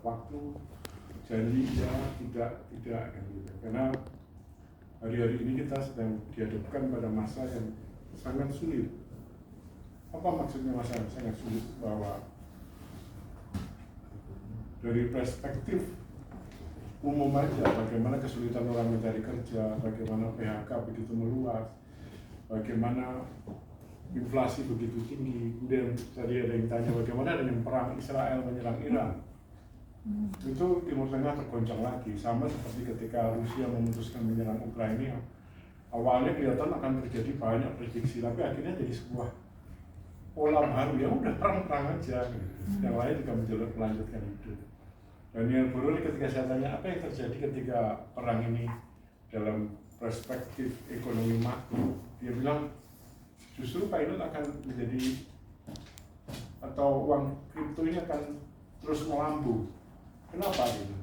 waktu janji ya tidak kan gitu. Karena hari-hari ini kita sedang dihadapkan pada masa yang sangat sulit. Apa maksudnya masa yang sangat sulit? Bahwa dari perspektif umum aja, bagaimana kesulitan orang mencari kerja, bagaimana PHK begitu meluas, bagaimana inflasi begitu tinggi. Kemudian tadi ada yang tanya bagaimana dengan perang Israel menyerang Iran. Itu Timur Tengah tergoncang lagi, sama seperti ketika Rusia memutuskan menyerang Ukraina. Awalnya kelihatan akan terjadi banyak prediksi, tapi akhirnya jadi sebuah pola baru, ya udah perang-perang aja. Yang lain juga menjalur melanjutkan itu. Daniel Burul ketika saya tanya apa yang terjadi ketika perang ini dalam perspektif ekonomi makro, dia bilang justru pilot akan menjadi atau uang kripto ini akan terus melambung. Kenapa gitu?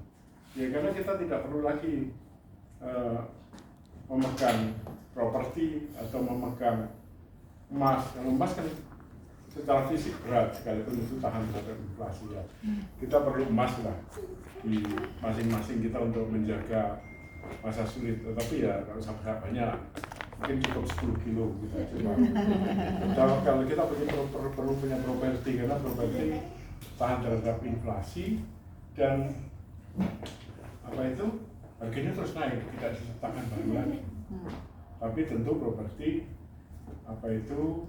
Ya karena kita tidak perlu lagi memegang properti atau memegang emas. Kalau emas kan secara fisik berat, sekalipun itu tahan terhadap inflasi ya. Kita perlu emas lah di masing-masing kita untuk menjaga masa sulit. Tetapi ya kalau sampai banyak, mungkin cukup 10 kilo gitu aja. Kalau kita perlu punya properti, karena properti tahan terhadap inflasi dan apa itu harganya terus naik, tidak disertakan baru lagi. Tapi tentu properti apa itu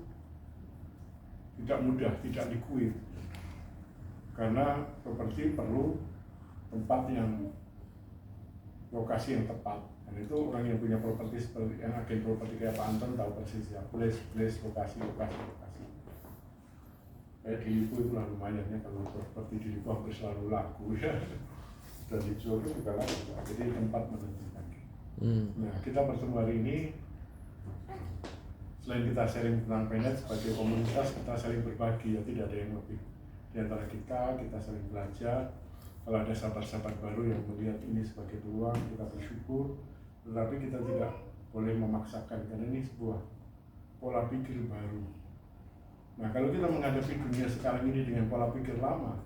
tidak mudah, tidak liquid, karena properti perlu tempat yang lokasi yang tepat. Dan itu orang yang punya properti seperti yang agen properti kayak Pak Anton tahu persis ya, place lokasi. Kayak di Lipo itu lah lumayan ya, kalau properti di Lipo hampir selalu laku ya. Dan di Jogja juga laku, jadi tempat menentukan. Nah, kita bertemu hari ini. Selain kita sharing tentang PNET sebagai komunitas, kita saling berbagi, ya tidak ada yang lebih. Di antara kita saling belajar. Kalau ada sahabat-sahabat baru yang melihat ini sebagai peluang, kita bersyukur. Tetapi kita tidak boleh memaksakan, karena ini sebuah pola pikir baru. Nah, kalau kita menghadapi dunia sekarang ini dengan pola pikir lama,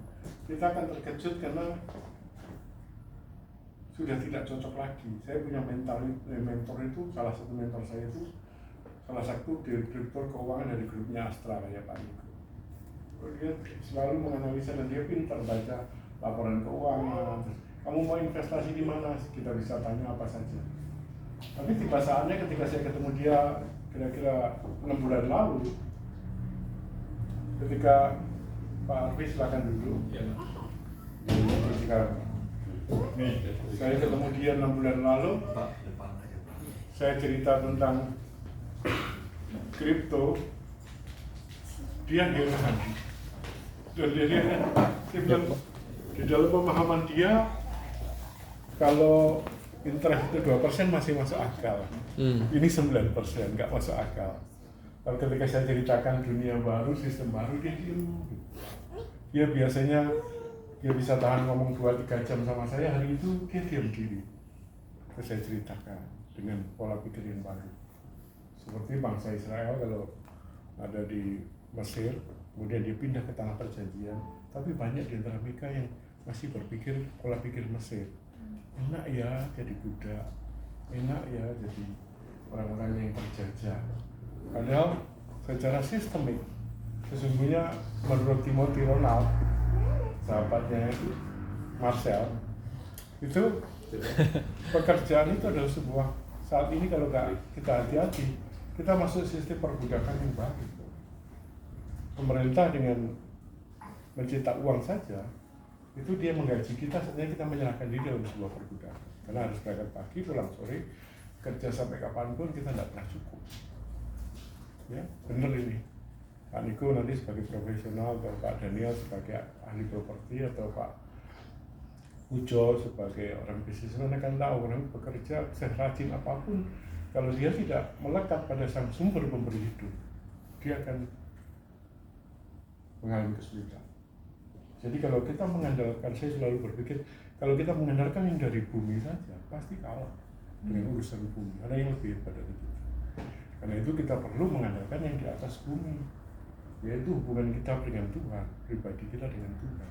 kita akan terkejut karena sudah tidak cocok lagi. Saya punya mentor itu, salah satu mentor saya itu salah satu direktur keuangan dari grupnya Astra ya Pak Niko. Dia selalu menganalisa dan dia pintar baca laporan keuangan. Kamu mau investasi di mana? Kita bisa tanya apa saja. Tapi tiba saatnya ketika saya ketemu dia kira-kira 6 bulan lalu, ketika Pak Arfi silakan duduk. Saya ketemu dia 6 bulan lalu. Saya cerita tentang kripto, dia heran. Dan dia bilang, di dalam pemahaman dia, kalau interest itu 2% masih masuk akal. Ini 9%, nggak masuk akal. Kalau ketika saya ceritakan dunia baru, sistem baru, dia diem. Dia biasanya dia bisa tahan ngomong 2-3 jam sama saya, hari itu dia diam diri. Terus saya ceritakan dengan pola pikir yang baru. Seperti bangsa Israel kalau ada di Mesir, kemudian dia pindah ke tanah perjanjian, tapi banyak di antara mereka yang masih berpikir pola pikir Mesir. Enak ya jadi budak, enak ya jadi orang-orang yang terjajah. Padahal secara sistemik, sesungguhnya menurut Timothy Ronald, sahabatnya itu Marcel, itu pekerjaan itu adalah sebuah, saat ini kalau kita hati-hati, kita masuk sistem perbudakan yang baru. Pemerintah dengan mencetak uang saja, itu dia menggaji kita, sebenarnya kita menyerahkan diri dalam sebuah perbudakan. Karena harus berangkat pagi, pulang sore, kerja sampai kapanpun kita tidak pernah cukup. Ya, benar ini. Pak Niko nanti sebagai profesional, atau Pak Daniel sebagai ahli properti, atau Pak Ujo sebagai orang bisnismen akan tahu orang bekerja serajin apapun, kalau dia tidak melekat pada sang sumber pemberi hidup, dia akan mengalami kesulitan. Jadi kalau kita mengandalkan, saya selalu berpikir, kalau kita mengandalkan yang dari bumi saja, pasti kalah dengan urusan bumi. Ada yang lebih hebat dari kita. Karena itu kita perlu mengandalkan yang di atas bumi, yaitu hubungan kita dengan Tuhan, pribadi kita dengan Tuhan.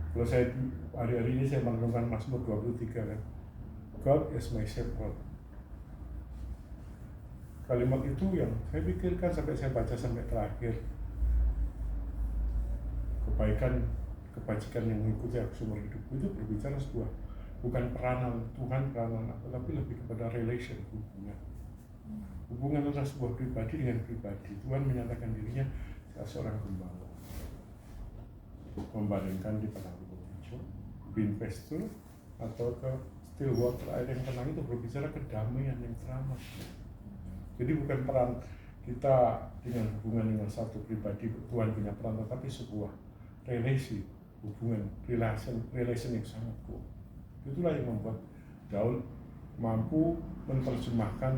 Kalau saya hari-hari ini saya merenungkan Mazmur 23 kan, God is my shepherd. Kalimat itu yang saya pikirkan sampai saya baca sampai terakhir. Kebajikan yang mengikuti aku seumur hidupku itu berbicara sebuah bukan peranan Tuhan, peranan aku, tapi lebih kepada relation, hubungan antara sebuah pribadi dengan pribadi. Tuhan menyatakan dirinya seorang gembala, membandingkan di padang rumput hijau, green pasture, atau ke still water, air yang tenang, itu berbicara kedamaian yang teramat. Jadi bukan peran kita dengan hubungan dengan satu pribadi, Tuhan punya peran, tetapi sebuah relasi, hubungan, relation yang sangat kuat. Itulah yang membuat Daud mampu menerjemahkan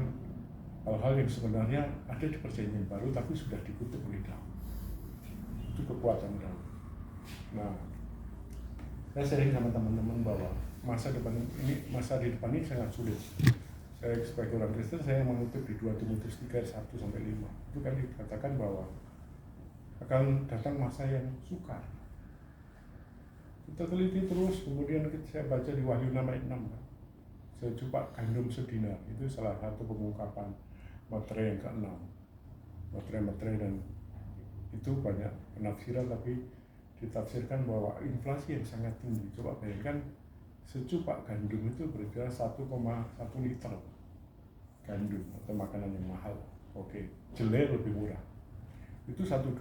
hal-hal yang sebenarnya ada di Perjanjian Baru tapi sudah dikutuk oleh Daud. Itu kekuatan Daud. Nah, saya sering sama teman-teman bahwa masa di depan ini sangat sulit. Saya sebagai orang Kristen, saya mengutip di 2 Timotius 3, 1-5. Itu kan dikatakan bahwa akan datang masa yang sukar. Kita teliti terus, kemudian saya baca di Wahyu 6 ayat 6. Sejupak gandum sedinar, itu salah satu pengungkapan materai yang ke-6. Materai dan itu banyak penafsiran, tapi ditafsirkan bahwa inflasi yang sangat tinggi. Coba bayangkan, secupak gandum itu berarti 1,1 liter gandum atau makanan yang mahal. Oke, jelai lebih murah. Itu $1,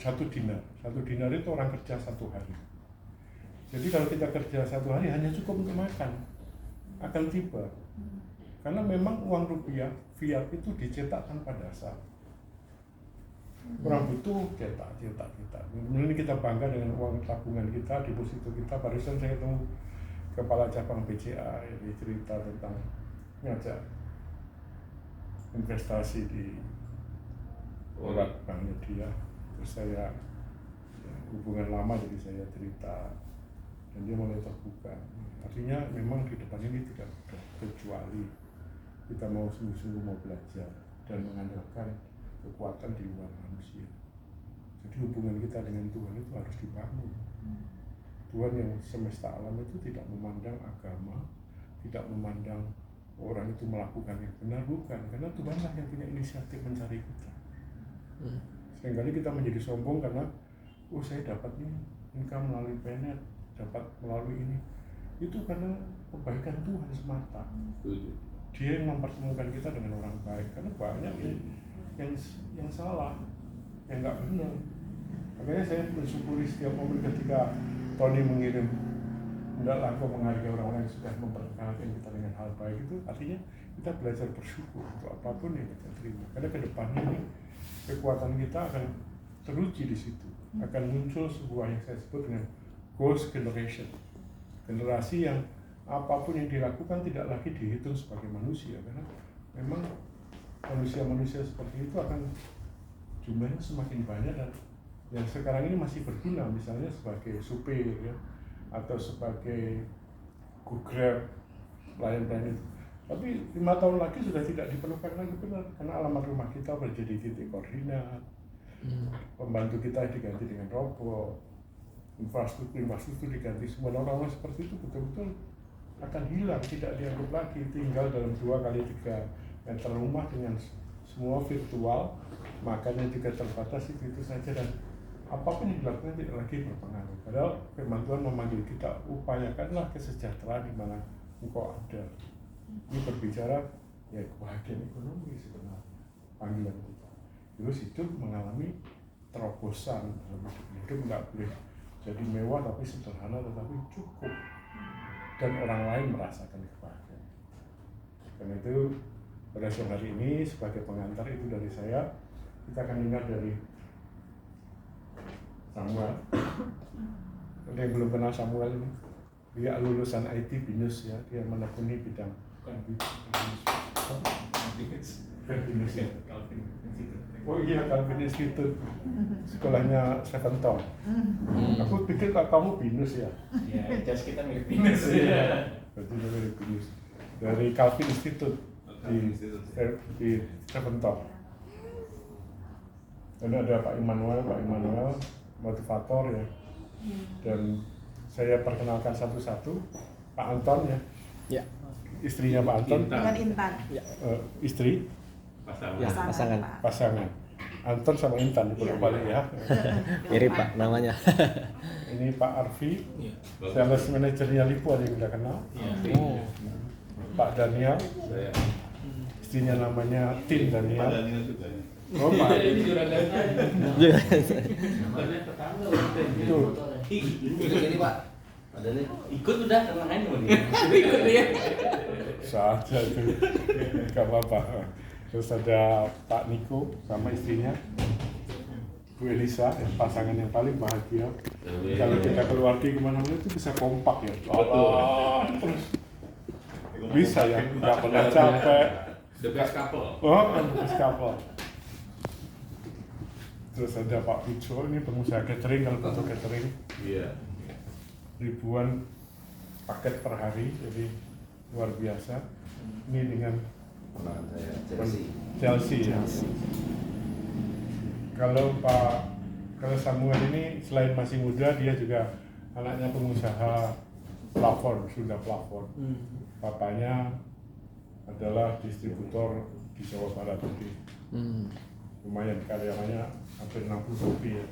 satu dinar. 1 dinar itu orang kerja 1 hari. Jadi kalau kita kerja 1 hari hanya cukup untuk makan, akan tiba. Karena memang uang rupiah fiat itu dicetak tanpa dasar. Orang butuh cetak. Kemudian kita bangga dengan uang tabungan kita, deposito kita. Barusan saya ketemu kepala cabang BCA, dia cerita tentang ngajak investasi di banknya dia. Terus saya hubungan lama, jadi saya cerita dan dia mulai terbuka. Artinya memang di depan ini tidak kecuali kita mau sungguh-sungguh mau belajar dan mengandalkan kekuatan di luar manusia. Jadi hubungan kita dengan Tuhan itu harus dibangun. Tuhan yang semesta alam itu tidak memandang agama, tidak memandang orang itu melakukan yang benar, bukan. Karena Tuhanlah yang punya inisiatif mencari kita. Seringkali kita menjadi sombong karena saya dapat ini income melalui PNS, dapat melalui ini. Itu karena kebaikan Tuhan semata. Dia yang mempertemukan kita dengan orang baik. Karena banyak yang salah, yang nggak benar. Makanya saya bersyukuri setiap momen ketika Tony mengirim, hendaklah kau menghargai orang-orang yang sudah memperkenalkan kita dengan hal baik. Itu artinya kita belajar bersyukur untuk apapun yang kita terima. Karena ke depannya ini kekuatan kita akan teruji di situ. Akan muncul sebuah yang saya sebut dengan ghost generation. Generasi yang apapun yang dilakukan tidak lagi dihitung sebagai manusia. Karena memang manusia-manusia seperti itu akan jumlahnya semakin banyak, dan yang sekarang ini masih berguna, misalnya sebagai supir ya, atau sebagai Grab, pelayan-pelayan itu. Tapi 5 tahun lagi sudah tidak diperlukan lagi, benar, karena alamat rumah kita menjadi titik koordinat, pembantu kita diganti dengan robot, infrastruktur diganti semua. Orang-orang seperti itu betul-betul akan hilang, tidak dianggap lagi. Tinggal dalam 2x3 meter rumah dengan semua virtual, makannya juga terbatas, itu saja, dan apapun yang dilakukan tidak lagi berpengaruh. Padahal firman Tuhan memanggil kita, upayakanlah kesejahteraan di mana engkau ada. Ini berbicara ya kebahagiaan ekonomi sebenarnya, panggilan kita. Terus hidup mengalami terobosan dalam hidup nggak boleh jadi mewah tapi sederhana, tetapi cukup, dan orang lain merasakan kebahagiaan. Karena itu pada sore hari ini sebagai pengantar itu dari saya, kita akan dengar dari Samuel. Ada yang belum kenal Samuel ini? Dia lulusan IT BINUS ya, dia menekuni bidang BINUS ya. Oh iya, Calvin Institute, sekolahnya Seventon. Aku pikir kamu BINUS ya. Iya, jas kita milik BINUS ya. Berarti milik BINUS. Dari Calvin Institute di Seventon. Dan ada Pak Immanuel motivator ya. Dan saya perkenalkan satu-satu. Pak Anton ya, Ya, istrinya Pak Anton, Dengan Intan. istri ya pasangan. Pak. pasangan Anton sama Intan bolak-balik ya. Mirip Pak namanya. Ini Pak Arfi, sales manajernya Lipo ada yang udah kenal. Oh. Pak Daniel, istrinya namanya Tin Daniel. Oh Pak, itu Ini Pak. Ikut udah tenang aja nih. Ikut dia. saja itu, nggak apa-apa. Terus ada Pak Niko sama istrinya, Bu Elisa, pasangan yang paling bahagia. Kalau kita keluar kemana-mana itu bisa kompak ya. Allah, terus bisa ya, nggak pernah capek. The best couple. Oh, best couple. Terus ada Pak Pujo, ini pengusaha catering, kalau butuh catering Iya. ribuan paket per hari, jadi luar biasa. Ini dengan Chelsea ya. Kalau Samuel ini selain masih muda, dia juga anaknya pengusaha plafon, Sunda plafon. Papanya adalah distributor di Jawa Barat, jadi lumayan karyawannya hampir 60 lebih ya.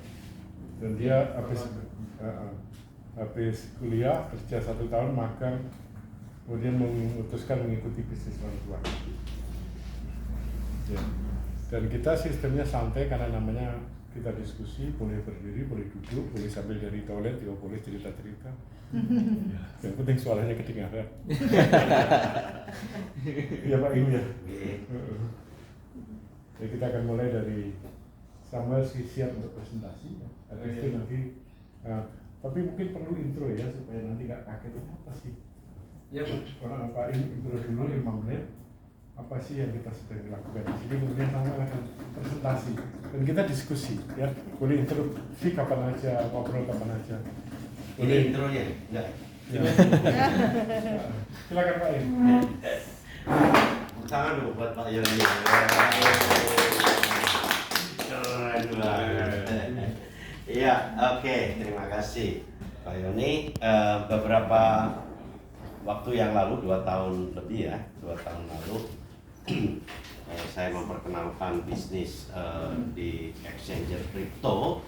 Dan dia habis kuliah kerja 1 tahun magang, kemudian memutuskan mengikuti bisnis orang tua. Ya. Dan kita sistemnya santai karena namanya kita diskusi, boleh berdiri, boleh duduk, boleh sambil dari toilet, juga boleh cerita-cerita. Yang penting suaranya kedengaran. Iya Pak Im ya. Jadi kita akan mulai dari Samuel siap untuk presentasi. Ada itu nanti. Nah, tapi mungkin perlu intro ya supaya nanti nggak kaget apa sih. Ya Bu. Orang apa intro dulu 5 menit. Apa sih yang kita sedang lakukan di sini, kemudian Samuel akan presentasi dan kita diskusi ya. Boleh introduksi kapan aja, ngobrol kapan aja. Ini intronya? Enggak. Ya. Silakan Pak Im. Tangan dulu buat Pak Yoni. Keren banget. Iya, oke, terima kasih Pak Yoni. Beberapa waktu yang lalu, 2 tahun lebih ya, 2 tahun lalu, saya memperkenalkan bisnis di exchanger crypto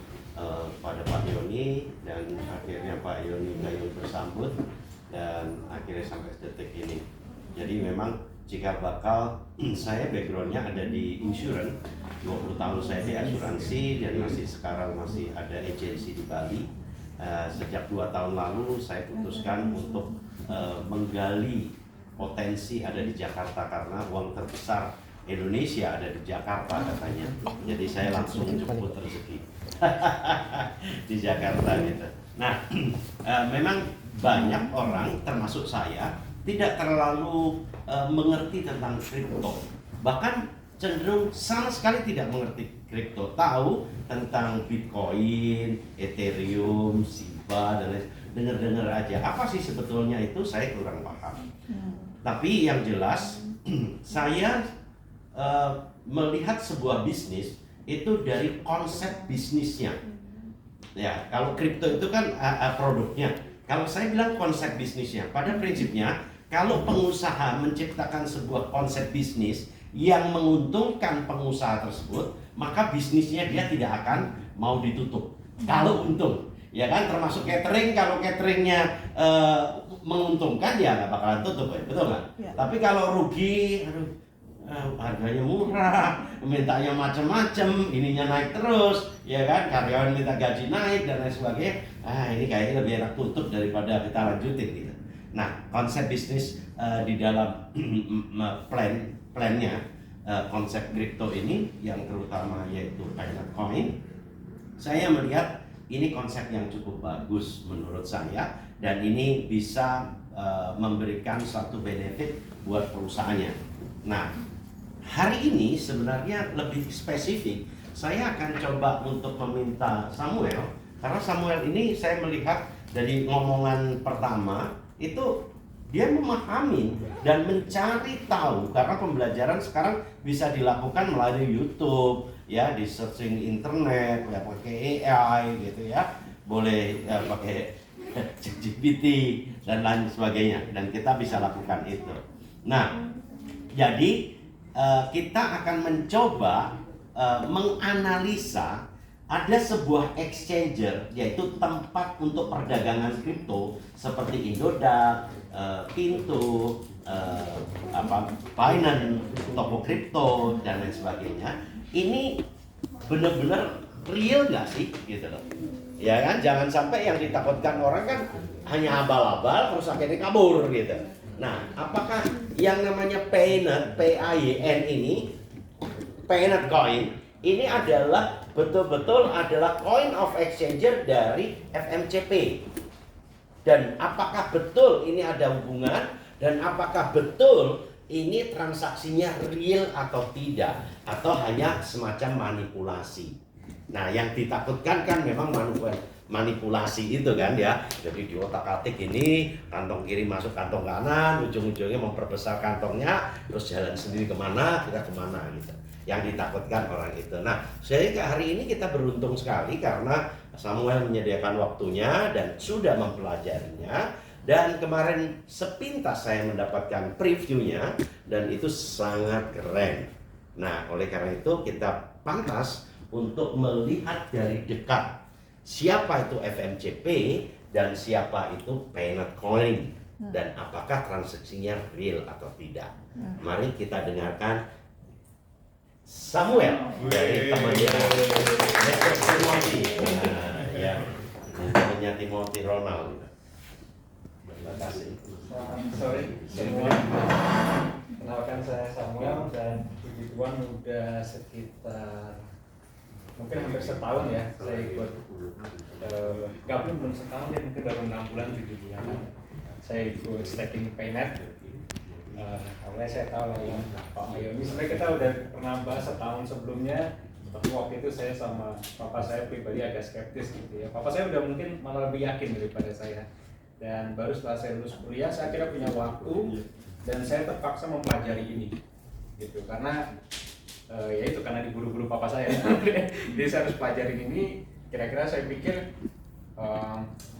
pada Pak Yoni, dan akhirnya Pak Yoni gayung bersambut dan akhirnya sampai detik ini. Jadi memang jika bakal saya backgroundnya ada di insurance, 20 tahun saya di asuransi dan sekarang masih ada agensi di Bali. Sejak 2 tahun lalu saya putuskan untuk menggali potensi ada di Jakarta karena uang terbesar Indonesia ada di Jakarta katanya. Jadi saya langsung jemput rezeki di Jakarta gitu. Nah, memang banyak orang termasuk saya tidak terlalu mengerti tentang kripto. Bahkan cenderung sama sekali tidak mengerti kripto. Tahu tentang Bitcoin, Ethereum, Shiba dan lain, dengar-dengar aja. Apa sih sebetulnya itu saya kurang paham. Tapi yang jelas saya melihat sebuah bisnis itu dari konsep bisnisnya. Ya, kalau kripto itu kan produknya. Kalau saya bilang konsep bisnisnya, pada prinsipnya kalau pengusaha menciptakan sebuah konsep bisnis yang menguntungkan pengusaha tersebut, maka bisnisnya dia tidak akan mau ditutup. Kalau untung, ya kan, termasuk catering, kalau cateringnya menguntungkan ya nggak bakalan tutup, ya, betul nggak? Ya. Tapi kalau rugi, harganya murah, mintanya macam-macam, ininya naik terus, ya kan, karyawan minta gaji naik dan lain sebagainya. Ini kayaknya lebih enak tutup daripada kita lanjutin gitu. Nah, konsep bisnis di dalam plannya, konsep kripto ini yang terutama yaitu Pilot Coin, saya melihat ini konsep yang cukup bagus menurut saya, dan ini bisa memberikan suatu benefit buat perusahaannya. Nah, hari ini sebenarnya lebih spesifik, saya akan coba untuk meminta Samuel, karena Samuel ini saya melihat dari ngomongan pertama itu dia memahami dan mencari tahu, karena pembelajaran sekarang bisa dilakukan melalui YouTube, ya, di searching internet, ya, pakai AI gitu ya, boleh pakai ChatGPT dan lain sebagainya, dan kita bisa lakukan itu. Nah, jadi kita akan mencoba menganalisa ada sebuah exchanger, yaitu tempat untuk perdagangan kripto seperti Indodax, Pintu, Binance, toko kripto dan lain sebagainya. Ini benar-benar real nggak sih, gitu loh? Ya kan, jangan sampai yang ditakutkan orang kan hanya abal-abal terus akhirnya kabur gitu. Nah, apakah yang namanya Paynet, PAYN ini, Paynet Coin ini adalah betul-betul adalah coin of exchanger dari FMCP? Dan apakah betul ini ada hubungan, dan apakah betul ini transaksinya real atau tidak, atau hanya semacam manipulasi? Nah, yang ditakutkan kan memang manipulasi itu kan ya. Jadi di otak-atik ini, kantong kiri masuk kantong kanan, ujung-ujungnya memperbesar kantongnya, terus jalan sendiri kemana, kita kemana gitu. Yang ditakutkan orang itu. Nah, sehingga hari ini kita beruntung sekali karena Samuel menyediakan waktunya dan sudah mempelajarinya. Dan kemarin sepintas saya mendapatkan previewnya dan itu sangat keren. Nah, oleh karena itu kita pantas untuk melihat dari dekat siapa itu FMCP dan siapa itu Paynet Coin dan apakah transaksinya real atau tidak. Mari kita dengarkan Samuel dari temannya Timothy. Nah, ya, temannya Timothy Ronald. Terima kasih. Selamat sore semua. Kenalkan saya Samuel dan puji Tuhan udah sekitar mungkin hampir setahun ya saya ikut. Nggak belum setahun ya, mungkin baru 6 bulan 7 bulan. Saya ikut staking Paynet. Awalnya saya tahu lah yang Pak Mayoni. Sebenarnya kita udah pernah bahas setahun sebelumnya. Tapi waktu itu saya sama papa saya pribadi agak skeptis gitu ya. Papa saya udah mungkin malah lebih yakin daripada saya. Dan baru setelah saya lulus kuliah, saya kira punya waktu dan saya terpaksa mempelajari ini, gitu. Karena ya itu karena diburu-buru papa saya. Jadi saya harus pelajarin ini. Kira-kira saya pikir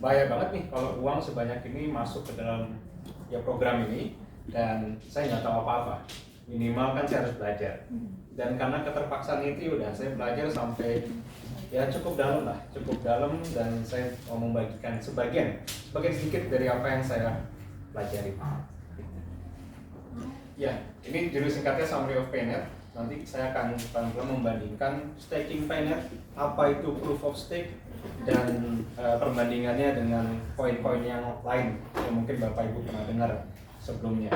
bahaya banget nih kalau uang sebanyak ini masuk ke dalam ya program ini. Dan saya nggak tahu apa-apa, minimal kan saya harus belajar. Dan karena keterpaksaan itu udah saya belajar sampai ya cukup dalam dan saya mau membagikan sebagian sedikit dari apa yang saya pelajari. Ya, ini judul singkatnya Summary of Paynet. Nanti saya akan pelan-pelan membandingkan staking Paynet, apa itu proof of stake, dan perbandingannya dengan koin-koin yang lain yang mungkin Bapak Ibu pernah dengar sebelumnya.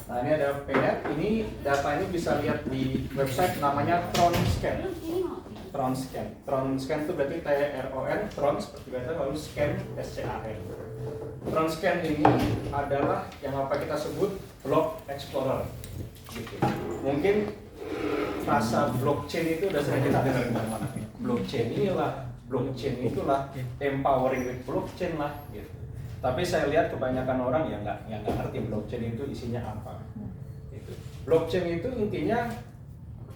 Nah, ini ada Paynet. Ini data ini bisa lihat di website namanya TronScan. TronScan itu berarti TRON, Tron seperti biasa, lalu Scan SCAN. TronScan ini adalah yang apa kita sebut block explorer. Gitu. Mungkin frasa blockchain itu udah sering kita dengar di mana-mana. Blockchain itulah, empowering with blockchain lah. Gitu. Tapi saya lihat kebanyakan orang yang nggak ngerti blockchain itu isinya apa. Gitu. Blockchain itu intinya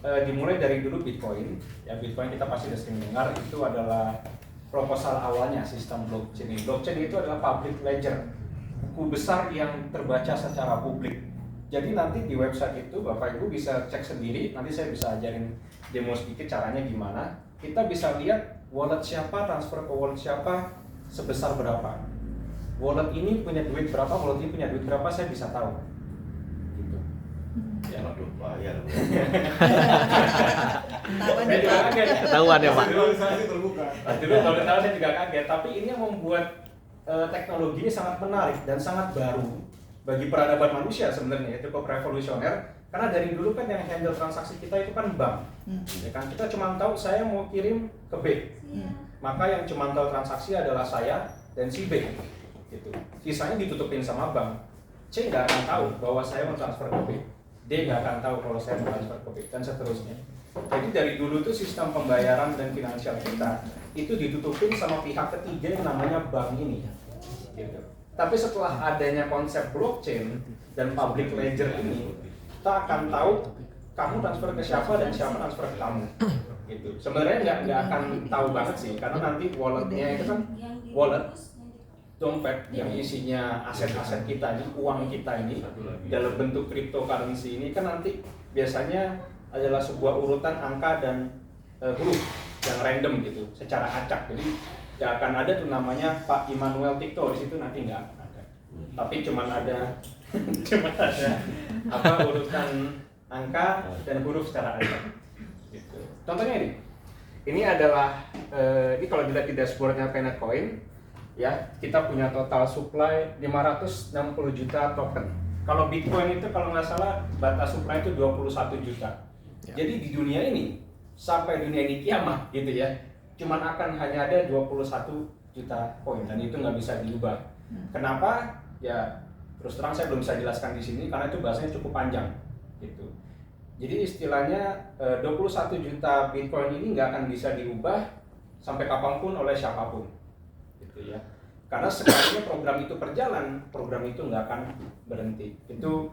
dimulai dari dulu Bitcoin. Ya, Bitcoin kita pasti sudah sering dengar, itu adalah proposal awalnya sistem blockchain ini. Blockchain itu adalah public ledger, buku besar yang terbaca secara publik. Jadi nanti di website itu Bapak Ibu bisa cek sendiri, nanti saya bisa ajarin demo sedikit caranya gimana. Kita bisa lihat wallet siapa, transfer ke wallet siapa, sebesar berapa. Wallet ini punya duit berapa, wallet ini punya duit berapa, saya bisa tahu. Gitu. Ya, aduh, bahaya. Saya juga kaget. Ketahuan ya Pak. terbuka. Dulu kalau tahu saya juga kaget, tapi ini yang membuat teknologi ini sangat menarik dan sangat baru bagi peradaban manusia sebenarnya, cukup revolusioner. Karena dari dulu kan yang handle transaksi kita itu kan bank, ya kan, kita cuma tahu saya mau kirim ke B, maka yang cuma tahu transaksi adalah saya dan si B, gitu. Sisanya ditutupin sama bank. C nggak akan tahu bahwa saya mau transfer ke B, D nggak akan tahu kalau saya mau transfer ke B, dan seterusnya. Jadi dari dulu tuh sistem pembayaran dan finansial kita itu ditutupin sama pihak ketiga yang namanya bank ini, gitu. Tapi setelah adanya konsep blockchain dan public ledger ini, kita akan tahu kamu transfer ke siapa dan siapa transfer ke kamu. gitu. Sebenarnya nggak akan tahu banget sih, karena nanti walletnya itu kan wallet dompet yang isinya aset-aset kita ini, uang kita ini dalam bentuk cryptocurrency ini kan nanti biasanya adalah sebuah urutan angka dan huruf yang random gitu, secara acak. Jadi nggak akan ada tuh namanya Pak Immanuel Tikto di situ, nanti nggak akan ada. Tapi cuman ada apa urutan angka dan huruf secara acak. Gitu. Contohnya ini adalah ini kalau dilihat di dashboardnya Penet Coin, ya kita punya total supply 560 juta token. Kalau Bitcoin itu kalau nggak salah batas supply itu 21 juta. Ya. Jadi di dunia ini sampai dunia ini kiamat gitu ya, cuman akan hanya ada 21 juta koin dan itu nggak bisa diubah. Kenapa? Ya terus terang saya belum bisa jelaskan di sini karena itu bahasanya cukup panjang gitu. Jadi istilahnya 21 juta Bitcoin ini nggak akan bisa diubah sampai kapanpun oleh siapapun gitu ya. Karena sekalinya program itu berjalan, program itu nggak akan berhenti. Itu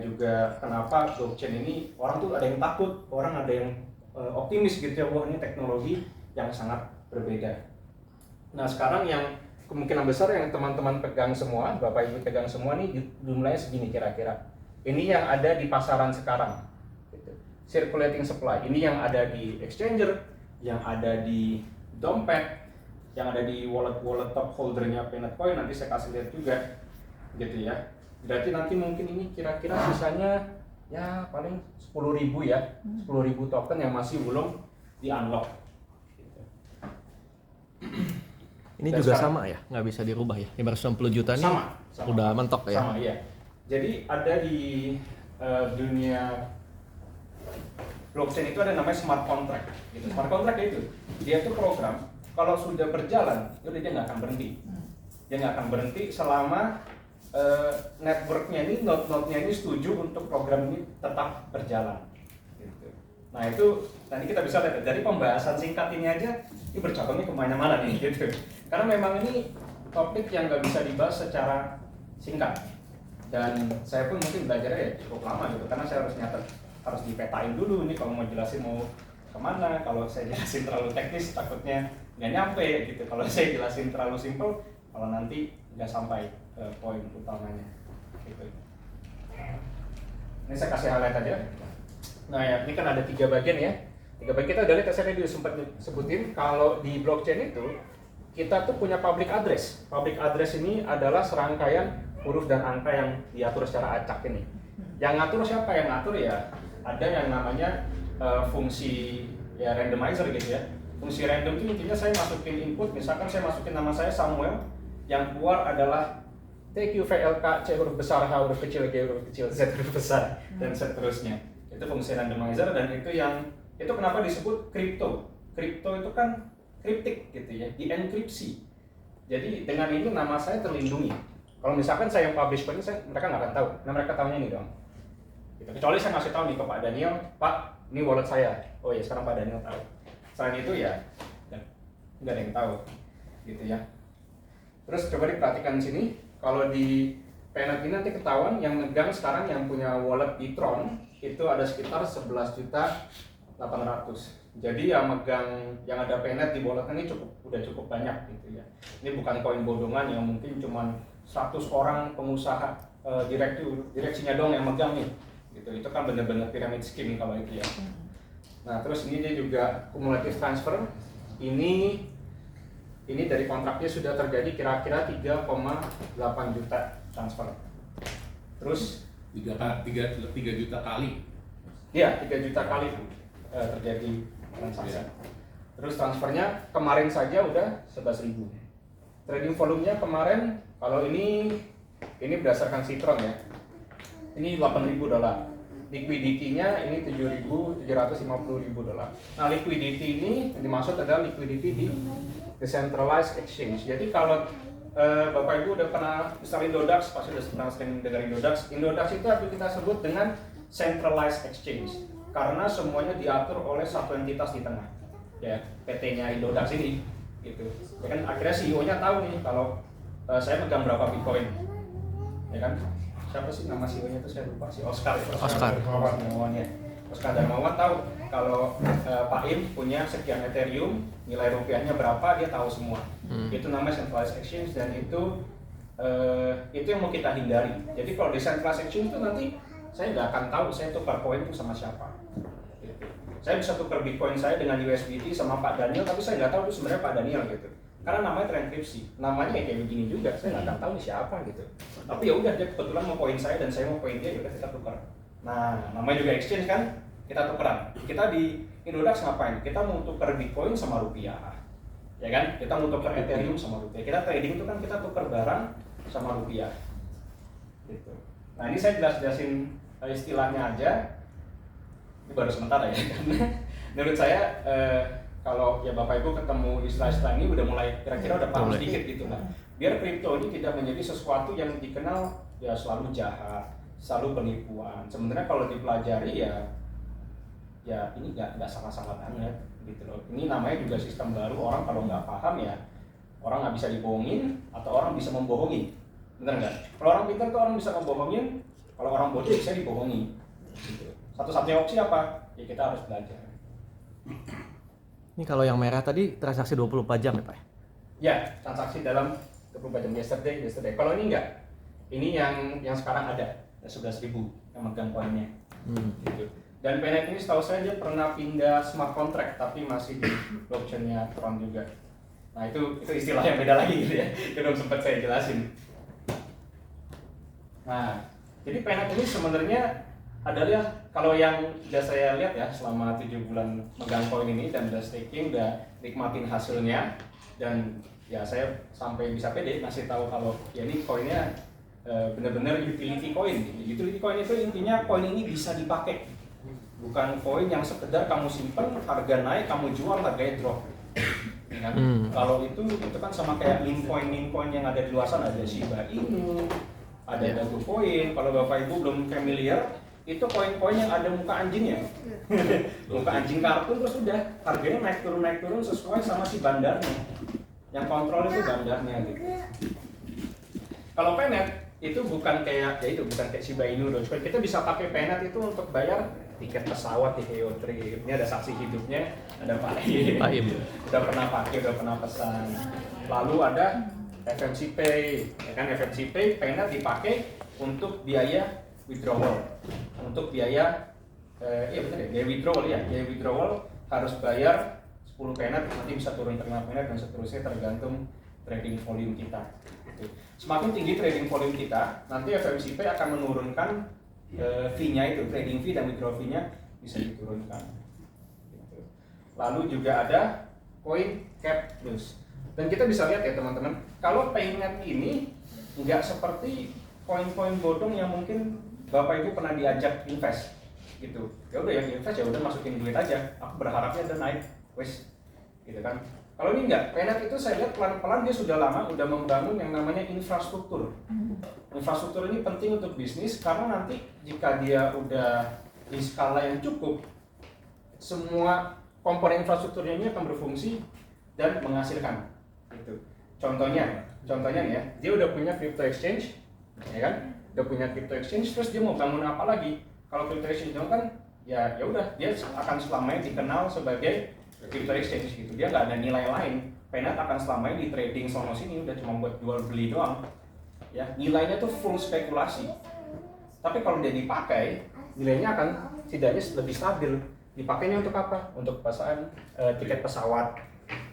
juga kenapa blockchain ini orang tuh ada yang takut, orang ada yang optimis gitu ya, wah ini teknologi yang sangat berbeda. Nah sekarang yang kemungkinan besar yang teman-teman pegang semua, Bapak Ibu pegang semua nih jumlahnya segini kira-kira. Ini yang ada di pasaran sekarang, gitu. Circulating supply. Ini yang ada di exchanger, yang ada di dompet, yang ada di wallet top holdernya Penet Coin. Nanti saya kasih lihat juga, gitu ya. Berarti nanti mungkin ini kira-kira sisanya ya paling 10.000 ya, 10.000 token yang masih belum di-unlock. Gitu. Ini Dan juga sekarang, sama ya, nggak bisa dirubah ya. 560 juta ini sama. udah mentok ya. Sama iya. Jadi ada di dunia blockchain itu ada namanya smart contract. Gitu. Smart contract itu dia tuh program kalau sudah berjalan, itu dia nggak akan berhenti. Dia nggak akan berhenti selama networknya ini, node-node-nya ini setuju untuk program ini tetap berjalan. Gitu. Nah itu nanti kita bisa lihat dari pembahasan singkat ini aja, ini bercabangnya kemana-mana nih gitu. Karena memang ini topik yang nggak bisa dibahas secara singkat. Dan saya pun mungkin belajarnya ya cukup lama gitu, karena saya harus nyatet, harus dipetain dulu nih kalau mau jelasin mau kemana. Kalau saya jelasin terlalu teknis takutnya nggak nyampe gitu. Kalau saya jelasin terlalu simple, kalau nanti nggak sampai ke poin utamanya gitu. Ini saya kasih highlight aja. Nah ya, ini kan ada 3 bagian ya. 3 bagian kita udah lihat, saya tadi sempat sebutin kalau di blockchain itu kita tuh punya public address. Public address ini adalah serangkaian huruf dan angka yang diatur secara acak ini. Yang ngatur siapa? Yang ngatur ya ada yang namanya fungsi ya randomizer gitu ya. Fungsi random itu intinya saya masukin input, misalkan saya masukin nama saya Samuel, yang keluar adalah TQVLK, C huruf besar, H huruf kecil, G huruf kecil, Z huruf besar, dan seterusnya. Itu fungsi randomizer dan itu kenapa disebut crypto. Crypto itu kan kriptik gitu ya, dienkripsi. Jadi dengan ini nama saya terlindungi. Kalau misalkan saya yang publish ini, mereka nggak akan tahu. Nah mereka tahunya ini dong. Gitu. Kecuali saya ngasih tahu nih ke Pak Daniel, Pak, ini wallet saya. Oh ya sekarang Pak Daniel tahu. Selain itu ya nggak ada yang tahu, gitu ya. Terus coba diperhatikan di sini, kalau di Penet ini nanti ketahuan yang megang sekarang yang punya wallet di Tron itu ada sekitar 11.800. Jadi yang megang yang ada Penet di wallet ini udah cukup banyak gitu ya. Ini bukan koin bodongan yang mungkin cuma 100 orang pengusaha direksinya dong yang megang nih. Gitu. Itu kan benar-benar pyramid scheme kalau itu ya. Nah, terus ini dia juga cumulative transfer. Ini dari kontraknya sudah terjadi kira-kira 3,8 juta transfer. Terus 3 juta kali. Iya, 3 juta kali terjadi transaksi. Terus transfernya kemarin saja udah 11.000. Trading volumenya kemarin kalau ini berdasarkan Citron ya. Ini $8.000. Liquidity-nya ini $7.750.000. Nah, liquidity ini yang dimaksud adalah liquidity di decentralized exchange. Jadi kalau Bapak Ibu udah pernah install Indodax, pasti udah pernah sering dengar Indodax. Indodax itu kita sebut dengan centralized exchange karena semuanya diatur oleh satu entitas di tengah. Ya, PT-nya Indodax ini gitu. Ya kan akhirnya CEO-nya tahu nih kalau saya megang berapa Bitcoin. Ya kan? Siapa sih nama CEO-nya itu saya lupa sih, Oscar. Oscar. Semuanya. Bos Darmawan tahu kalau Pak Im punya sekian Ethereum, nilai rupiahnya berapa, dia tahu semua. Itu namanya centralized exchange, dan itu yang mau kita hindari. Jadi kalau di centralized exchange itu nanti saya nggak akan tahu saya tukar koin itu sama siapa. Gitu. Saya bisa tukar Bitcoin saya dengan USDT sama Pak Daniel, tapi saya nggak tahu itu sebenarnya Pak Daniel gitu. Karena namanya terenkripsi, namanya kayak begini juga, saya nggak akan tahu ini siapa gitu. Tapi ya udah, dia kebetulan mau koin saya dan saya mau koin dia, ya kita tukar. Nah, namanya juga exchange kan, kita tukeran. Kita di Indodax ngapain? Kita mau tukar Bitcoin sama rupiah, ya kan? Kita mau tukar Ethereum sama rupiah. Kita trading itu kan kita tukar barang sama rupiah. Gitu. Nah, ini saya jelasin istilahnya aja. Ini baru sementara ya, karena menurut saya kalau ya Bapak Ibu ketemu istilah-istilah ini udah mulai kira-kira udah paham sedikit gitu lah. Biar kripto ini tidak menjadi sesuatu yang dikenal ya selalu jahat, selalu penipuan. Sebenarnya kalau dipelajari ya ini nggak salah-salah banget gitu loh. Ini namanya juga sistem baru, orang kalau nggak paham ya orang nggak bisa dibohongin atau orang bisa membohongi. Bener nggak? Kalau orang pintar tuh orang bisa membohongin, kalau orang bodoh bisa dibohongi. Gitu. Satu-satunya opsi apa? Ya kita harus belajar. Ini kalau yang merah tadi transaksi 24 jam ya Pak? Ya, transaksi dalam 24 jam, yesterday. Kalau ini enggak, ini yang sekarang ada 11.000 yang megang koinnya. Gitu. Dan Paynet ini setahu saya dia pernah pindah smart contract, tapi masih di blockchain-nya Tron juga. Nah itu istilah yang beda lagi gitu ya, itu belum sempat saya jelasin. Nah, jadi Paynet ini sebenarnya adalah, kalau yang sudah saya lihat ya selama 7 bulan megang koin ini dan udah staking, udah nikmatin hasilnya, dan ya saya sampai bisa pede ngasih tahu kalau ya ini koinnya benar-benar utility coin. Utility coin itu intinya koin ini bisa dipakai, bukan koin yang sekedar kamu simpen, harga naik kamu jual, harganya drop. Ya kan? Kalau itu kan sama kayak meme coin yang ada di luar sana, ada Shiba Inu, ada Dogecoin. Kalau Bapak Ibu belum familiar, itu koin-koin yang ada muka anjingnya. Muka anjing kartun, terus udah harganya naik turun sesuai sama si bandarnya. Yang kontrol itu bandarnya gitu. Kalau Paynet itu bukan kayak Shiba Inu, Dogecoin. Kita bisa pakai Paynet itu untuk bayar tiket pesawat di Geotrip. Ini ada saksi hidupnya, ada Pak Im. Udah pernah pakai, udah pernah pesan. Lalu ada FMC Pay, ya kan? FMC Pay Paynet dipakai untuk biaya withdrawal, untuk biaya biaya withdrawal harus bayar 10 Paynet, nanti bisa turun ke 5 Paynet dan seterusnya tergantung trading volume kita. Semakin tinggi trading volume kita, nanti FMC Pay akan menurunkan fee-nya itu, trading fee dan withdrawal fee-nya bisa diturunkan. Lalu juga ada Coin Cap Plus. Dan kita bisa lihat ya teman-teman, kalau Paynet ini nggak seperti koin-koin bodong yang mungkin Bapak Ibu pernah diajak invest gitu. Ya udah yang invest ya udah masukin duit aja. Aku berharapnya ada naik, wes, gitu kan. Kalau ini enggak, Paynet itu saya lihat pelan-pelan dia sudah lama udah membangun yang namanya infrastruktur. Infrastruktur ini penting untuk bisnis karena nanti jika dia udah di skala yang cukup, semua komponen infrastrukturnya ini akan berfungsi dan menghasilkan. Gitu. Contohnya nih ya, dia udah punya crypto exchange, ya kan? Udah punya crypto exchange, terus dia mau bangun apa lagi? Kalau crypto exchange kan ya udah dia akan selamanya dikenal sebagai crypto exchange gitu. Dia nggak ada nilai lain. Paynet akan selamanya di trading sono sini udah cuma buat jual beli doang. Ya, nilainya tuh full spekulasi. Tapi kalau dia dipakai, nilainya akan setidaknya lebih stabil. Dipakainya untuk apa? Untuk pesan tiket pesawat,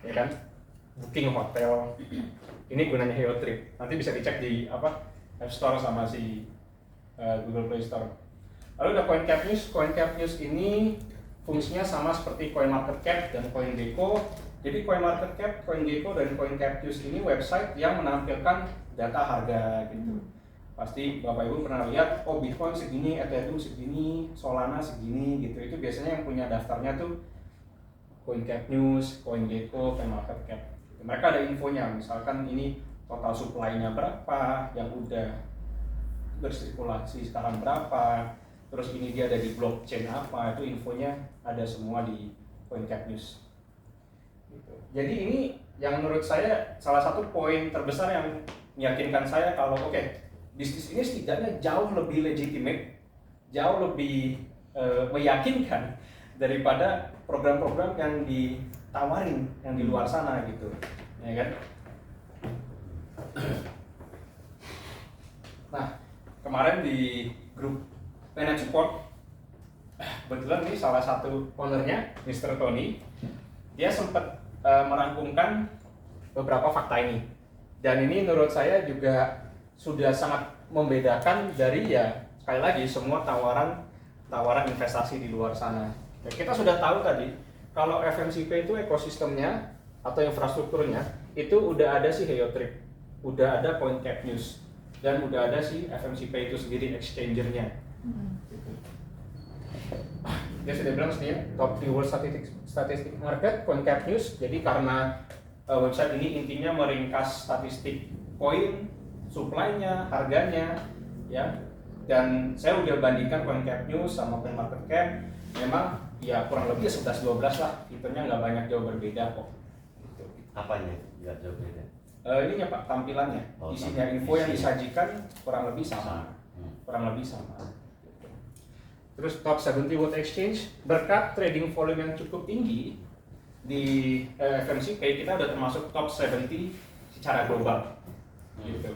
ya kan? Booking hotel. Ini gunanya Geotrip. Nanti bisa dicek di App Store sama si Google Play Store. Lalu ada CoinCapNews. CoinCapNews ini fungsinya sama seperti CoinMarketCap dan CoinGecko. Jadi CoinMarketCap, CoinGecko, dan CoinCapNews ini website yang menampilkan data harga gitu. Pasti Bapak Ibu pernah lihat, oh Bitcoin segini, Ethereum segini, Solana segini gitu. Itu biasanya yang punya daftarnya tuh CoinCapNews, CoinGecko, CoinMarketCap. Mereka ada infonya, misalkan ini total supply-nya berapa, yang udah bersirkulasi sekarang berapa, terus ini dia ada di blockchain apa, itu infonya ada semua di CoinCapNews. Gitu. Jadi ini yang menurut saya salah satu poin terbesar yang meyakinkan saya kalau bisnis ini setidaknya jauh lebih legitimate, jauh lebih meyakinkan daripada program-program yang ditawarin yang di luar sana gitu, ya kan? Nah, kemarin di grup Manage Support, kebetulan ini salah satu ownernya, Mr. Tony, dia sempat merangkumkan beberapa fakta ini. Dan ini menurut saya juga sudah sangat membedakan dari ya sekali lagi semua tawaran investasi di luar sana. Ya, kita sudah tahu tadi kalau FMCP itu ekosistemnya atau infrastrukturnya itu udah ada si Heyotrip, udah ada CoinCapNews, dan udah ada si FMCP itu sendiri exchangernya. Gitu. Dia sudah bilang sendiri top 3 world statistik market CoinCapNews. Jadi karena website ini intinya meringkas statistik koin, supply-nya, harganya, ya. Dan saya udah bandingkan CoinCapNews sama CoinMarketCap, memang ya kurang lebih 11-12 lah, fiturnya nggak banyak jauh berbeda kok. Gitu. Apanya nggak jauh beda? Ininya Pak, tampilannya, isinya info yang disajikan kurang lebih sama. Kurang lebih sama. Terus top 70 world exchange, berkat trading volume yang cukup tinggi di FMCP, kita udah termasuk top 70 secara global. Gitu.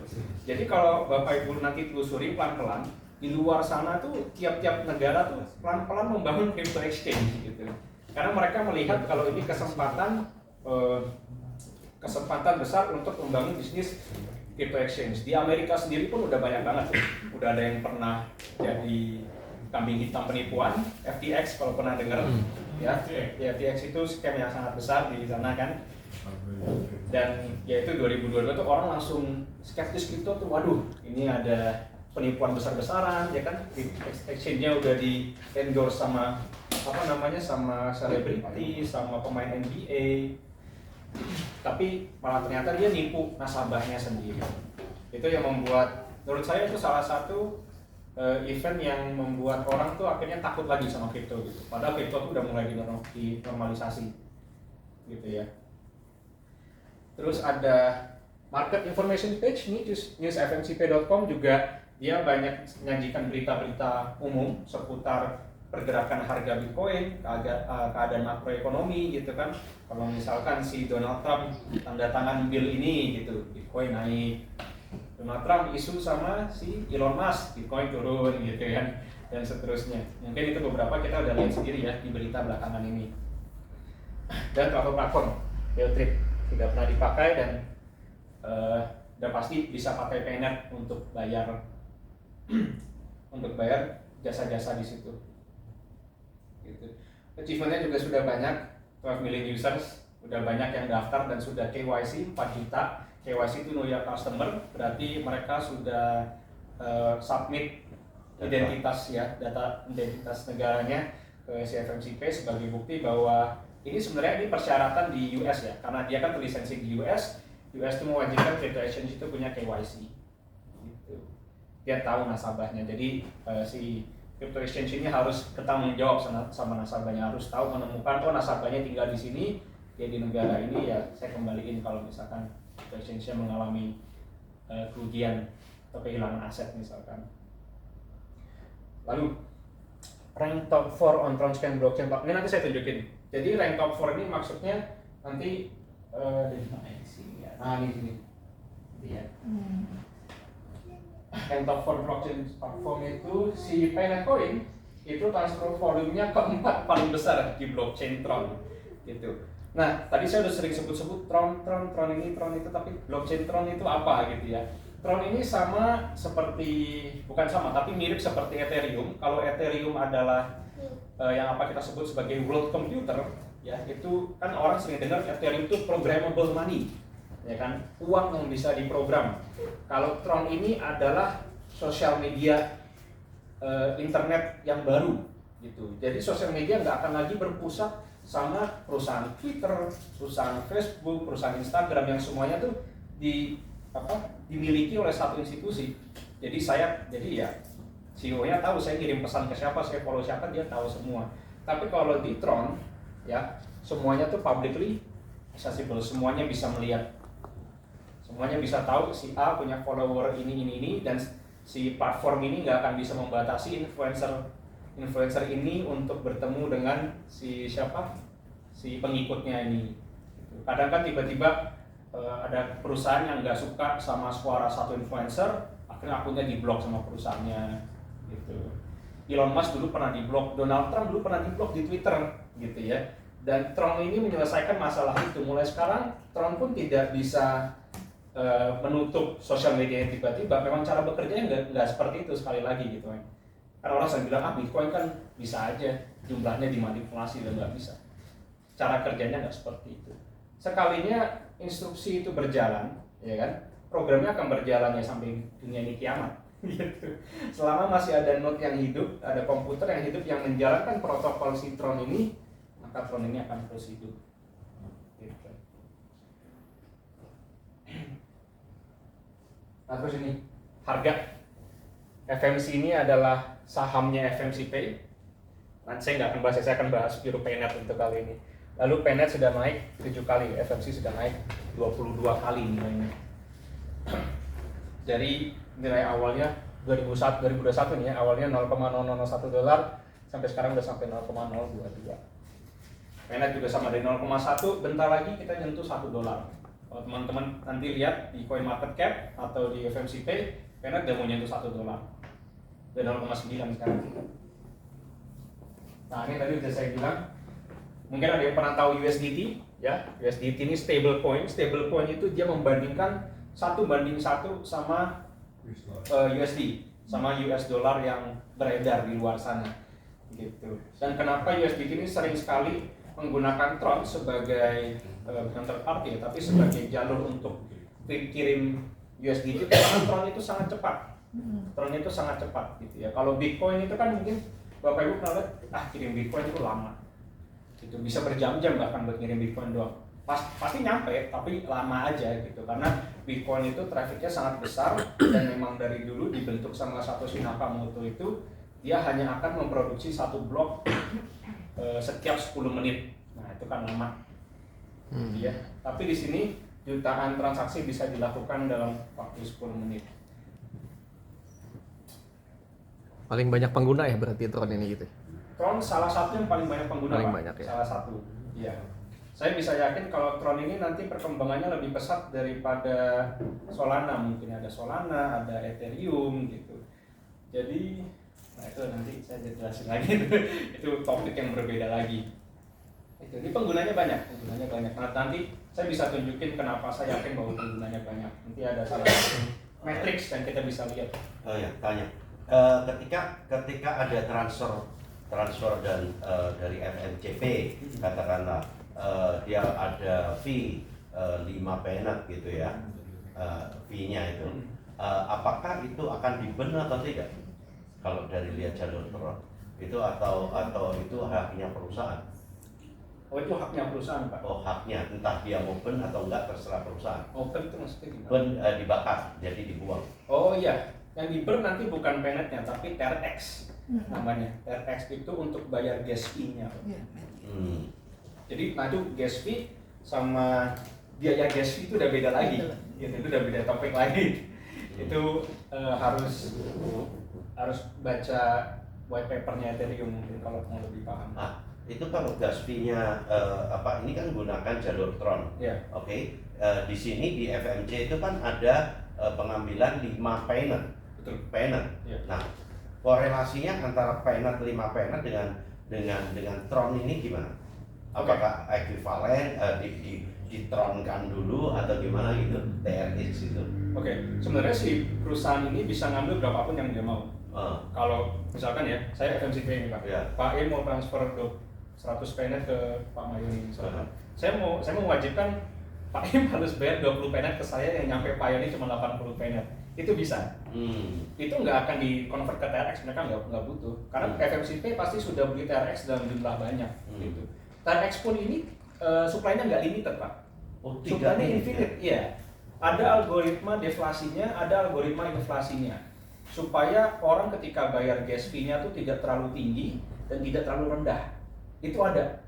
Jadi kalau Bapak Ibu nanti telusuri pelan-pelan, di luar sana tuh tiap-tiap negara tuh pelan-pelan membangun crypto exchange gitu. Karena mereka melihat kalau ini kesempatan besar untuk membangun bisnis crypto exchange. Di Amerika sendiri pun udah banyak banget tuh. Udah ada yang pernah jadi kambing hitam penipuan, FTX kalau pernah dengar. Ya, FTX itu scam yang sangat besar di sana kan. Dan ya itu 2022 tuh orang langsung skeptis kripto tuh, waduh ini ada penipuan besar-besaran ya kan, exchange-nya udah di endorse sama apa namanya, sama selebriti, sama pemain NBA, tapi malah ternyata dia nipu nasabahnya sendiri. Itu yang membuat, menurut saya itu salah satu event yang membuat orang tuh akhirnya takut lagi sama kripto gitu. Padahal kripto tuh udah mulai dinormalisasi gitu ya. Terus ada market information page nih, newsfmcp.com juga dia banyak menyajikan berita-berita umum seputar pergerakan harga Bitcoin, keadaan makroekonomi gitu kan. Kalau misalkan si Donald Trump tanda tangan bill ini gitu, Bitcoin naik. Donald Trump isu sama si Elon Musk, Bitcoin turun gitu kan, dan seterusnya. Mungkin itu beberapa kita udah lihat sendiri ya di berita belakangan ini. Dan platform Heyotrip sudah pernah dipakai dan udah pasti bisa pakai Paynet untuk bayar jasa-jasa di situ. Gitu. Achievementnya juga sudah banyak, 12 million users, udah banyak yang daftar dan sudah KYC 4 juta. KYC itu know your customer, berarti mereka sudah submit identitas ya, data identitas negaranya ke FMCP sebagai bukti bahwa ini sebenarnya ini persyaratan di US ya, karena dia kan terlisensi di US itu mewajibkan crypto exchange itu punya KYC gitu. Dia tahu nasabahnya, jadi si crypto exchange ini harus bertanggung jawab sama nasabahnya, harus tahu menemukan oh nasabahnya tinggal di sini, dia di negara ini, ya saya kembaliin kalau misalkan crypto exchange-nya mengalami kerugian atau kehilangan aset misalkan. Lalu rank top 4 on Tronchain blockchain, Pak. Ini nanti saya tunjukin. Jadi rank top 4 ini maksudnya nanti ini sini. Iya. Rank top 4 blockchain platform itu si Paynet itu transfer volumenya keempat paling besar di blockchain Tron gitu. Nah, tadi saya udah sering sebut-sebut Tron ini, Tron itu, tapi blockchain Tron itu apa gitu ya. Tron ini tapi mirip seperti Ethereum. Kalau Ethereum adalah yang apa kita sebut sebagai world computer, ya itu kan orang sering dengar Ethereum itu programmable money, ya kan, uang yang bisa diprogram. Kalau Tron ini adalah sosial media internet yang baru, gitu. Jadi sosial media nggak akan lagi berpusat sama perusahaan Twitter, perusahaan Facebook, perusahaan Instagram yang semuanya tuh dimiliki oleh satu institusi. Jadi ya CEO-nya tahu saya kirim pesan ke siapa, saya follow siapa, dia tahu semua. Tapi kalau di Tron, ya semuanya tuh publicly accessible, semuanya bisa melihat, semuanya bisa tahu si A punya follower ini, dan si platform ini nggak akan bisa membatasi influencer ini untuk bertemu dengan si pengikutnya ini. Kadang kan tiba-tiba ada perusahaan yang nggak suka sama suara satu influencer, akhirnya akunnya diblok sama perusahaannya gitu. Elon Musk dulu pernah diblok, Donald Trump dulu pernah diblok di Twitter gitu ya. Dan Tron ini menyelesaikan masalah itu. Mulai sekarang Tron pun tidak bisa menutup sosial media yang tiba-tiba. Memang cara bekerjanya nggak seperti itu sekali lagi gitu kan. Karena orang sering bilang Bitcoin kan bisa aja jumlahnya dimanipulasi dan nggak bisa. Cara kerjanya nggak seperti itu. Sekalinya instruksi itu berjalan, ya kan? Programnya akan berjalan ya sampai dunia ini kiamat. Gitu. Selama masih ada node yang hidup, ada komputer yang hidup yang menjalankan protokol si Tron ini, maka Tron ini akan terus hidup. Gitu. Nah terus ini harga FMC ini adalah sahamnya FMC Pay. Nanti saya nggak akan bahas, saya akan bahas Pure Paynet untuk kali ini. Lalu Paynet sudah naik 7 kali, FMC sudah naik 22 kali nilainya. Dari nilai awalnya 2021 nih ya, awalnya $0,001 sampai sekarang udah sampai 0,022. Paynet juga sama dari 0,1, bentar lagi kita nyentuh $1. Kalau teman-teman nanti lihat di Coin Market Cap atau di FMC Pay, Paynet udah mau nyentuh $1. Udah 0,9 sekarang. Nah ini tadi udah saya bilang, mungkin ada yang pernah tahu USDT ya. USDT ini stable coin itu dia membandingkan 1:1 sama USD, sama US dollar yang beredar di luar sana gitu. Dan kenapa USDT ini sering sekali menggunakan Tron sebagai bukan third party ya, tapi sebagai jalur untuk kirim USDT, karena Tron itu sangat cepat. Tron itu sangat cepat gitu ya. Kalau Bitcoin itu kan mungkin Bapak Ibu pernah lihat, kirim Bitcoin itu lama. Gitu, bisa berjam-jam bahkan buat ngirim Bitcoin doang. Pasti nyampe, tapi lama aja gitu. Karena Bitcoin itu trafficnya sangat besar dan memang dari dulu dibentuk sama Satoshi Nakamoto itu dia hanya akan memproduksi satu blok setiap 10 menit. Nah, itu kan lama. Ya. Tapi di sini jutaan transaksi bisa dilakukan dalam waktu 10 menit. Paling banyak pengguna ya berarti Tron ini gitu. Tron salah satu yang paling banyak pengguna. Paling Pak. banyak ya. Salah satu. Iya. Saya bisa yakin kalau Tron ini nanti perkembangannya lebih pesat daripada Solana. Mungkin ada Solana, ada Ethereum gitu. Jadi, nah itu nanti saya jelasin lagi. Itu topik yang berbeda lagi. Itu. Ini penggunanya banyak. Nah, nanti saya bisa tunjukin kenapa saya yakin bahwa penggunanya banyak. Nanti ada salah satu matrix yang kita bisa lihat. Oh ya, tanya. Ketika ada transfer dari FMCP, katakanlah dia ada fee 5 Paynet gitu ya, fee-nya itu, apakah itu akan di-burn atau tidak? Kalau dari lihat jalur Tron itu atau itu haknya perusahaan? Oh itu haknya perusahaan Pak. Oh haknya, entah dia mau burn atau enggak terserah perusahaan. Oh burn itu maksudnya gimana? Burn dibakar, jadi dibuang. Oh iya, yang di burn nanti bukan Paynet-nya tapi TRX namanya. TRX itu untuk bayar gas fee-nya. Jadi nah itu gas fee sama biaya gas fee itu udah beda lagi. Gitu, itu udah beda topik lagi. Itu harus baca white paper-nya Ethereum mungkin kalau mau lebih paham. Itu kalau gas fee-nya ini kan gunakan jalur Tron. Yeah. Oke. Di sini di FMC itu kan ada pengambilan 5 Paynet. Betul. Paynet. Yeah. Nah, korelasinya antara Paynet 5 Paynet dengan Tron ini gimana? Apakah ekuivalen ditronkan dulu atau gimana gitu? TRX itu. Oke, sebenarnya si perusahaan ini bisa ngambil berapapun yang dia mau. Kalau misalkan ya, saya FMCP ini Pak. Yeah. Pak E mau transfer 100 Paynet ke Pak Mayoni misalkan. Saya mau mewajibkan Pak E harus bayar 20 Paynet ke saya yang nyampe Pak Mayoni cuma 80 Paynet. Itu bisa. Itu nggak akan di-convert ke TRX, mereka nggak butuh. Karena FMCP pasti sudah beli TRX dalam jumlah banyak. Gitu. TRX pun ini supply-nya nggak limited Pak. Supply-nya infinite, iya. Ada algoritma deflasinya, ada algoritma inflasinya. Supaya orang ketika bayar gas fee-nya tuh tidak terlalu tinggi dan tidak terlalu rendah. Itu ada.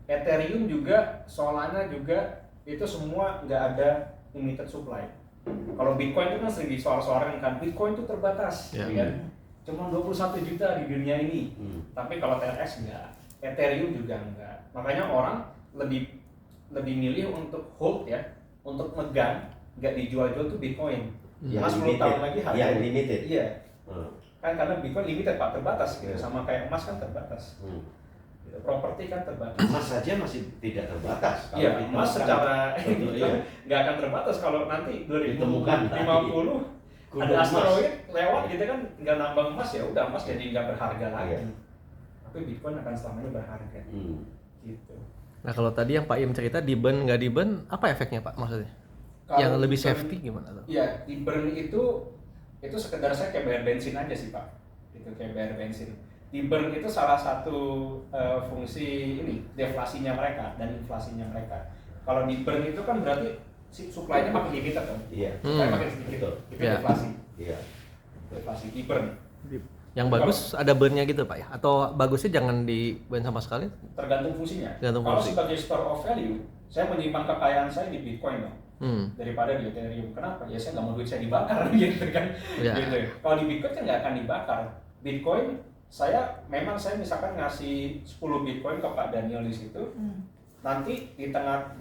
Ethereum juga, Solana juga, itu semua nggak ada limited supply. Kalau Bitcoin itu kan sering disoal-soalkan kan, Bitcoin itu terbatas, ya kan? cuma 21 juta di dunia ini. Tapi kalau TRX enggak, Ethereum juga enggak. Makanya orang lebih milih untuk hold ya, untuk megang, nggak dijual-jual tuh Bitcoin. Mas 10 tahun lagi harga. Yang limited. Iya. Kan karena Bitcoin limited Pak, terbatas gitu. Sama kayak emas kan terbatas. Gitu. Properti kan terbatas. Emas saja masih tidak terbatas. Kalau Iya, ditemukan, emas secara iya. nggak akan terbatas kalau nanti Ditemukan 2050 Gunung ada emas. asteroid lewat gitu kan, nggak nambang emas ya udah emas jadi nggak berharga lagi. Iya. Tapi Bitcoin akan selamanya berharga. Gitu. Nah kalau tadi yang Pak Im cerita di burn nggak di burn, apa efeknya Pak maksudnya? Kalau Yang lebih di burn- safety gimana tuh? Iya, di burn itu sekedar saya kayak bayar bensin aja sih Pak. Itu kayak bayar bensin. Di burn itu salah satu fungsi ini deflasinya mereka dan inflasinya mereka. Kalau di burn itu kan berarti si supply-nya makin limited kan? Iya. Supply makin sedikit. Betul. Itu Iya. deflasi. Iya. Deflasi di burn. Yang bagus ada burn-nya gitu Pak ya? Atau bagusnya jangan di burn sama sekali? Tergantung fungsinya. Tergantung Kalau fungsi. sebagai store of value, saya menyimpan kekayaan saya di Bitcoin dong. Daripada di Ethereum. Kenapa? Ya saya nggak mau duit saya dibakar gitu kan. Ya. Gitu. Kalau di Bitcoin kan nggak akan dibakar. Bitcoin saya misalkan ngasih 10 Bitcoin ke Pak Daniel di situ. Nanti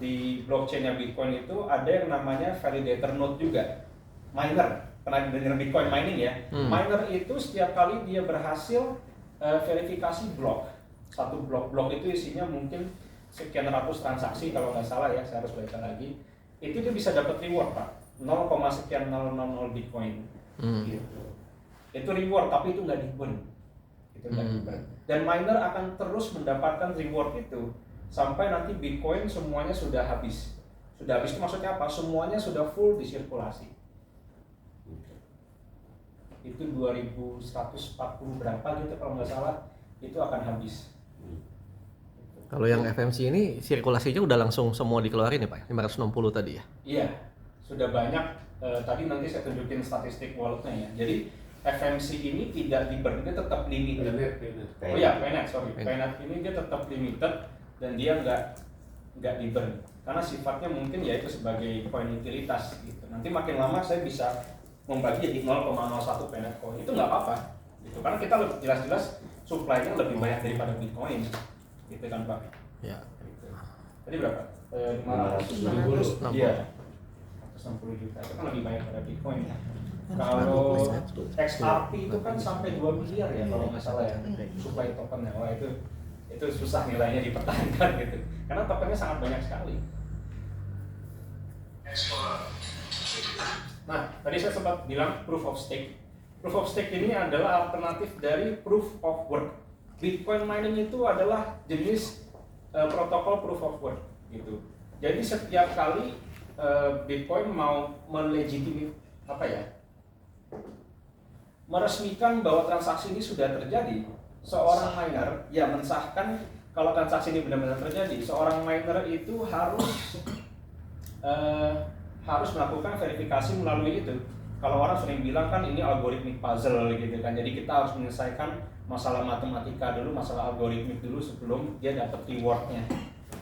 di blockchain-nya Bitcoin itu ada yang namanya validator node juga. Miner. Pernah dengar Bitcoin mining ya? Miner itu setiap kali dia berhasil verifikasi blok. Satu blok itu isinya mungkin sekian ratus transaksi kalau nggak salah ya, saya harus baca lagi. Itu dia bisa dapat reward Pak, 0,sekian 000 Bitcoin. Gitu. Itu reward tapi itu nggak di-burn. Itu nggak di-burn. Dan miner akan terus mendapatkan reward itu sampai nanti Bitcoin semuanya sudah habis. Sudah habis itu maksudnya apa? Semuanya sudah full disirkulasi. Itu 2140 berapa gitu kalau nggak salah, itu akan habis. Kalau yang FMC ini sirkulasinya udah langsung semua dikeluarin ya Pak? 560 tadi ya? Iya, sudah banyak. Tadi nanti saya tunjukin statistik walletnya ya. Jadi FMC ini tidak di-burn, dia tetap limited. Oh iya, Penet, sorry. Penet ini dia tetap limited dan dia nggak di-burn. Karena sifatnya mungkin ya itu sebagai koin utilitas gitu. Nanti makin lama saya bisa membagi jadi 0,01 Penet coin. Itu nggak apa-apa. Gitu. Karena kita jelas-jelas supply-nya lebih banyak daripada Bitcoin. Gitu kan Pak? Ya. Gitu. Tadi berapa? 560. Iya. 160 juta. Itu kan lebih banyak daripada Bitcoin. Kalau XRP itu kan sampai 2 miliar ya kalau nggak salah ya supply tokennya. Wah itu susah nilainya dipertahankan gitu. Karena tokennya sangat banyak sekali. Nah, tadi saya sempat bilang proof of stake. Proof of stake ini adalah alternatif dari proof of work. Bitcoin mining itu adalah jenis protokol proof of work gitu. Jadi setiap kali Bitcoin mau meresmikan bahwa transaksi ini sudah terjadi, seorang miner ya mensahkan kalau transaksi ini benar-benar terjadi. Seorang miner itu harus melakukan verifikasi melalui itu. Kalau orang sering bilang kan ini algoritmik puzzle gitu kan. Jadi kita harus menyelesaikan masalah matematika dulu, masalah algoritmik dulu sebelum dia dapat rewardnya.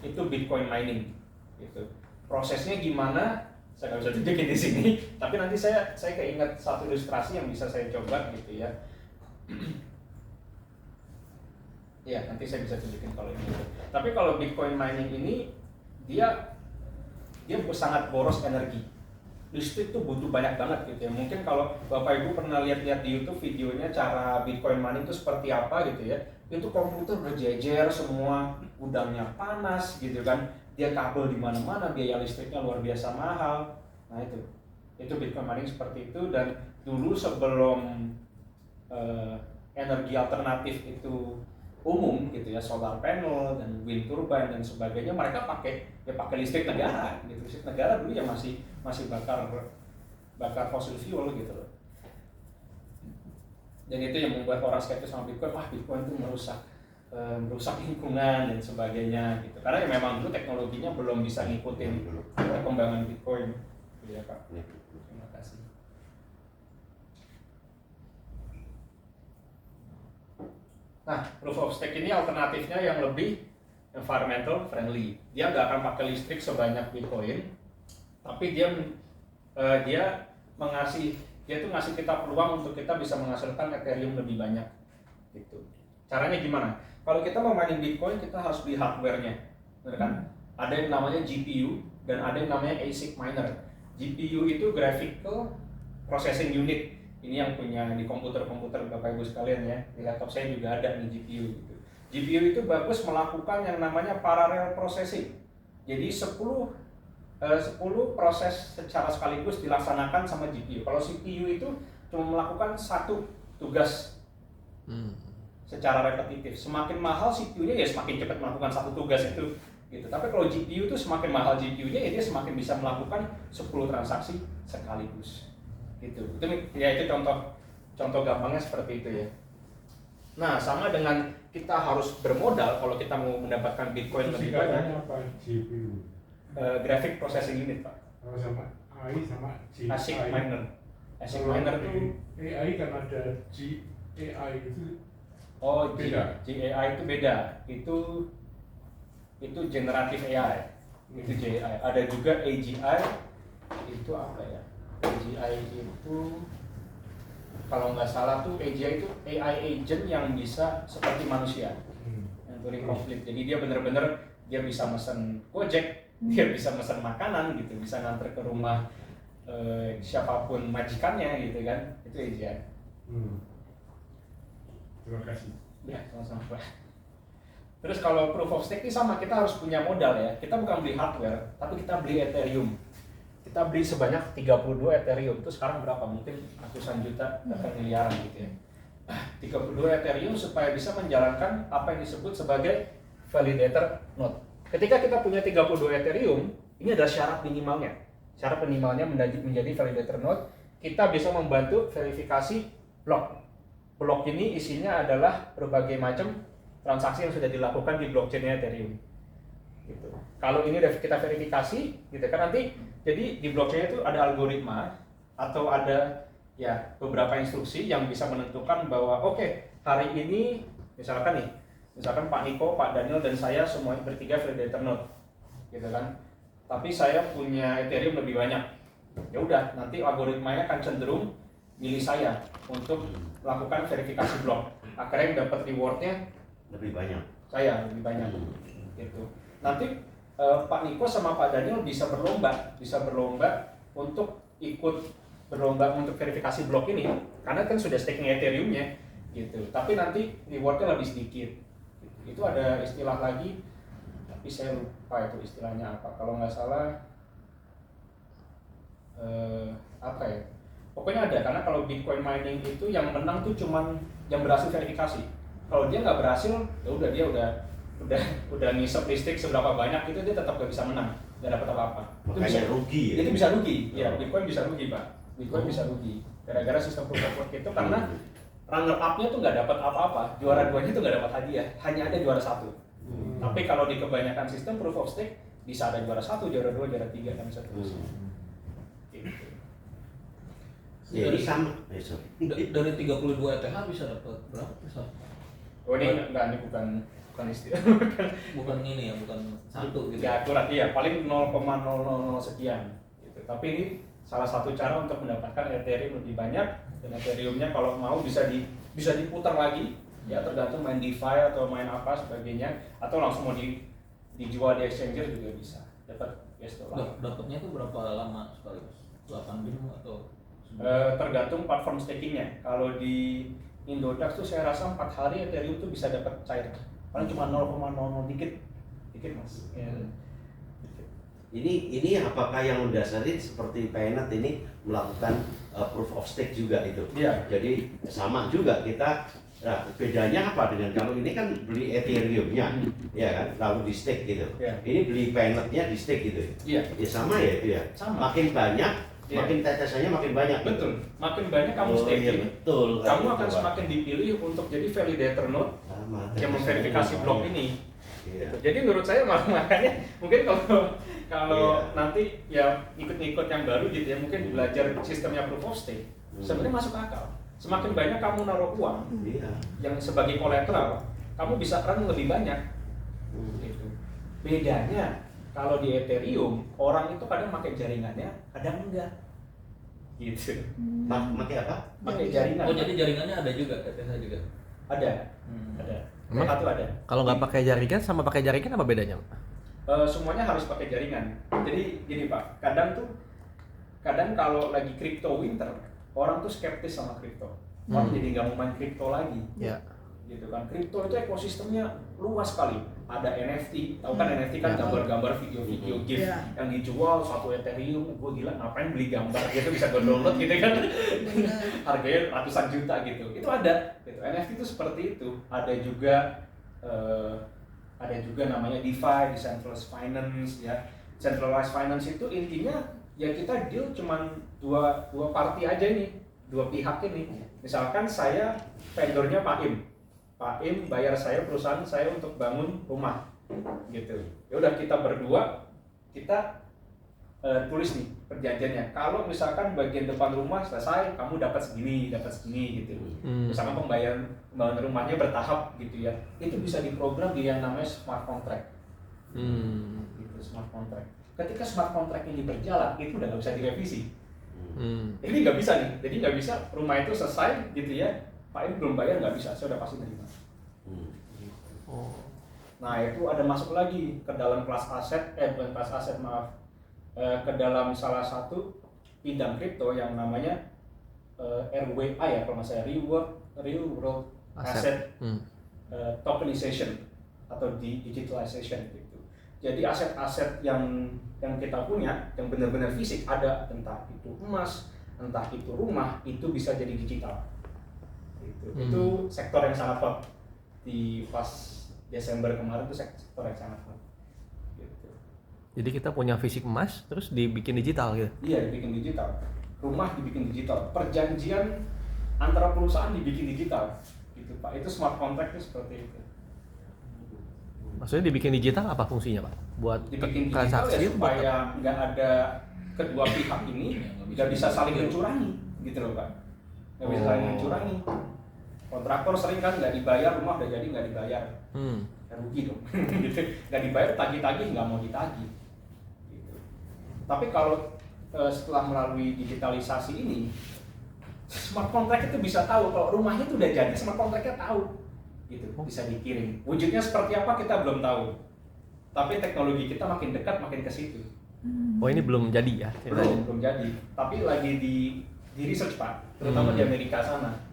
Itu Bitcoin mining gitu. Prosesnya gimana? Saya nggak bisa tunjukin di sini, tapi nanti saya keinget satu ilustrasi yang bisa saya coba gitu ya. Ya nanti saya bisa tunjukin kalau ini. Tapi kalau Bitcoin mining ini dia sangat boros energi. Listrik tuh butuh banyak banget gitu ya. Mungkin kalau Bapak Ibu pernah lihat-lihat di YouTube videonya cara Bitcoin mining itu seperti apa gitu ya. Itu komputer berjejer semua, gudangnya panas gitu kan. Dia kabel di mana-mana, biaya listriknya luar biasa mahal. Nah itu Bitcoin mining seperti itu. Dan dulu sebelum energi alternatif itu umum gitu ya, solar panel dan wind turbine dan sebagainya, mereka pakai listrik negara gitu. Listrik negara dulu ya masih bakar fossil fuel gitu loh. Dan itu yang membuat orang skeptis sama Bitcoin. Wah, Bitcoin itu merusak lingkungan dan sebagainya gitu. Karena ya memang dulu teknologinya belum bisa ngikutin perkembangan Bitcoin. Iya Pak. Terima kasih. Nah, proof of stake ini alternatifnya yang lebih environmental friendly. Dia nggak akan pakai listrik sebanyak Bitcoin, tapi dia mengasih Dia tuh ngasih kita peluang untuk kita bisa menghasilkan Ethereum lebih banyak gitu. Caranya gimana? Kalau kita mau mining Bitcoin, kita harus beli hardware-nya, bener kan? Ada yang namanya GPU dan ada yang namanya ASIC miner. GPU itu Graphical Processing Unit. Ini yang punya di komputer-komputer Bapak Ibu sekalian ya. Di laptop saya juga ada nih GPU gitu. GPU itu bagus melakukan yang namanya parallel processing. Jadi 10 proses secara sekaligus dilaksanakan sama GPU. Kalau CPU itu cuma melakukan satu tugas secara repetitif. Semakin mahal CPU-nya ya semakin cepat melakukan satu tugas itu. Gitu. Tapi kalau GPU itu semakin mahal GPU-nya ya dia semakin bisa melakukan 10 transaksi sekaligus. Gitu. Itu contoh gampangnya seperti itu ya. Nah, sama dengan kita harus bermodal kalau kita mau mendapatkan Bitcoin lebih banyak. Apa GPU? Graphic Processing Unit, Pak. Kalau sama AI sama GI. ASIC miner. ASIC miner itu AI kan ada GAI itu. beda. Beda. GAI itu beda. Itu generative AI. Itu GAI. Ada juga AGI. Itu apa ya? AGI itu kalau nggak salah tuh AGI itu AI agent yang bisa seperti manusia. Yang Turing konflik. Jadi dia benar-benar dia bisa mesen Gojek, dia bisa mesen makanan gitu, bisa nganter ke rumah siapapun majikannya gitu kan. Itu AGI. Terima kasih. Ya, sama-sama Pak. Terus kalau proof of stake ini sama, kita harus punya modal ya. Kita bukan beli hardware, tapi kita beli Ethereum. Kita beli sebanyak 32 Ethereum. Itu sekarang berapa? Mungkin ratusan juta, bahkan miliaran gitu ya. 32 Ethereum supaya bisa menjalankan apa yang disebut sebagai validator node. Ketika kita punya 32 Ethereum, ini adalah syarat minimalnya. Syarat minimalnya menjadi validator node, kita bisa membantu verifikasi blok. Blok ini isinya adalah berbagai macam transaksi yang sudah dilakukan di blockchain Ethereum. Gitu. Kalau ini udah kita verifikasi, gitu kan nanti jadi di blockchain itu ada algoritma atau ada ya beberapa instruksi yang bisa menentukan bahwa oke, hari ini misalkan Pak Niko, Pak Daniel dan saya semua bertiga validator node, gitu kan. Tapi saya punya Ethereum lebih banyak. Ya udah, nanti algoritmanya akan cenderung milih saya untuk melakukan verifikasi blok. Akhirnya yang dapat rewardnya Lebih banyak. saya lebih banyak. Gitu. Nanti Pak Niko sama Pak Daniel bisa berlomba untuk ikut berlomba untuk verifikasi blok ini, karena kan sudah staking Ethereum-nya, gitu. Tapi nanti rewardnya lebih sedikit. Itu ada istilah lagi, tapi saya lupa itu istilahnya apa. Kalau nggak salah apa ya? Pokoknya ada, karena kalau Bitcoin mining itu yang menang tuh cuman yang berhasil verifikasi. Kalau dia nggak berhasil, ya udah dia udah ngisep listrik seberapa banyak itu dia tetap nggak bisa menang, nggak dapat apa-apa. Makanya rugi ya. Itu bisa rugi, ya Bitcoin bisa rugi Pak. Bitcoin bisa rugi gara-gara sistem proof of work itu, karena runner up-nya tuh nggak dapat apa-apa, juara duanya tuh nggak dapat hadiah, hanya ada juara satu. Tapi kalau di kebanyakan sistem proof of stake bisa ada juara satu, juara dua, juara tiga dan seterusnya. Gitu. Jadi sama. Dari 32 ETH bisa dapat berapa persen? Oh ini enggak, ini bukan istilah. Bukan ini ya, bukan satu gitu. Ya akurat, iya paling 0,000 sekian gitu. Tapi ini salah satu cara untuk mendapatkan Ethereum lebih banyak, dan Ethereum-nya kalau mau bisa diputar lagi ya, tergantung main DeFi atau main apa sebagainya, atau langsung mau dijual di exchanger juga bisa dapat US dollar. Dapatnya itu berapa lama sekaligus? 8 jam atau tergantung platform stakingnya. Kalau di Indodax tuh saya rasa 4 hari Ethereum tuh bisa dapat cair. Paling cuma 0,00 dikit mas. Ya. Ini apakah yang mendasari seperti Paynet ini melakukan proof of stake juga itu? Iya. Jadi sama juga kita. Nah, bedanya apa dengan kalau ini kan beli Ethereum-nya, ya kan, lalu di stake gitu. Iya. Ini beli Paynet-nya di stake gitu. Iya. Ya sama ya itu ya. Sama. Makin banyak, Iya. makin tetesannya makin banyak. Betul. Makin banyak kamu Oh, staking, iya, betul. kamu Gitu, akan Pak. semakin dipilih untuk jadi validator node Sama, yang tetesannya memverifikasi sama. blok ini. Iya. Jadi menurut saya makanya mungkin kalau Iya. nanti ya ikut-ikut yang baru gitu ya, mungkin belajar sistemnya proof of stake, sebenarnya masuk akal. Semakin banyak kamu naruh uang Iya. yang sebagai kolateral, kamu bisa earn lebih banyak. Gitu. Bedanya kalau di Ethereum, orang itu kadang pakai jaringannya, kadang enggak. gitu. Pakai apa? Pakai jaringan. Oh jadi jaringannya ada juga ETH juga. Ada. Ada. Emang? ETH tuh ada. Kalau nggak pakai jaringan sama pakai jaringan apa bedanya? Semuanya harus pakai jaringan. Jadi gini Pak, kadang kalau lagi crypto winter, orang tuh skeptis sama crypto. Orang jadi nggak mau main crypto lagi. Ya. Gitu kan. Crypto itu ekosistemnya luas sekali. Ada NFT, tahu kan NFT kan Ya. gambar-gambar video-video GIF Ya. yang dijual 1 Ethereum, gue gila ngapain beli gambar gitu bisa gue download gitu kan. Harganya ratusan juta gitu. Itu ada gitu. NFT itu seperti itu. Ada juga namanya DeFi, Decentralized Finance ya. Centralized Finance itu intinya ya kita deal cuman dua party aja nih, dua pihak ini. Misalkan saya vendornya Pak Im bayar saya, perusahaan saya untuk bangun rumah gitu. Ya udah kita berdua kita tulis nih perjanjiannya. Kalau misalkan bagian depan rumah selesai, kamu dapat segini gitu. Misalkan pembayaran rumahnya bertahap gitu ya. Itu bisa diprogram di yang namanya smart contract. Gitu, smart contract. Ketika smart contract ini berjalan, itu udah nggak bisa direvisi. Jadi nggak bisa nih. Jadi nggak bisa rumah itu selesai gitu ya. Pak ini belum bayar nggak bisa, saya udah pasti terima. Oh. Nah itu ada masuk lagi ke dalam kelas aset, bukan kelas aset maaf, ke dalam salah satu bidang kripto yang namanya RWA ya kalau nggak salah, Real World Asset Tokenization atau digitalization gitu. Jadi aset-aset yang kita punya yang benar-benar fisik ada, entah itu emas, entah itu rumah, itu bisa jadi digital. Itu sektor yang sangat hot di pas Desember kemarin, itu sektor yang sangat hot gitu. Jadi kita punya fisik emas terus dibikin digital gitu. Iya, dibikin digital. Rumah dibikin digital. Perjanjian antara perusahaan dibikin digital gitu Pak. Itu smart contract itu seperti itu. Maksudnya dibikin digital apa fungsinya Pak? Buat Dibikin digital transaksi ya buat supaya apa? nggak ada kedua pihak ini nggak bisa saling mencurangi gitu loh Pak. Nggak bisa saling mencurangi. Kontraktor sering kan nggak dibayar, rumah udah jadi nggak dibayar. Ya rugi dong. Gitu. Nggak dibayar, tagih-tagih nggak mau ditagih. Gitu. Tapi kalau setelah melalui digitalisasi ini, smart contract itu bisa tahu kalau rumahnya itu udah jadi, smart contract-nya tahu. Gitu, bisa dikirim. Wujudnya seperti apa kita belum tahu. Tapi teknologi kita makin dekat makin ke situ. Oh ini belum jadi ya ceritanya? Belum jadi. Tapi lagi di research Pak, terutama di Amerika sana.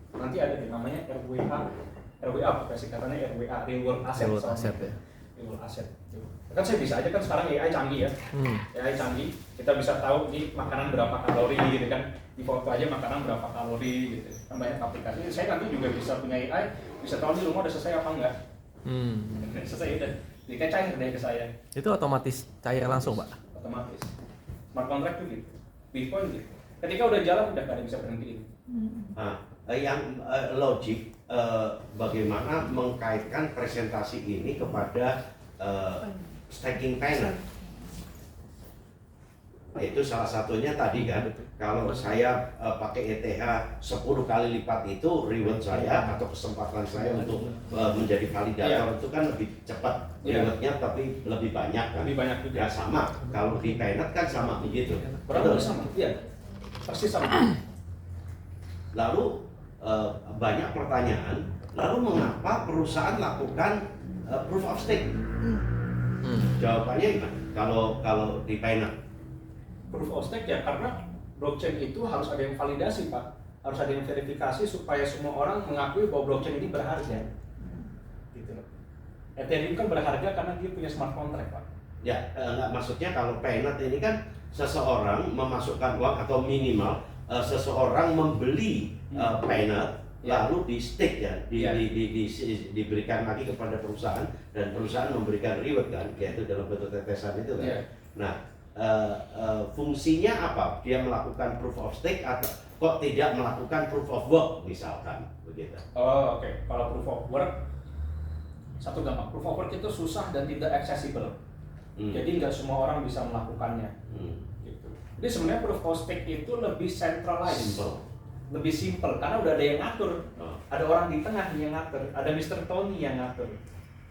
Nanti ada yang namanya RWA versi katanya RWA, Real World Asset. Real World Asset ya. Real World Asset. Kan saya bisa aja kan sekarang AI canggih ya. AI canggih, kita bisa tahu di makanan berapa kalori gitu kan. Di foto aja makanan berapa kalori gitu. Kan banyak aplikasi. Saya nanti juga bisa punya AI, bisa tahu di rumah udah selesai apa enggak. Selesai udah. Jadi kayak cair deh ke saya. Itu otomatis cair langsung Pak? Otomatis. Smart contract tuh gitu. Bitcoin gitu. Ketika udah jalan udah gak ada yang bisa berhentiin. Nah, yang logik bagaimana mengkaitkan presentasi ini kepada staking payment. Itu salah satunya tadi kan, kalau saya pakai ETH 10 kali lipat itu reward saya atau kesempatan saya untuk menjadi validator itu kan lebih cepat rewardnya, tapi lebih banyak kan. Lebih banyak juga. Ya sama, kalau di Paynet kan sama begitu. Kurang sama, iya. Persis sama. Lalu banyak pertanyaan, lalu mengapa perusahaan lakukan proof of stake? Jawabannya gimana? Kalau di Paynet? Proof of stake ya karena blockchain itu harus ada yang validasi Pak, harus ada yang verifikasi supaya semua orang mengakui bahwa blockchain ini berharga. Gitu loh. Ethereum kan berharga karena dia punya smart contract Pak. Ya, enggak, maksudnya kalau Paynet ini kan seseorang memasukkan uang atau minimal seseorang membeli Paynet lalu di stake ya, diberikan lagi kepada perusahaan dan perusahaan memberikan reward kan, yaitu dalam bentuk tetesan itu kan. Nah, fungsinya apa? Dia melakukan proof of stake atau kok tidak melakukan proof of work misalkan begitu? Oh oke. Kalau proof of work satu gampang. Proof of work itu susah dan tidak accessible. Jadi nggak semua orang bisa melakukannya. Gitu. Jadi sebenarnya proof of stake itu lebih centralized, lebih simple karena udah ada yang ngatur. Ada orang di tengah yang ngatur. Ada Mr. Tony yang ngatur.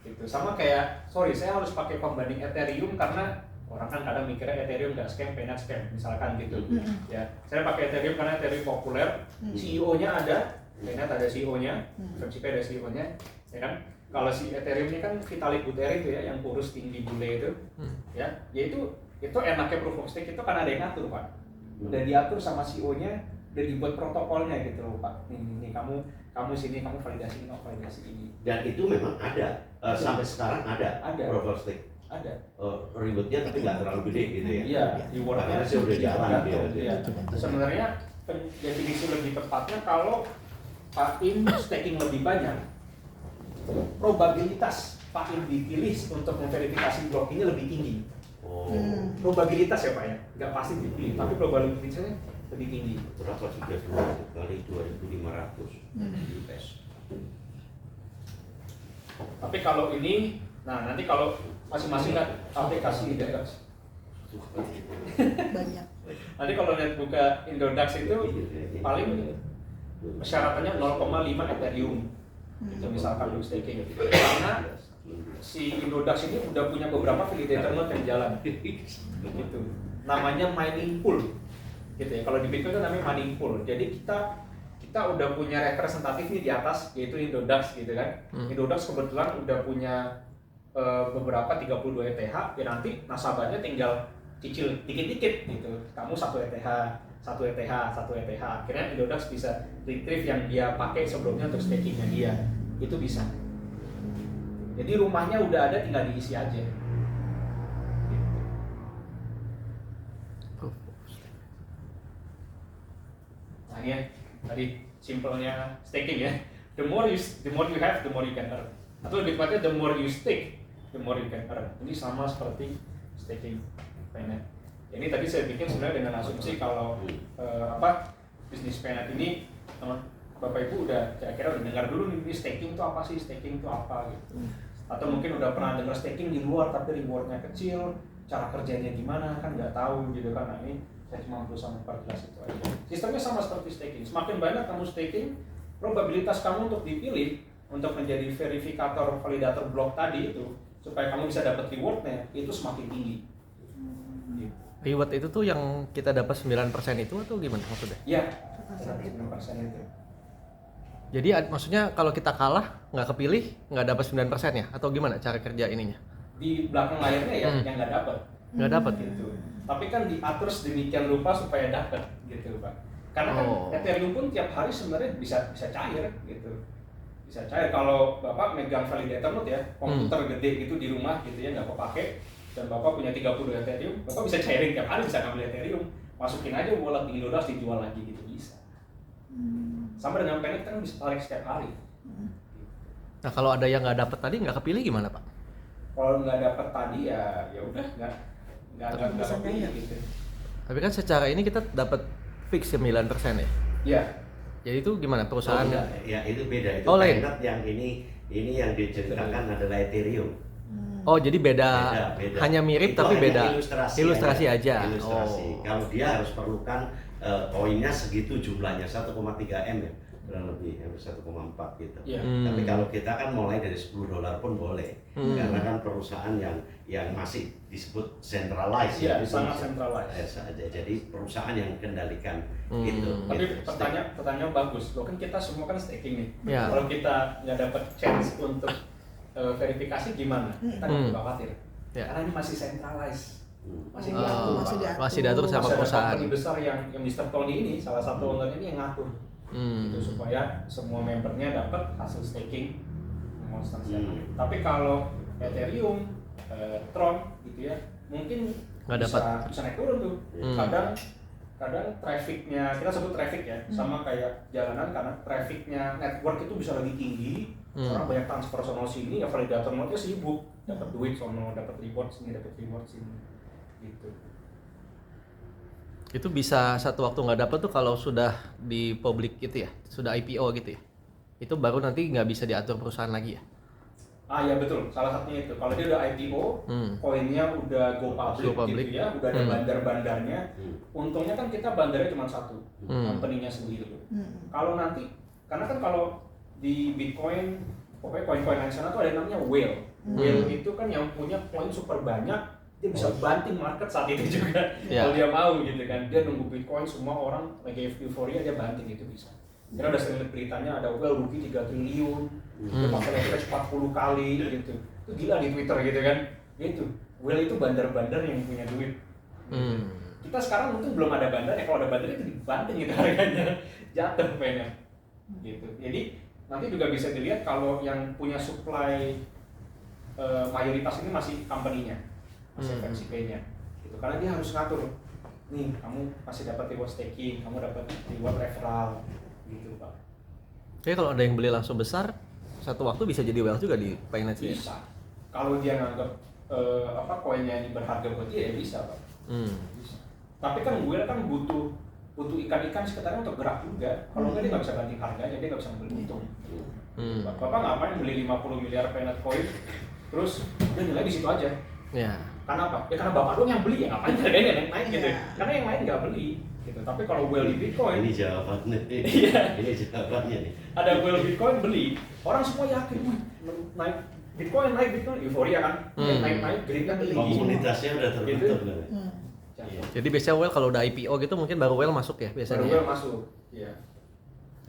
Gitu. Sama kayak, sorry saya harus pakai pembanding Ethereum karena Orang kan kadang mikirnya Ethereum nggak scam, Paynet scam, misalkan gitu. Ya, saya pakai Ethereum karena Ethereum populer, CEO-nya ada, Paynet ada CEO-nya, FMCP ada CEO-nya, ya kan? Kalau si Ethereum ini kan Vitalik Buterin itu ya, yang kurus tinggi bule itu, ya itu enaknya proof of stake itu karena ada yang ngatur Pak. Udah diatur sama CEO-nya, udah dibuat protokolnya gitu loh Pak. Nih kamu sini, kamu validasi ini. Dan itu memang ada, sampai sekarang ada. Proof of stake. Ada. Ribetnya tapi nggak terlalu gede gitu ya. Iya, rewardnya Karena sih udah jalan dia. Iya. Sebenarnya definisi lebih tepatnya kalau Pak In staking lebih banyak, probabilitas Pak In dipilih untuk memverifikasi blok ini lebih tinggi. Oh, Probabilitas ya Pak ya, nggak pasti dipilih, tapi probabilitasnya lebih tinggi. berapa juga 2 kali 2.500 US. Tapi kalau ini, nah nanti kalau masing-masing kan aplikasi Indodax. Banyak. Nanti kalau lihat buka Indodax itu paling persyaratannya 0,5 Ethereum. Itu misalkan lu staking. Karena si Indodax ini udah punya beberapa validator node yang jalan. Gitu. Namanya mining pool. Gitu ya. Kalau di Bitcoin itu namanya mining pool. Jadi kita udah punya representatif nih di atas, yaitu Indodax gitu kan. Indodax kebetulan udah punya beberapa 32 ETH, ya nanti nasabahnya tinggal cicil dikit-dikit gitu. Kamu 1 ETH, 1 ETH, 1 ETH. Akhirnya Indodax bisa retrieve yang dia pakai sebelumnya untuk stakingnya dia. Itu bisa. Jadi rumahnya udah ada, tinggal diisi aja. Nah ini ya, tadi simpelnya staking ya. The more you have, the more you can earn. Atau lebih tepatnya the more you stake, the more you can earn. Ini sama seperti staking Paynet. Ini tadi saya bikin sebenarnya dengan asumsi kalau bisnis Paynet ini Bapak Ibu udah kira-kira udah dengar dulu nih staking itu apa sih, staking itu apa gitu. Atau mungkin udah pernah dengar staking di luar tapi rewardnya kecil, cara kerjanya gimana kan nggak tahu gitu kan. Nah ini saya cuma berusaha memperjelas itu aja. Sistemnya sama seperti staking. Semakin banyak kamu staking, probabilitas kamu untuk dipilih untuk menjadi verifikator validator blok tadi itu supaya kamu bisa dapat rewardnya itu semakin tinggi. Reward itu tuh yang kita dapat 9% itu atau gimana maksudnya? Iya, 9% itu. Jadi maksudnya kalau kita kalah nggak kepilih nggak dapat 9% ya atau gimana cara kerja ininya? Di belakang layarnya ya yang nggak dapat. Nggak dapat Gitu. Tapi kan diatur sedemikian rupa supaya dapat gitu Pak. Karena kan Ethereum pun tiap hari sebenarnya bisa cair gitu. Bisa cair kalau Bapak megang validator node ya, komputer gede gitu di rumah gitu ya nggak kepake dan Bapak punya 30 Ethereum, Bapak bisa cairin tiap hari, bisa ngambil Ethereum, masukin aja wallet di Indodax dijual lagi gitu bisa. Sama dengan Paynet kan bisa tarik setiap hari. Nah kalau ada yang nggak dapat tadi nggak kepilih gimana Pak? Kalau nggak dapat tadi ya udah nggak kepilih gitu. Tapi kan secara ini kita dapat fix 9% ya? Iya. Jadi itu gimana perusahaannya? Ya itu beda. Itu lain. Paynet yang ini yang diceritakan adalah Ethereum. Oh jadi beda. Hanya mirip itu tapi hanya beda. Ilustrasi aja. Ilustrasi. Oh. Kalau dia harus perlukan koinnya segitu jumlahnya 1,3 M ya, kurang lebih hampir 1,4 gitu. Iya. Tapi kalau kita kan mulai dari $10 pun boleh, karena kan perusahaan yang masih disebut centralized. Iya, itu sangat centralized. Jadi perusahaan yang kendalikan gitu. Tapi gitu. pertanyaan bagus, loh kan kita semua kan staking nih. Ya. Kalau kita nggak dapat chance untuk verifikasi gimana? Kita nggak perlu khawatir. Ya. Karena ini masih centralized. Masih Oh, diatur, masih Pak. diatur. masih diatur sama Masih ada perusahaan. company besar yang Mr. Tony ini, salah satu owner ini yang ngatur. Gitu, supaya semua membernya dapat hasil staking konstan setiap hari. Tapi kalau Ethereum, Tron gitu ya, mungkin Nggak dapat. bisa naik turun tuh. Kadang trafficnya, kita sebut traffic ya, sama kayak jalanan karena trafficnya network itu bisa lebih tinggi. Orang banyak transfer sono sini, ya validator node-nya sibuk, dapat duit sono, dapat reward sini, dapat reward sini. Gitu. Itu bisa satu waktu nggak dapat tuh kalau sudah di publik gitu ya, sudah IPO gitu ya. Itu baru nanti nggak bisa diatur perusahaan lagi ya. Ah ya betul, salah satunya itu. Kalau dia udah IPO, koinnya udah go public gitu ya, udah ada bandar-bandarnya. Untungnya kan kita bandarnya cuma satu, company-nya sendiri. Kalau nanti, karena kan kalau di Bitcoin, pokoknya koin-koin lain sana tuh ada namanya whale. Whale itu kan yang punya koin super banyak, dia bisa banting market saat itu juga Ya. kalau dia mau gitu kan. Dia nunggu Bitcoin semua orang lagi euforia, dia banting itu bisa. Karena udah sering lihat beritanya ada well rugi 3 triliun, pakai leverage 40 kali gitu. Itu gila di Twitter gitu kan. Gitu. Well itu bandar-bandar yang punya duit. Kita sekarang mungkin belum ada bandar, ya kalau ada bandar itu dibanting gitu harganya, jatuh pengen gitu. Jadi nanti juga bisa dilihat kalau yang punya supply mayoritas ini masih company-nya, masih FMCP-nya gitu. Karena dia harus ngatur nih, kamu masih dapat reward staking, kamu dapat reward referral gitu Pak. Jadi kalau ada yang beli langsung besar, satu waktu bisa jadi wealth juga di Binance ya? Bisa. Kalau dia nganggap koinnya ini berharga buat dia, ya bisa Pak. Bisa. Tapi kan gue kan butuh ikan-ikan sekitarnya untuk gerak juga. Kalau nggak dia nggak bisa banting harganya, dia nggak bisa ngambil untung. Bapak ngapain beli 50 miliar Peanut Coin, terus dia nilai di situ aja. Ya. Karena apa? Ya karena bapak doang yang beli, ya ngapain harganya naik gitu. Karena yang lain nggak beli. Gitu. Tapi kalau well di Bitcoin, Ini jawabannya. Iya. Ini jawabannya nih. ada well Bitcoin beli, orang semua yakin, wih, naik Bitcoin, euforia kan, naik, greednya beli. Komunitasnya udah terbentuk Gitu. loh. Iya. Jadi biasanya well kalau udah IPO gitu mungkin baru well masuk ya biasanya. Baru well masuk. Iya.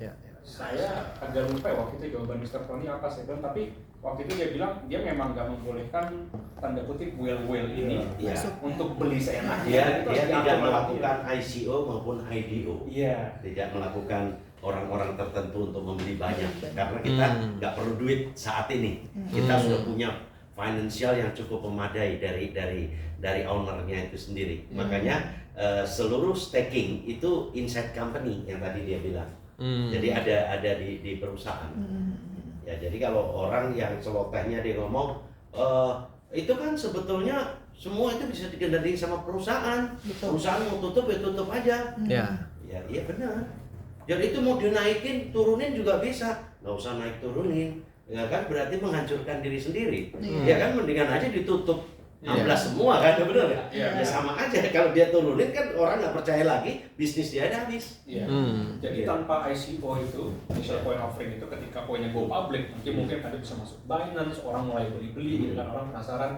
Ya. Saya agak lupa waktu itu jawaban Mr. Tony apa saya bilang, tapi waktu itu dia bilang dia memang nggak membolehkan tanda kutip well ini Iya. untuk beli seenaknya. Dia Itu dia harus tidak diatur melakukan lagi. ICO maupun IDO. Iya. Tidak melakukan orang-orang tertentu untuk membeli banyak karena kita nggak perlu duit saat ini. Kita sudah punya financial yang cukup memadai dari ownernya itu sendiri. Makanya seluruh staking itu inside company yang tadi dia bilang. Jadi ada di perusahaan. Ya, jadi kalau orang yang celotehnya dia ngomong itu kan sebetulnya semua itu bisa dikendalikan sama perusahaan. Perusahaan mau tutup ya tutup aja. Ya. Ya, iya benar. Jadi itu mau dinaikin, turunin juga bisa. Nggak usah naik turunin. Ya kan berarti menghancurkan diri sendiri. Ya kan mendingan aja ditutup. Amblas semua kan, benar ya? Ya sama aja kalau dia turunin kan orang nggak percaya lagi, bisnis dia ada habis. Iya. Jadi tanpa ICO itu, initial coin offering itu ketika coinnya go public, mungkin ada bisa masuk Binance, orang mulai beli-beli, gitu kan, orang penasaran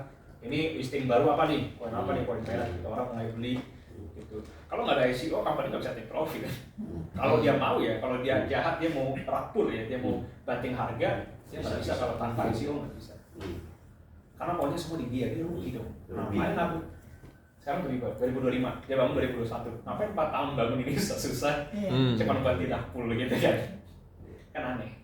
ini listing baru apa nih, coin apa nih, coin merah, gitu. Orang mulai beli gitu. Kalau nggak ada ICO, company nggak bisa take profit kan. Kalau dia mau ya, kalau dia jahat dia mau rapur ya, dia mau banting harga, dia nggak bisa kalau tanpa ICO nggak bisa. Karena maunya semua di dia rugi dong. Ngapain aku? Sekarang 2025, dia bangun 2021. Ngapain 4 tahun bangun ini susah-susah? Cuma buat tidak full gitu kan? Kan aneh.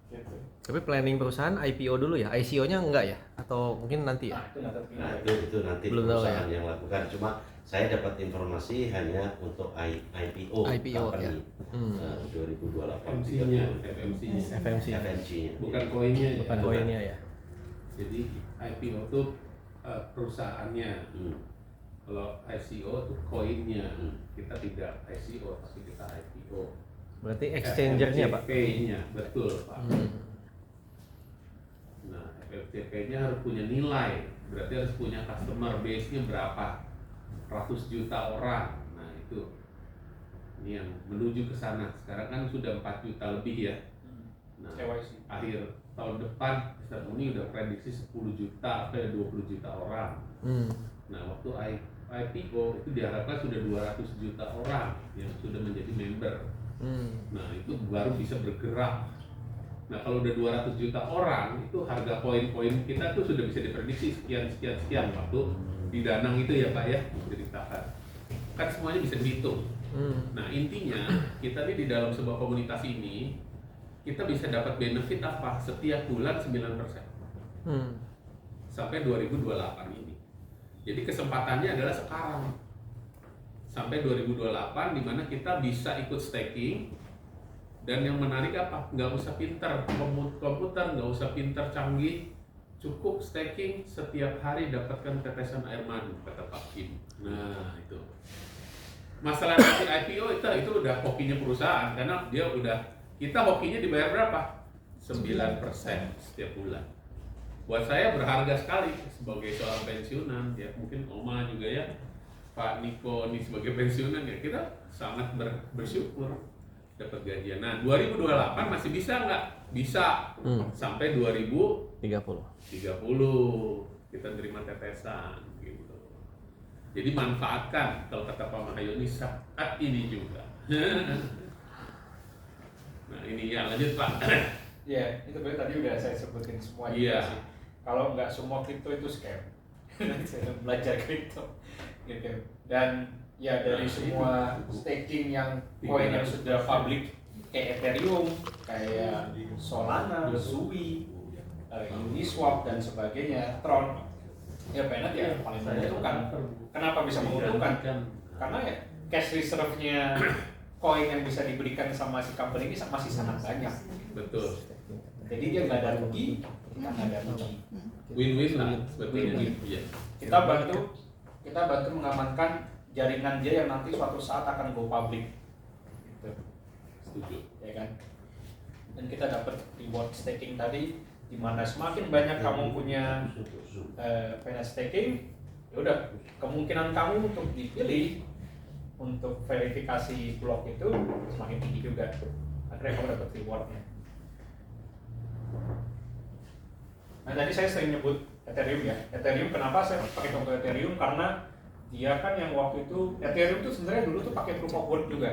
Gitu. Tapi planning perusahaan IPO dulu ya, ICO-nya enggak ya? Atau mungkin nanti ya? Nah, itu nggak terpilih. Nah itu nanti Belum tahu perusahaan ya. yang lakukan. Cuma saya dapat informasi hanya untuk IPO company. 2028. FMC-nya, FMC-nya, FMC-nya. bukan koinnya ya. Bukan koinnya ya. Jadi IPO itu perusahaannya. Kalau ICO itu koinnya. Kita tidak ICO tapi kita IPO. Berarti exchangernya Pak? FMCP-nya, betul Pak. Nah, FMCP-nya harus punya nilai, berarti harus punya customer base-nya berapa, ratus juta orang. Nah itu, ini yang menuju ke sana. Sekarang kan sudah 4 juta lebih ya. Nah, KYC. akhir tahun depan Mr. Muni udah prediksi 10 juta sampai 20 juta orang. Nah waktu IPO itu diharapkan sudah 200 juta orang yang sudah menjadi member. Nah itu baru bisa bergerak. Nah kalau udah 200 juta orang itu harga poin-poin kita tuh sudah bisa diprediksi sekian waktu di Danang itu ya Pak ya, ceritakan. Kan semuanya bisa dihitung. Nah intinya kita nih di dalam sebuah komunitas ini kita bisa dapat benefit apa? Setiap bulan 9% sampai 2028 ini. Jadi kesempatannya adalah sekarang sampai 2028 di mana kita bisa ikut staking. Dan yang menarik apa? Nggak usah pinter komputer, nggak usah pinter canggih, cukup staking setiap hari dapatkan tetesan air madu kata Pak Kim. Nah itu masalah nanti IPO itu udah hokinya perusahaan karena dia udah, kita hokinya dibayar berapa? 9% setiap bulan. Buat saya berharga sekali sebagai seorang pensiunan, ya mungkin Oma juga ya, Pak Niko ini sebagai pensiunan ya, kita sangat bersyukur dapat gajian. Nah 2028 masih bisa nggak? Bisa sampai 2030. kita terima tetesan gitu. Jadi manfaatkan kalau kata Pak Mahayoni saat ini juga. Nah ini ya, lanjut Pak. Ya, itu tadi udah saya sebutin semua Iya. juga sih. Kalau nggak semua kripto itu scam. Saya belajar kripto gitu. Dan ya dari semua staking yang koin yang sudah public kayak Ethereum, kayak Solana, Sui, Uniswap dan sebagainya, Tron, ya Binance ya paling menguntungkan. Kenapa bisa menguntungkan? Karena ya cash reserve-nya koin yang bisa diberikan sama si company ini masih sangat banyak. Betul. Jadi dia nggak ada rugi, kita nggak ada rugi. Win-win lah sebetulnya. Win-win. Iya. Kita bantu mengamankan jaringan dia yang nanti suatu saat akan go public. Gitu. Setuju. Ya kan? Dan kita dapat reward staking tadi, di mana semakin banyak kamu punya Binance staking, ya udah kemungkinan kamu untuk dipilih untuk verifikasi blok itu semakin tinggi juga. Akhirnya kamu dapat rewardnya. Nah tadi saya sering nyebut Ethereum ya. Ethereum kenapa saya pakai contoh Ethereum? Karena dia kan yang waktu itu Ethereum itu sebenarnya dulu tuh pakai proof of work juga.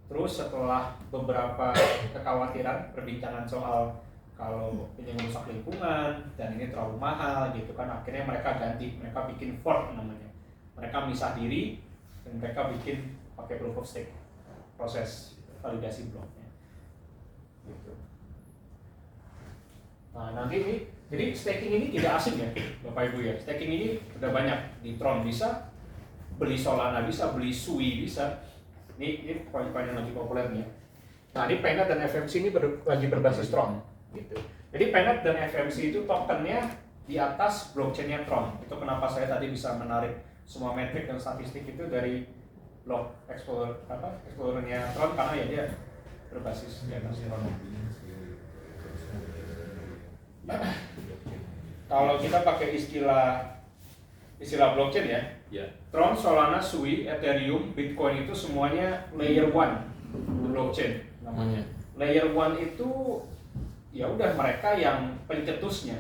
Terus setelah beberapa kekhawatiran perbincangan soal kalau ini merusak lingkungan dan ini terlalu mahal gitu kan, akhirnya mereka ganti, mereka bikin fork namanya. Mereka misah diri dan mereka bikin pakai proof of stake, proses validasi bloknya. Gitu. Nah nanti ini, jadi staking ini tidak asing ya Bapak Ibu ya. Staking ini udah banyak, di Tron bisa, beli Solana bisa, beli Sui bisa. Ini poin-poin yang lagi populer nih ya. Nah ini Penet dan FMC ini lagi berbasis Tron gitu. Jadi Penet dan FMC itu tokennya di atas blockchainnya Tron. Itu kenapa saya tadi bisa menarik semua metrik dan statistik itu dari blok Explorernya Tron, karena ya dia berbasis di atas Tron. Kalau kita pakai istilah blockchain ya, Tron, Solana, Sui, Ethereum, Bitcoin itu semuanya layer 1 blockchain namanya. Layer 1 itu ya udah mereka yang pencetusnya,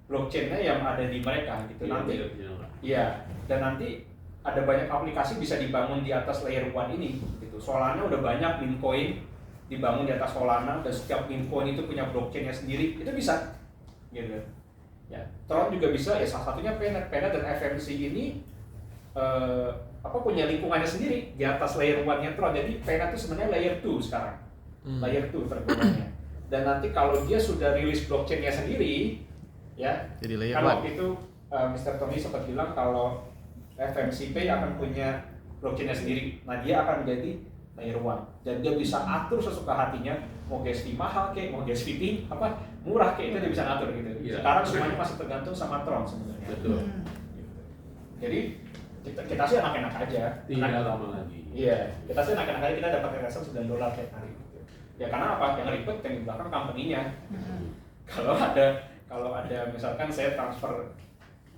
blockchainnya yang ada di mereka gitu. Nanti ya, dan nanti ada banyak aplikasi bisa dibangun di atas layer 1 ini gitu. Solana udah banyak meme coin dibangun di atas Solana, dan setiap meme coin itu punya blockchainnya sendiri, itu bisa gitu. Ya, Tron juga bisa, ya salah satunya Penet dan FMC ini punya lingkungannya sendiri di atas layer 1-nya Tron. Jadi Penet itu sebenarnya layer 2 sekarang. Layer 2 tergolongnya. Dan nanti kalau dia sudah rilis blockchain-nya sendiri, ya. Jadi layer kalau 1. itu Mr. Tony sempat bilang kalau FMC Pay akan punya blockchain-nya sendiri. Nah, dia akan menjadi layer 1. Dan dia bisa atur sesuka hatinya, mau gas fee mahal kek, mau gas fee murah kek, itu dia bisa ngatur gitu. Iya. Sekarang semuanya masih tergantung sama Tron sebenarnya. Betul. Gitu. Jadi kita sih enak-enak aja. Tinggal lama lagi. Iya, kita sih enak-enak aja, kita dapat return $9 tiap hari. Gitu. Ya karena apa? Yang ribet yang di belakang company-nya. Kalau ada misalkan saya transfer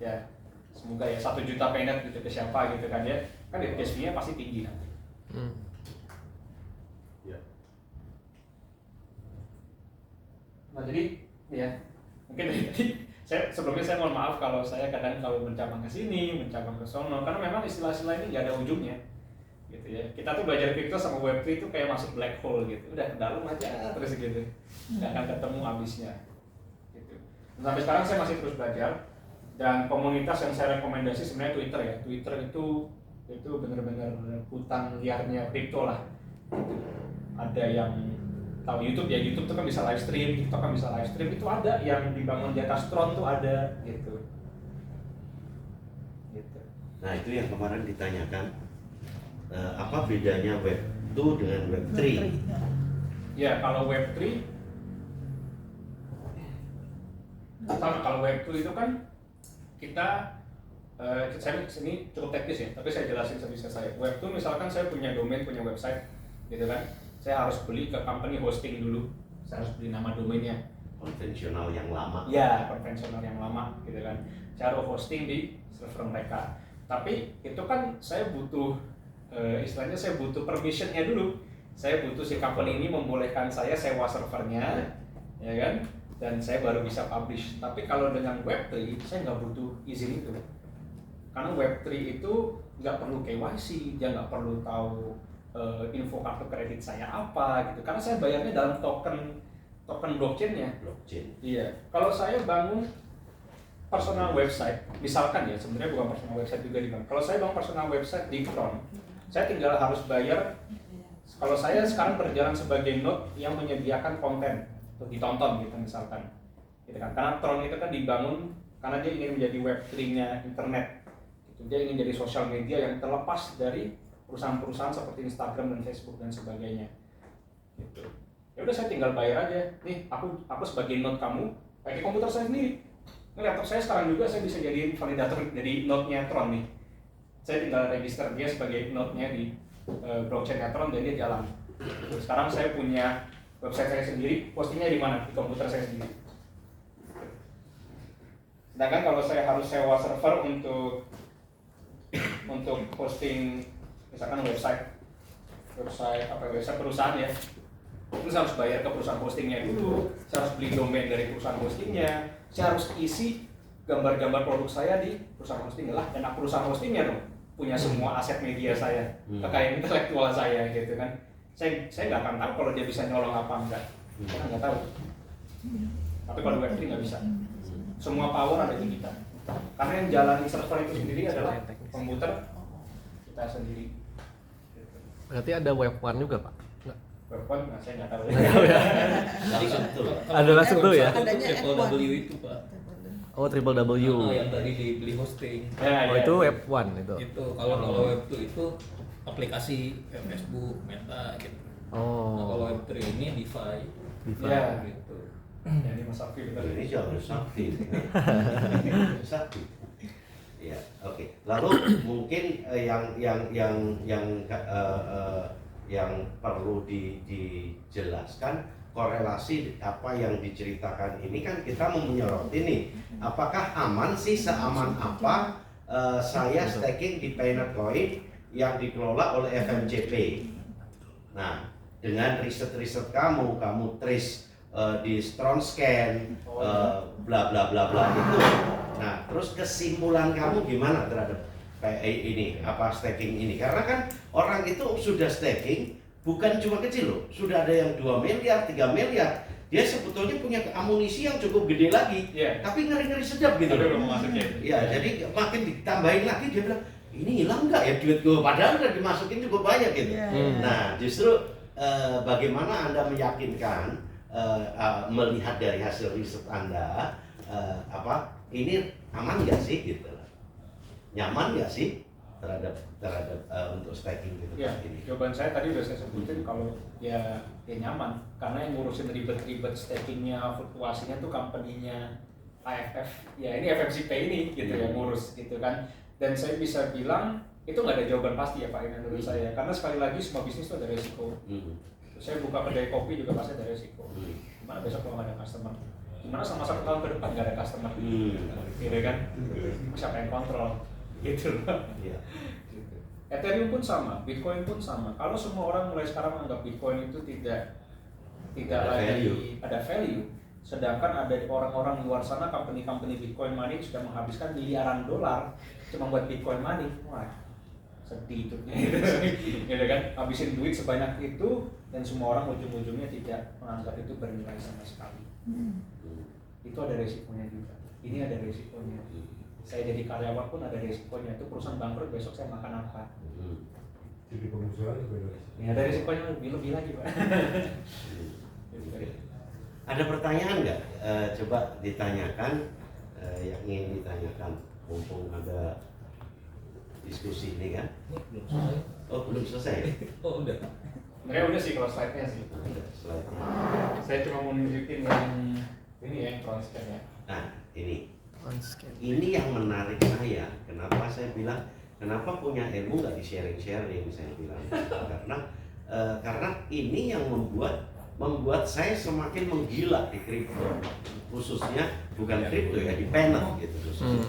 ya semoga ya 1 juta Penet gitu ke siapa gitu kan ya, kan gas fee-nya pasti tinggi nanti. Ya. Nah jadi ya mungkin sebelumnya saya mohon maaf kalau saya kadang kalau mencabang ke sini, mencabang ke sono, karena memang istilah-istilah ini nggak ada ujungnya, gitu ya. Kita tuh belajar crypto sama Web3 itu kayak masuk black hole gitu, udah ke dalam aja terus gitu, nggak akan ketemu habisnya, gitu. Dan sampai sekarang saya masih terus belajar, dan komunitas yang saya rekomendasi sebenarnya Twitter ya. Twitter itu benar-benar hutan liarnya crypto lah. Gitu. Ada yang tahu YouTube ya, YouTube tuh kan bisa live stream, TikTok kan bisa live stream, itu ada yang dibangun di atas Tron tuh ada gitu. Nah itu yang kemarin ditanyakan, apa bedanya Web 2 dengan Web 3? Ya kalau Web 3 sama, kalau Web 2 itu kan kita saya ini cukup teknis ya, tapi saya jelasin sebisa saya. Web 2 misalkan saya punya domain, punya website gitu kan, saya harus beli ke company hosting dulu, saya harus beli nama domainnya. Konvensional yang lama. Ya, konvensional yang lama gitu kan. Saya harus hosting di server mereka. Tapi itu kan saya butuh istilahnya saya butuh permissionnya dulu. Saya butuh si company ini membolehkan saya sewa servernya, ya kan? dan saya baru bisa publish. Tapi kalau dengan Web3 saya nggak butuh izin itu, karena Web3 itu nggak perlu KYC, dia nggak perlu tahu info kartu kredit saya apa gitu, karena saya bayarnya dalam token blockchain-nya. Blockchain. Iya, kalau saya bangun personal website, misalkan ya, sebenarnya bukan personal website juga di bank. Kalau saya bangun personal website di Tron, saya tinggal harus bayar. Kalau saya sekarang berjalan sebagai node yang menyediakan konten untuk ditonton gitu misalkan, gitu kan? Karena Tron itu kan dibangun karena dia ingin menjadi Web3-nya internet. Gitu. Dia ingin jadi sosial media yang terlepas dari perusahaan-perusahaan seperti Instagram dan Facebook dan sebagainya. Gitu. Ya udah saya tinggal bayar aja. Nih, aku sebagai node kamu pakai komputer saya sendiri. Ini laptop saya sekarang juga saya bisa jadi validator dari node-nya Tron nih. Saya tinggal register dia sebagai node-nya di blockchain Tron dan dia jalan. Sekarang saya punya website saya sendiri, postingnya di mana? Di komputer saya sendiri. Sedangkan kalau saya harus sewa server untuk posting misalkan website perusahaan ya, itu saya harus bayar ke perusahaan hostingnya dulu, saya harus beli domain dari perusahaan hostingnya, saya harus isi gambar-gambar produk saya di perusahaan hosting lah, dan perusahaan hostingnya dong punya semua aset media saya, kekayaan intelektual saya gitu kan. Saya nggak akan tahu kalau dia bisa nyolong apa enggak, karena nggak tahu. Tapi kalau Web3 nggak bisa, semua power ada di kita, karena yang jalanin server itu sendiri adalah komputer kita sendiri. Berarti ada Web 1 juga, Pak? Web1 saya nggak tahu. Langsung tuh. Ada langsung tuh ya? Adanya Triple F1. W itu Pak. Oh, triple W. Yang tadi dibeli hosting. Oh, itu Web 1 itu. Itu kalau Web 2 itu aplikasi Facebook, Meta gitu. Nah, kalau Oh. Web 3 ini DeFi. Ya, Gitu. jadi Mas Safi betul. Ini jauh sakti. Sakti. Ya, oke. Lalu mungkin yang perlu dijelaskan korelasi apa yang diceritakan ini kan kita mau menyoroti nih, apakah aman sih, seaman apa saya staking di Payoneer Coin yang dikelola oleh FMCP. Nah, dengan riset kamu trace di StrongScan, bla bla bla bla itu. Nah, terus kesimpulan kamu gimana terhadap ini staking ini? Karena kan orang itu sudah staking bukan cuma kecil loh, sudah ada yang 2 miliar, 3 miliar. Dia sebetulnya punya amunisi yang cukup gede lagi, tapi ngeri-ngeri sedap gitu loh. Ya, jadi makin ditambahin lagi dia bilang, ini hilang nggak ya duit gue? Padahal udah dimasukin cukup banyak gitu. Nah, justru bagaimana Anda meyakinkan melihat dari hasil riset Anda ini aman nggak sih gitu, nyaman nggak sih terhadap untuk staking gitu ini? Jawaban saya tadi udah saya sebutin, kalau ya nyaman, karena yang ngurusin ribet-ribet stakingnya, fluktuasinya tuh company-nya AFF, ya ini FMCP ini gitu yang ngurus gitu kan. Dan saya bisa bilang itu nggak ada jawaban pasti ya Pak, ini menurut saya, karena sekali lagi semua bisnis itu ada resiko. Saya buka kedai kopi juga pasti ada resiko. Gimana besok kalau nggak ada customer? Gimana sama 1 tahun ke depan nggak ada customer? Gitu kan? Siapa yang kontrol? Gitu loh. Gitu. Ethereum pun sama, Bitcoin pun sama. Kalau semua orang mulai sekarang menganggap Bitcoin itu tidak lagi ada value, sedangkan ada orang-orang luar sana, company Bitcoin money sudah menghabiskan miliaran dolar cuma buat Bitcoin money. Wah, sedih hidupnya gitu kan, habisin duit sebanyak itu dan semua orang ujung-ujungnya tidak menganggap itu bernilai sama sekali. Itu ada resikonya juga, ini ada resikonya. Saya jadi karyawan pun ada resikonya, itu perusahaan bangkrut besok saya makan apa. Jadi pengusaha juga ada. Ya, ada resikonya lebih lagi Pak. Ada pertanyaan nggak? Coba ditanyakan, yang ingin ditanyakan, mumpung ada diskusi ini kan? Belum selesai. Oh, belum selesai? Oh, udah. Sebenarnya udah sih kalau slide-nya sih. Slide-nya. Saya cuma mau nunjukin yang ini ya, transfer ya. Nah, ini On-scan. yang menarik saya. Kenapa saya bilang, kenapa punya ilmu nggak di-sharing-sharing, saya bilang. Karena ini yang membuat saya semakin menggila di kripto, khususnya bukan kripto ya, di Payoneer gitu khususnya.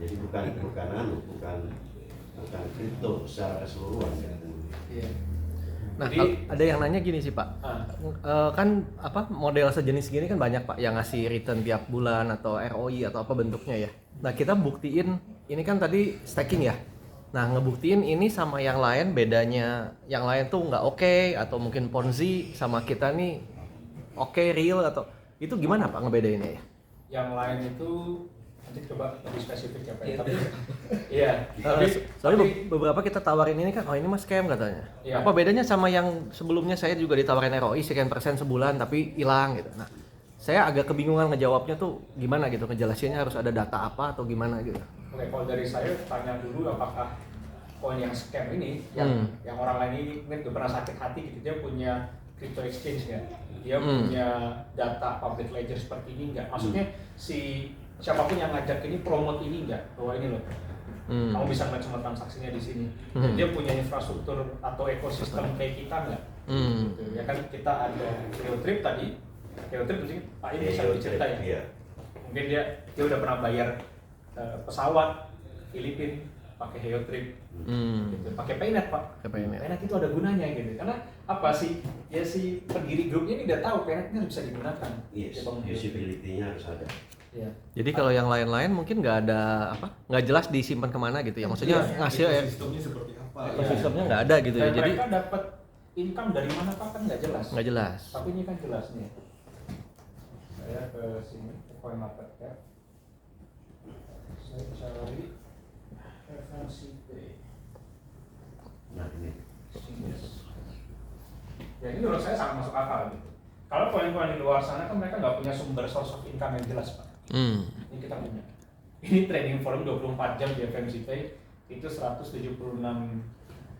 Jadi bukan kripto secara keseluruhan kan. Nah, Jadi- ada yang nanya gini sih Pak, kan apa model sejenis gini kan banyak Pak yang ngasih return tiap bulan atau ROI atau apa bentuknya ya. Nah kita buktiin ini kan tadi staking ya. Nah ngebuktiin ini sama yang lain bedanya, yang lain tuh nggak oke atau mungkin Ponzi sama kita nih oke real atau itu gimana Pak ngebedainnya ya? Yang lain itu nanti coba lebih spesifik ya Pak. Tapi iya. Soalnya beberapa kita tawarin ini kan, oh ini mah scam katanya. Iya. Apa bedanya sama yang sebelumnya saya juga ditawarin ROI sekian persen sebulan tapi hilang gitu. Nah, saya agak kebingungan ngejawabnya tuh gimana gitu, ngejelasinnya harus ada data apa atau gimana gitu. Oke, kalau dari saya tanya dulu apakah koin yang scam ini, yang orang lain ini mungkin udah pernah sakit hati gitu, dia punya crypto exchange nggak? Dia punya data public ledger seperti ini nggak? Maksudnya si siapapun yang ngajak ini promote ini nggak? Bahwa ini loh, kamu bisa ngeliat semua transaksinya di sini. Dan dia punya infrastruktur atau ekosistem kayak kita nggak? Gitu. Ya kan kita ada Geotrip tadi, Geotrip mungkin Pak ini bisa lebih cerita ya. Iya. Mungkin dia udah pernah bayar pesawat Filipina pakai Geotrip, gitu. Pakai Paynet Pak. Paynet itu ada gunanya gitu. Karena apa sih? Ya si pendiri grupnya ini udah tahu Paynet ini bisa digunakan. Yes, usability-nya harus ada. Ya. Jadi kalau yang lain-lain mungkin nggak ada apa, nggak jelas disimpan kemana gitu ya. Maksudnya ngasih ya. Sistemnya seperti apa? Ekosistemnya nggak ada gitu ya. Dan Jadi mereka dapat income dari mana Pak kan nggak jelas. nggak jelas. Tapi ini kan jelas nih. Saya ke sini ke CoinMarketCap. Saya cari referensi P. Nah ini. Ya ini menurut saya sangat masuk akal gitu. Kalau koin-koin di luar sana kan mereka nggak punya sumber source of income yang jelas Pak. Ini kita punya. Ini trading volume 24 jam di FMC Pay itu 176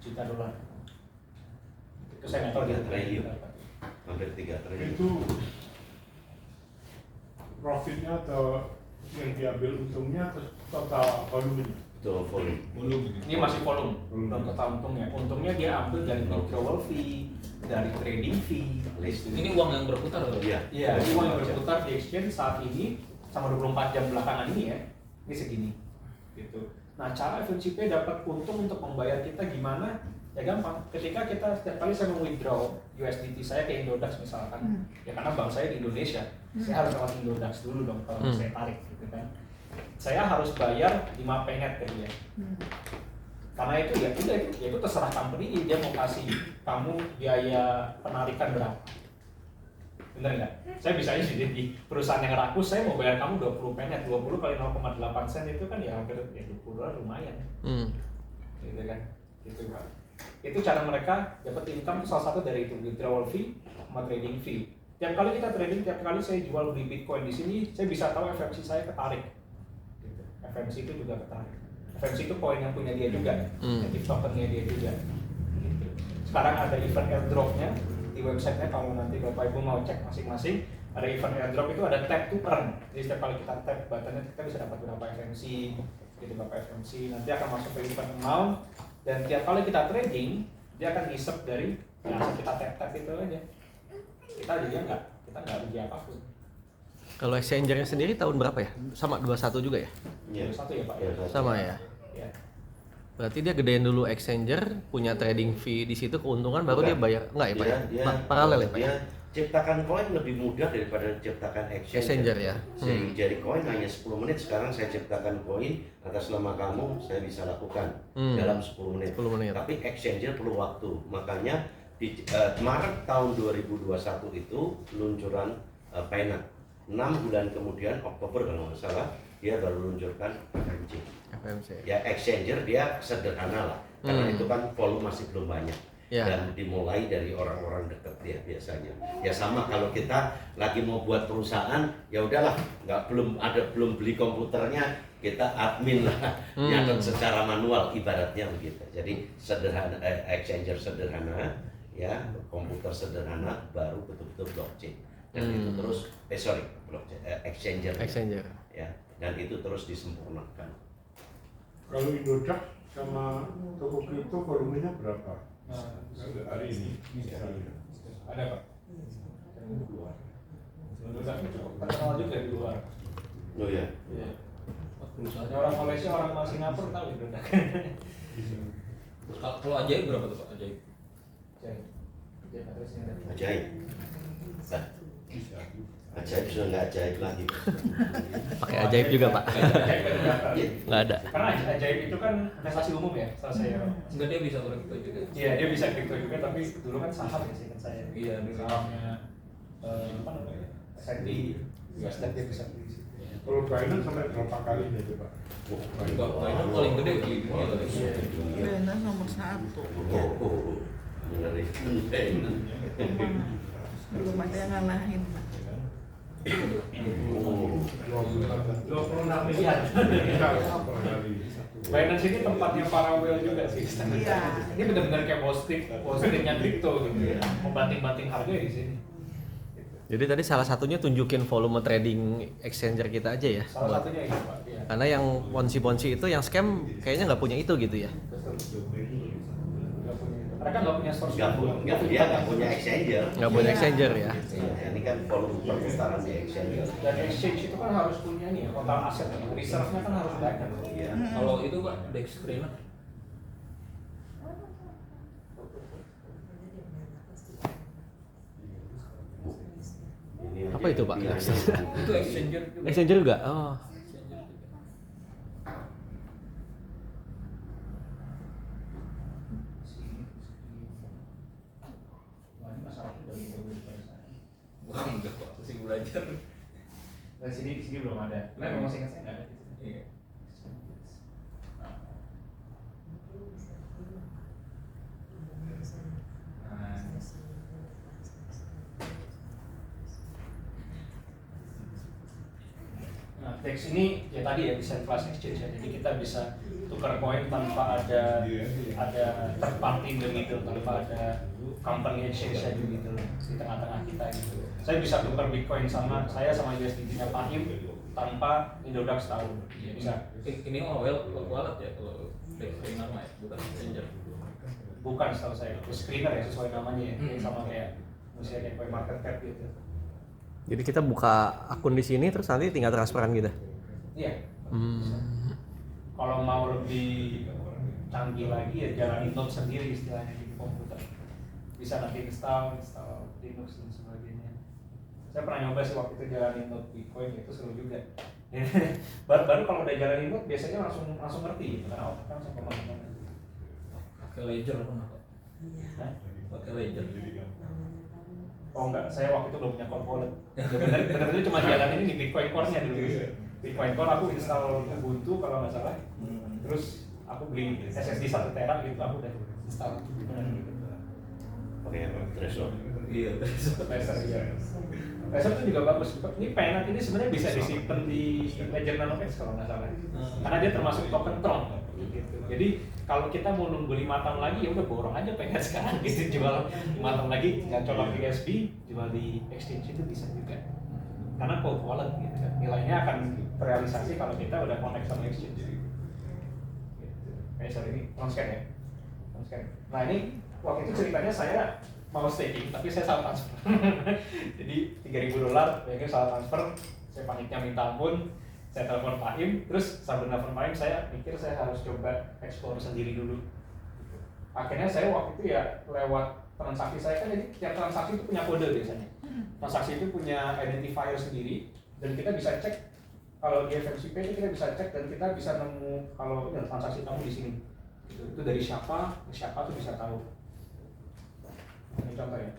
juta dolar. Itu saya nggak tahu dia Triliun. berapa. Hampir 3 triliun. Itu profitnya atau yang diambil untungnya atau total volumenya? Itu volume. Ini masih volume, belum total untungnya. Untungnya dia ambil dari withdrawal fee, dari trading fee. Ini uang yang berputar loh. Iya. Iya, ini uang yang berputar di exchange saat ini sama 24 jam belakangan ini ya, ini segini. Gitu. Nah, cara FMCP dapat untung untuk membayar kita gimana? Ya gampang. Ketika kita setiap kali saya mau withdraw USDT saya ke Indodax misalkan, ya karena bank saya di Indonesia, saya harus lewat Indodax dulu dong kalau mau saya tarik gitu kan. Saya harus bayar 5 Paynet ke dia. Karena itu ya udah itu terserah company dia mau kasih kamu biaya penarikan berapa. Bener nggak? Saya bisa aja di perusahaan yang rakus saya mau bayar kamu 20 Paynet, 20 kali 0,8 sen itu kan ya hampir ya 20 dolar lumayan. Gitu kan? Gitu Pak. Itu cara mereka dapat income salah satu dari itu withdrawal fee sama trading fee. Tiap kali kita trading, tiap kali saya jual beli Bitcoin di sini, saya bisa tahu FMC saya ketarik. Gitu. FMC itu juga ketarik. FMC itu koin yang punya dia juga, native tokennya dia juga. Gitu. Sekarang ada event airdropnya di websitenya, kalau nanti Bapak Ibu mau cek masing-masing, ada event airdrop itu ada tap to earn. Jadi setiap kali kita tap buttonnya kita bisa dapat berapa FMC, gitu Bapak FMC. Nanti akan masuk ke event amount. Dan tiap kali kita trading, dia akan ngisep dari yang kita tap-tap itu aja. Kita nggak rugi apapun. Kalau exchangernya sendiri tahun berapa ya? Sama 21 juga ya? Iya. Satu ya Pak? Iya, Sama ya? Ya. Berarti dia gedein dulu exchanger, punya trading fee di situ keuntungan baru Bukan. dia bayar. Enggak ya Pak? ya? Dia, Paralel ya Pak? Dia ya? ciptakan koin lebih mudah daripada ciptakan Exchanger ya. Jadi koin hanya 10 menit. Sekarang saya ciptakan koin atas nama kamu, saya bisa lakukan dalam 10 menit. 10 menit. Tapi exchanger perlu waktu. Makanya di Maret tahun 2021 itu peluncuran Paynet. 6 bulan kemudian Oktober kalau nggak salah dia baru luncurkan FMC. Ya exchanger dia sederhana lah. Karena itu kan volume masih belum banyak. Ya. Dan dimulai dari orang-orang dekat dia biasanya. Ya sama kalau kita lagi mau buat perusahaan, ya udahlah, belum beli komputernya, kita admin lah, nyatet secara manual ibaratnya begitu. Jadi sederhana, exchanger sederhana, ya komputer sederhana, baru betul-betul blockchain. Dan itu terus, blockchain, exchanger. Ya, dan itu terus disempurnakan. Kalau Indodax sama toko kripto volumenya berapa? Hari ini misalnya. Ada Pak? Indodax cukup terkenal juga di luar. Oh ya. Iya. Orang Malaysia, orang Singapura tahu Indodax. Kalau ajaib berapa tuh Pak? Ajaib. Ajaib. Nah, ajaib sudah nggak ajaib lagi. Pakai ajaib juga Pak. Nggak ada. Karena ajaib itu kan investasi umum ya, salah saya. Enggak, dia bisa kripto juga. Iya, dia bisa kripto juga, tapi dulu kan saham ya sih kan saya. Iya, dulu. Sahamnya apa namanya? S&P. Nasdaq dia bisa beli di situ. Kalau Binance sampai berapa kali itu Pak? Binance paling gede di dunia kali. Binance nomor 1. Menarik. Belum ada yang ngalahin. 26 miliar. Binance ini tempatnya para whale juga sih. Iya. Ini benar-benar kayak Wall Street-nya kripto gitu ya. Membanting-banting harga di sini. Jadi tadi salah satunya tunjukin volume trading exchanger kita aja ya. Salah satunya itu Pak. Iya. Karena yang ponzi-ponzi itu yang scam kayaknya nggak punya itu gitu ya. Mereka nggak punya source. Dia nggak punya exchanger. Nggak punya exchanger ya. Ini kan volume perputaran di exchanger. Dan exchange itu kan harus punya nih ya, total aset. Reserve-nya kan harus banyak. Iya. Kalau itu Pak, Dex Trainer. Ini Apa itu, Pak? pilihan Itu exchanger juga. Exchanger juga? Oh. Exchanger juga. Wah, enggak Pak, masih belajar. Dari sini belum ada. Nah, memang singkat saya nggak ada. Iya. Nah, Dex ini ya tadi ya bisa class exchange ya. Jadi kita bisa tukar koin tanpa ada third party begitu, tanpa ada company exchange aja gitu di tengah-tengah kita gitu. Saya bisa tukar Bitcoin sama USDT-nya Fahim tanpa Indodax tahu. Ya, bisa. Ini mah wallet ya kalau Dex Trainer mah ya, bukan exchanger. Bukan setahu saya, itu screener ya sesuai namanya ya. Sama kayak misalnya kayak coin market cap gitu. Jadi kita buka akun di sini terus nanti tinggal transferan gitu. Iya. Kalau mau lebih canggih lagi ya jalanin node sendiri istilahnya di komputer. Bisa nanti install Linux dan sebagainya. Saya pernah nyoba sih waktu itu jalanin node Bitcoin, itu seru juga. baru kalau udah jalanin node biasanya langsung ngerti gitu, karena otak kan langsung kemana-mana. Pakai ledger pernah Pak. Hah? Pakai ledger. Oh enggak, saya waktu itu belum punya core wallet. Benar-benar cuma jalanin ini di Bitcoin Core-nya dulu. Bitcoin Core aku install Ubuntu kalau nggak salah. Terus aku beli SSD 1 tera gitu, aku udah install. Pakai Trezor. Iya, Tracer ya. Tracer itu juga bagus. Ini Payoneer ini sebenarnya bisa disimpan di Ledger NanoX kalau nggak salah. Karena dia termasuk token Tron. Gitu. Jadi kalau kita mau nunggu 5 tahun lagi ya udah borong aja Payoneer sekarang gitu, jual 5 tahun lagi tinggal colok di USB, jual di exchange itu bisa juga. Karena cold wallet gitu kan. Nilainya akan terrealisasi kalau kita udah connect sama exchange. Gitu. Sorry, ini non-scan ya. Non-scan. Nah ini waktu itu ceritanya saya mau staking tapi saya salah transfer. Jadi $3.000 kayaknya salah transfer. Saya paniknya minta ampun. Saya telepon Fahim, terus sambil telepon Fahim saya mikir saya harus coba explore sendiri dulu. Akhirnya saya waktu itu ya lewat transaksi saya kan, jadi tiap transaksi itu punya kode biasanya. Transaksi itu punya identifier sendiri dan kita bisa cek kalau di FMCP itu kita bisa cek dan kita bisa nemu kalau transaksi kamu di sini. Itu dari siapa ke siapa tuh bisa tahu. Ini contoh ya.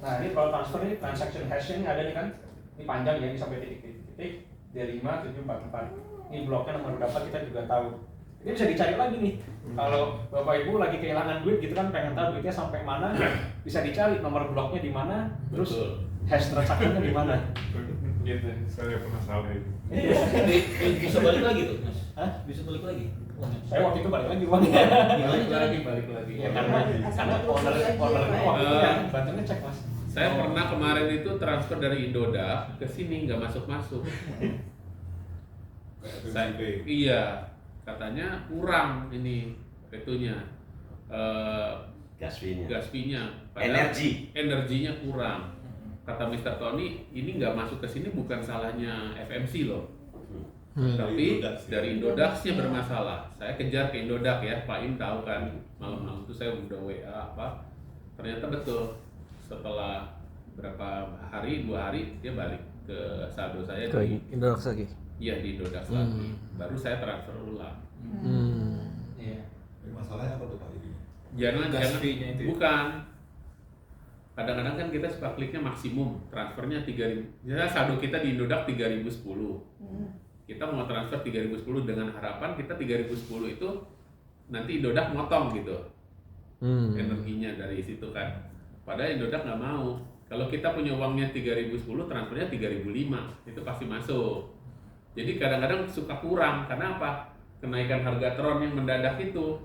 Nah ini kalau transfer ini transaction hash-nya ini ada nih kan. Ini panjang ya, ini sampai titik-titik D57444. Ini bloknya nomor berapa kita juga tahu. Ini bisa dicari lagi nih. Kalau Bapak Ibu lagi kehilangan duit gitu kan, pengen tahu duitnya sampai mana, bisa dicari nomor bloknya di mana, terus hash transaksinya di mana. Gitu. Saya pernah salah itu. Bisa balik lagi tuh, Mas? Hah? Bisa balik lagi? Saya waktu itu balik lagi uangnya. Balik lagi. Ya karena ownernya waktu itu ya bantu ngecek Mas. Saya pernah kemarin itu transfer dari Indodax ke sini nggak masuk. Iya, katanya kurang ini itunya Gas fee-nya. gas fee-nya. Energinya kurang. Kata Mr. Tony, ini nggak masuk ke sini bukan salahnya FMC loh. Tapi dari Indodax-nya bermasalah. Saya kejar ke Indodax ya, Pak Im tahu kan. Malam-malam itu saya udah WA apa. Ternyata betul. Setelah berapa hari, 2 hari dia balik ke saldo saya Ke di Indodax lagi. iya di Indodax lagi. Baru saya transfer ulang. Iya. Masalahnya apa tuh Pak ini? Jangan Gas fee-nya itu ya? bukan. Kadang-kadang kan kita suka kliknya maksimum, transfernya 3.000. Ya saldo kita di Indodax 3.010. Kita mau transfer 3.010 dengan harapan kita 3.010 itu nanti Indodax motong gitu. Energinya dari situ kan. Padahal Indodax nggak mau. Kalau kita punya uangnya 3.010, transfernya 3.005, itu pasti masuk. Jadi kadang-kadang suka kurang, karena apa? Kenaikan harga Tron yang mendadak itu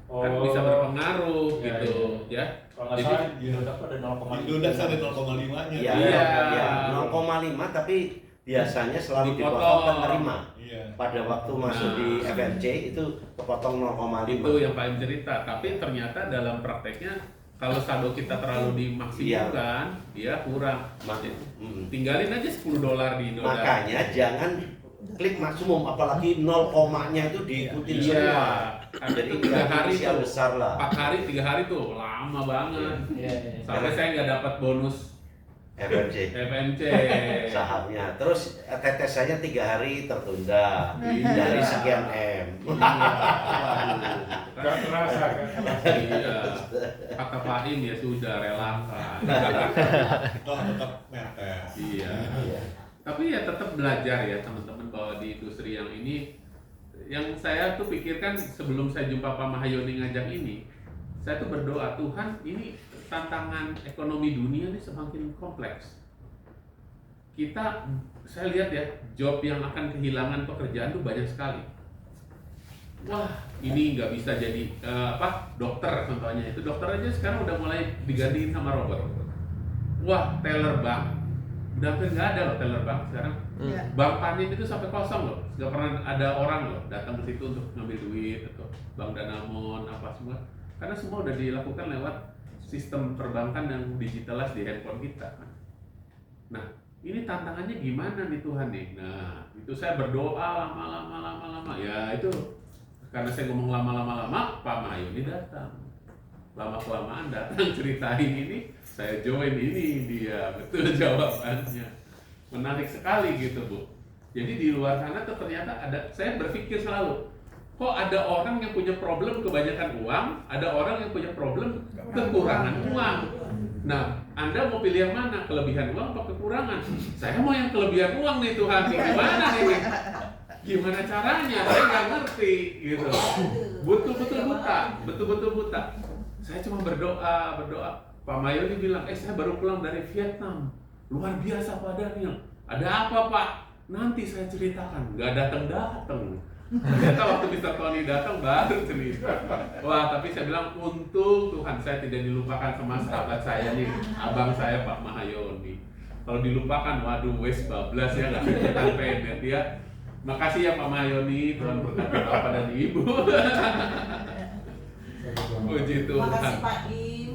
kan bisa berpengaruh gitu ya. Kalau nggak salah di Indodax ada 0,5. Indodax ada 0,5-nya. Iya, Iya. iya, 0,5 tapi biasanya selalu Dipotong. dipotong penerima. Iya. Pada waktu masuk di FMC itu kepotong 0,5. Itu yang paling cerita. Tapi ternyata dalam prakteknya kalau saldo kita terlalu dimaksimumkan, dia kurang. Tinggalin aja $10 di Indodax. Makanya jangan klik maksimum, apalagi 0,-nya itu diikutin semua. Iya. Jadi 3 hari yang tuh, besar lah. 4 hari, 3 hari tuh lama banget. Iya. Sampai saya nggak dapat bonus FMC FMC. sahamnya. Terus tetesannya 3 hari tertunda dari sekian M. Gak terasa kan? Iya. Kata Pak Im ya sudah relakan. Toh tetap netes. Iya. Tapi ya tetap belajar ya teman-teman bahwa di industri yang ini, yang saya tuh pikirkan sebelum saya jumpa Pak Mahayoni ngajak ini, saya tuh berdoa, Tuhan ini tantangan ekonomi dunia ini semakin kompleks. Saya lihat ya, job yang akan kehilangan pekerjaan tuh banyak sekali. Wah, ini nggak bisa jadi dokter contohnya. Itu dokter aja sekarang udah mulai digantiin sama robot. Wah, teller bank. Udah hampir nggak ada loh teller bank sekarang. Bank Panin itu sampai kosong loh, nggak pernah ada orang loh datang ke situ untuk ngambil duit atau Bank Danamon apa semua, karena semua udah dilakukan lewat sistem perbankan yang digitalize di handphone kita. Nah, ini tantangannya gimana nih Tuhan nih? Nah, itu saya berdoa lama-lama. Ya itu karena saya ngomong lama-lama, Pak Mahayoni datang. Lama-kelamaan datang ceritain ini, saya join ini dia, betul jawabannya. Menarik sekali gitu Bu. Jadi di luar sana tuh ternyata ada, saya berpikir selalu, kok ada orang yang punya problem kebanyakan uang, ada orang yang punya problem kekurangan uang. Nah, Anda mau pilih yang mana? Kelebihan uang atau kekurangan? Saya mau yang kelebihan uang nih Tuhan, gimana nih? Gimana caranya? Saya nggak ngerti gitu. Betul-betul buta. Saya cuma berdoa. Pak Mahayoni bilang, saya baru pulang dari Vietnam. Luar biasa Pak Daniel. Ada apa Pak? Nanti saya ceritakan. Nggak datang. Ternyata waktu Mr. Tony datang baru cerita. Wah, tapi saya bilang untung Tuhan saya tidak dilupakan sama sahabat saya nih, abang saya Pak Mahayoni. Kalau dilupakan, waduh, wes bablas ya, nggak kelihatan pendek dia. Makasih ya Pak Mahayoni, Tuhan berkati Bapak dan Ibu. Puji Tuhan. Makasih Pak Im.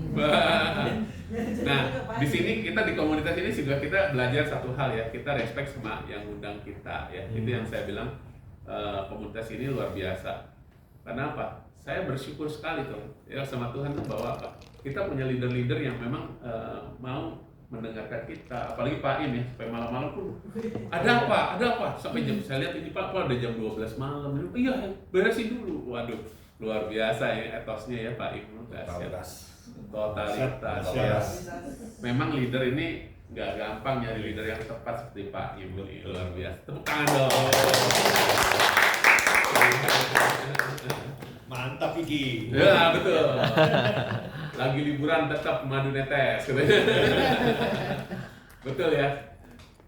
Nah, di sini kita di komunitas ini juga kita belajar satu hal ya, kita respect sama yang undang kita ya. Itu yang saya bilang. Komunitas ini luar biasa. Karena apa? Saya bersyukur sekali tuh ya sama Tuhan tuh bahwa apa? Kita punya leader-leader yang memang mau mendengarkan kita. Apalagi Pak Im ya, sampai malam-malam pun ada apa? Sampai jam, saya lihat ini Pak ada jam 12 malam. Iya, beresin dulu. Waduh, luar biasa ya etosnya ya Pak Im. Totalitas. Memang leader ini nggak gampang nyari leader yang tepat seperti Pak Im, luar biasa. Tepuk tangan dong. Mantap Iki. Ya betul. Lagi liburan tetap madu netes. Betul ya.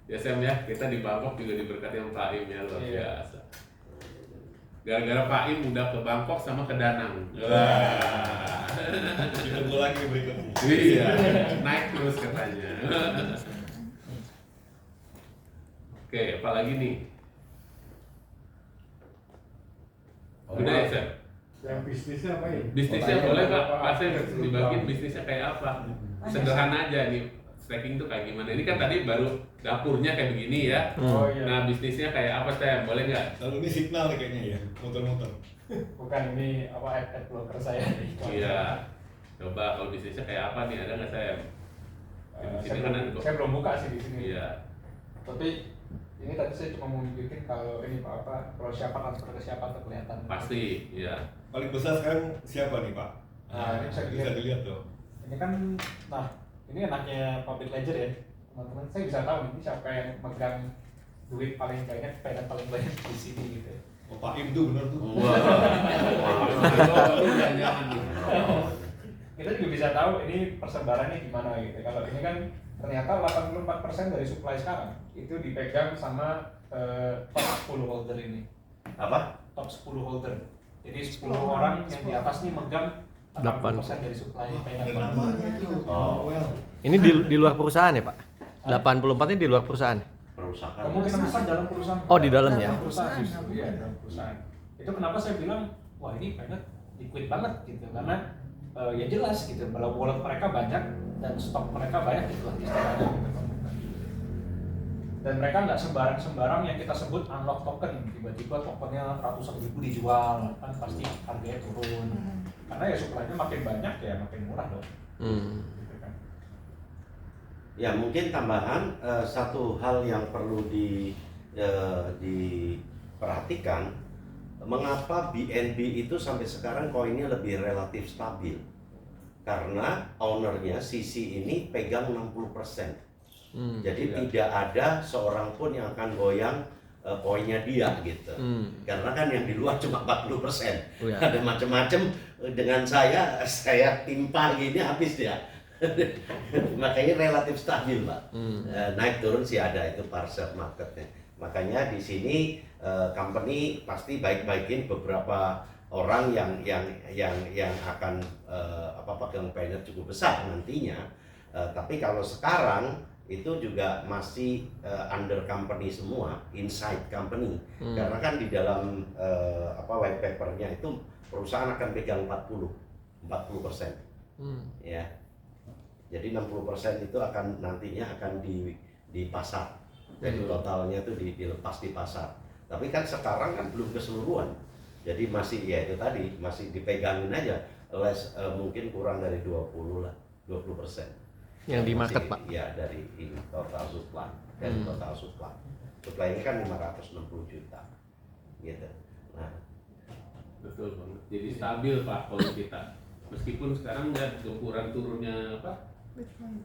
Ya Sam ya, kita di Bangkok juga diberkati sama Pak Im ya, luar biasa. Gara-gara Pak Im udah ke Bangkok sama ke Danang. Ditunggu lagi berikutnya. Iya, naik terus katanya. Oke, apalagi nih? Udah ya, Sam? Yang bisnisnya apa ya? Bisnisnya boleh Pak, Pak Sam dibagiin bisnisnya kayak apa? Sederhana aja nih. staking tuh kayak gimana. Ini kan tadi baru dapurnya kayak begini ya. Oh iya. Nah bisnisnya kayak apa Tem? Boleh nggak? Lalu ini signal nih kayaknya ya, muter-muter. Bukan, ini apa ad blocker saya. Iya. Coba kalau bisnisnya kayak apa nih, ada nggak Tem? Di sini kan ada. Saya belum buka sih di sini. Iya. Tapi ini tadi saya cuma mau bikin kalau ini kalau siapa transfer ke siapa kelihatan. Pasti, iya. Paling besar sekarang siapa nih Pak? Nah, ini bisa dilihat tuh. Ini kan, nah ini enaknya public ledger ya teman-teman. Saya bisa tahu ini siapa yang megang duit paling banyak, pegang paling banyak di sini gitu. Oh, Pak Im tuh bener tuh. Wah. Jangan gitu. Kita juga bisa tahu ini persebarannya gimana gitu. Kalau ini kan ternyata 84% dari supply sekarang itu dipegang sama top 10 holder ini. Apa? Top 10 holder. Jadi 10 orang yang di atas nih megang 80% dari supply pegang. Oh. Ini di luar perusahaan ya Pak? 84 ini di luar perusahaan? Perusahaan. Kemungkinan besar dalam perusahaan. Oh, di dalam ya? Dalam perusahaan justru, iya, dalam perusahaan. Itu kenapa saya bilang, wah ini banget liquid banget gitu, karena ya jelas gitu, kalau wallet mereka banyak dan stok mereka banyak itu istilahnya gitu. Dan mereka nggak sembarang yang kita sebut unlock token, tiba-tiba tokennya ratusan ribu dijual, kan pasti harganya turun. Karena ya supply-nya makin banyak ya makin murah dong. Gitu kan. Ya mungkin tambahan satu hal yang perlu diperhatikan, mengapa BNB itu sampai sekarang koinnya lebih relatif stabil, karena ownernya CC ini pegang 60%. Jadi tidak ada seorang pun yang akan goyang koinnya dia gitu. Karena kan yang di luar cuma 40%. Oh, ya. Ada macam-macam, dengan saya timpa gini habis dia. Makanya relatif stabil Pak. Naik turun sih ada, itu parcel marketnya. Makanya di sini company pasti baik-baikin beberapa orang yang akan pegang payment cukup besar nantinya. Tapi kalau sekarang itu juga masih under company semua, inside company. Karena kan di dalam white papernya itu perusahaan akan pegang 40%. Ya. Jadi 60% itu akan nantinya akan di pasar. Jadi totalnya itu dilepas di pasar. Tapi kan sekarang kan belum keseluruhan. Jadi masih ya itu tadi, masih dipegangin aja. Mungkin kurang dari 20% yang di market masih, Pak? Ya dari ini total supply, dari total supply. Supply ini kan 560 juta, gitu. Nah, Betul banget. Jadi stabil Pak kalau kita. Meskipun sekarang lihat gempuran turunnya apa?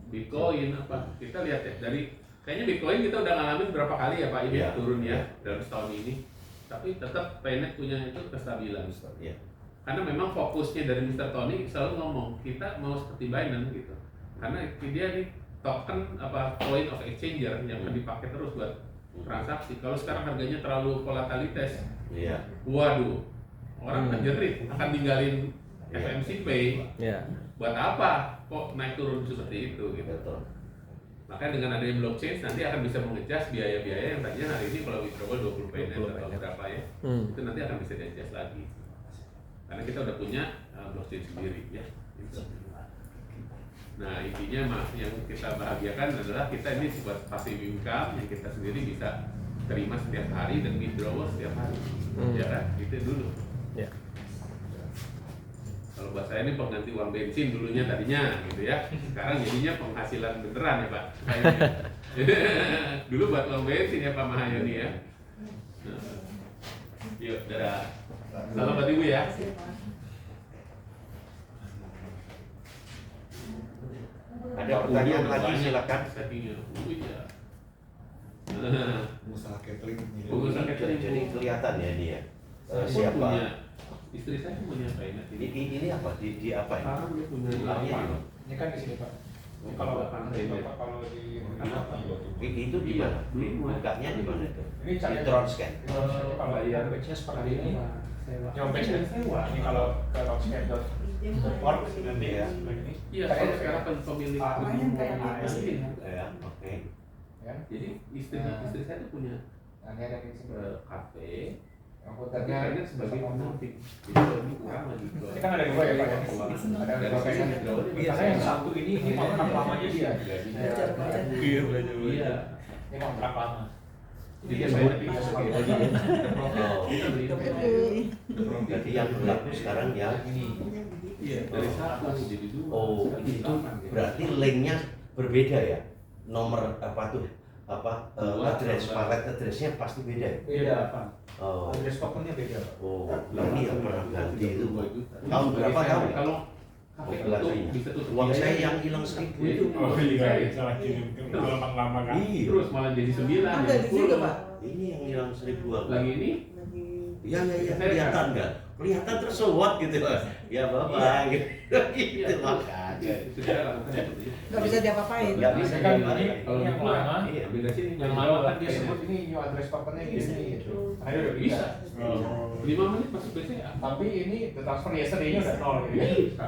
Bitcoin apa? Kita lihat ya dari kayaknya Bitcoin kita udah ngalamin berapa kali ya Pak ini Ya, turun ya ya. dalam setahun ini. Tapi tetap Paynet punya itu kestabilan. ya. Karena memang fokusnya dari Mr. Tony selalu ngomong kita mau seperti Binance gitu. Karena dia nih token coin of exchanger yang akan dipakai terus buat transaksi. Kalau sekarang harganya terlalu volatilitas, Iya. waduh, orang akan jerit, akan tinggalin FMC Pay. Ya. Buat apa? Kok naik turun seperti itu gitu. Betul. Makanya dengan adanya blockchain nanti akan bisa mengejas biaya-biaya yang tadinya hari ini kalau withdrawal 20 Paynet atau berapa ya, itu nanti akan bisa di-adjust lagi. Karena kita udah punya blockchain sendiri ya. Gitu. Nah intinya yang kita bahagiakan adalah kita ini buat passive income yang kita sendiri bisa terima setiap hari dan withdrawal setiap hari. Ya kan? Itu dulu. Ya. Kalau buat saya ini pengganti uang bensin dulunya tadinya gitu ya. Sekarang jadinya penghasilan beneran ya Pak. Dulu buat uang bensin ya Pak Mahayoni ya. Yuk, dadah. Salam buat Ibu ya. Ada pertanyaan lagi silakan. Iya. Usaha catering. Usaha catering. Jadi kelihatan ya ini ya. Saya Siapa? punya, istri saya punya Paynet ini. Ini apa? Di apa ini? Sekarang dia punya Jumlahnya apa? di mana? Ini kan di sini Pak. Ini kalau kalau di Itu di mana? Bukanya di mana itu? ini Di caranya Tronscan. kalau bayar batch-nya seperti ini. Yang batch-nya sewa. Ini kalau ke Tronscan.org nanti ya. Ini. Iya, saya sekarang pemilik gedung ini. Ya, oke. Ya. Jadi istri saya tuh punya Ini ada di sini. kafe, komputernya Kayaknya sebagai penamping. Jadi lebih kurang lagi. ini kan ada dua ya Pak ya? Ada dua kayaknya. Biasanya yang satu ini kontrak lamanya dia. Iya. Ini kontrak lama. Jadi saya bisa segini lagi ya. Jadi yang berlaku sekarang ya. Iya, dari 1 jadi 2. Oh, itu berarti linknya berbeda ya? Nomor apa tuh? Address, wallet addressnya pasti beda ya? Beda Pak. Oh, Address tokennya beda Pak. oh, ini yang pernah ganti itu. Tahun berapa tahun? Kalau Populasinya. Uang saya yang hilang 1.000 itu. Oh iya, salah kirim ke lama kan. Iya. terus malah jadi 9 Ada di situ, Pak. Ini yang hilang 1.000 Lagi ini Iya, kelihatan nggak? Kelihatan tersuat gitu lah. Ya bapak, gitu makanya. sudah lakukan itu. Nggak bisa diapa-apain. Nggak bisa Kan diapa-apain. ini Kalau yang gitu, lama, iya, ambil dari sini. yang lama kan dia sebut ini new address tokennya gini gitu. Nah, ini udah bisa. Oh. 5 menit masuk BCA. Tapi ini the transfer yesterday-nya udah 0 gitu ya. Bisa.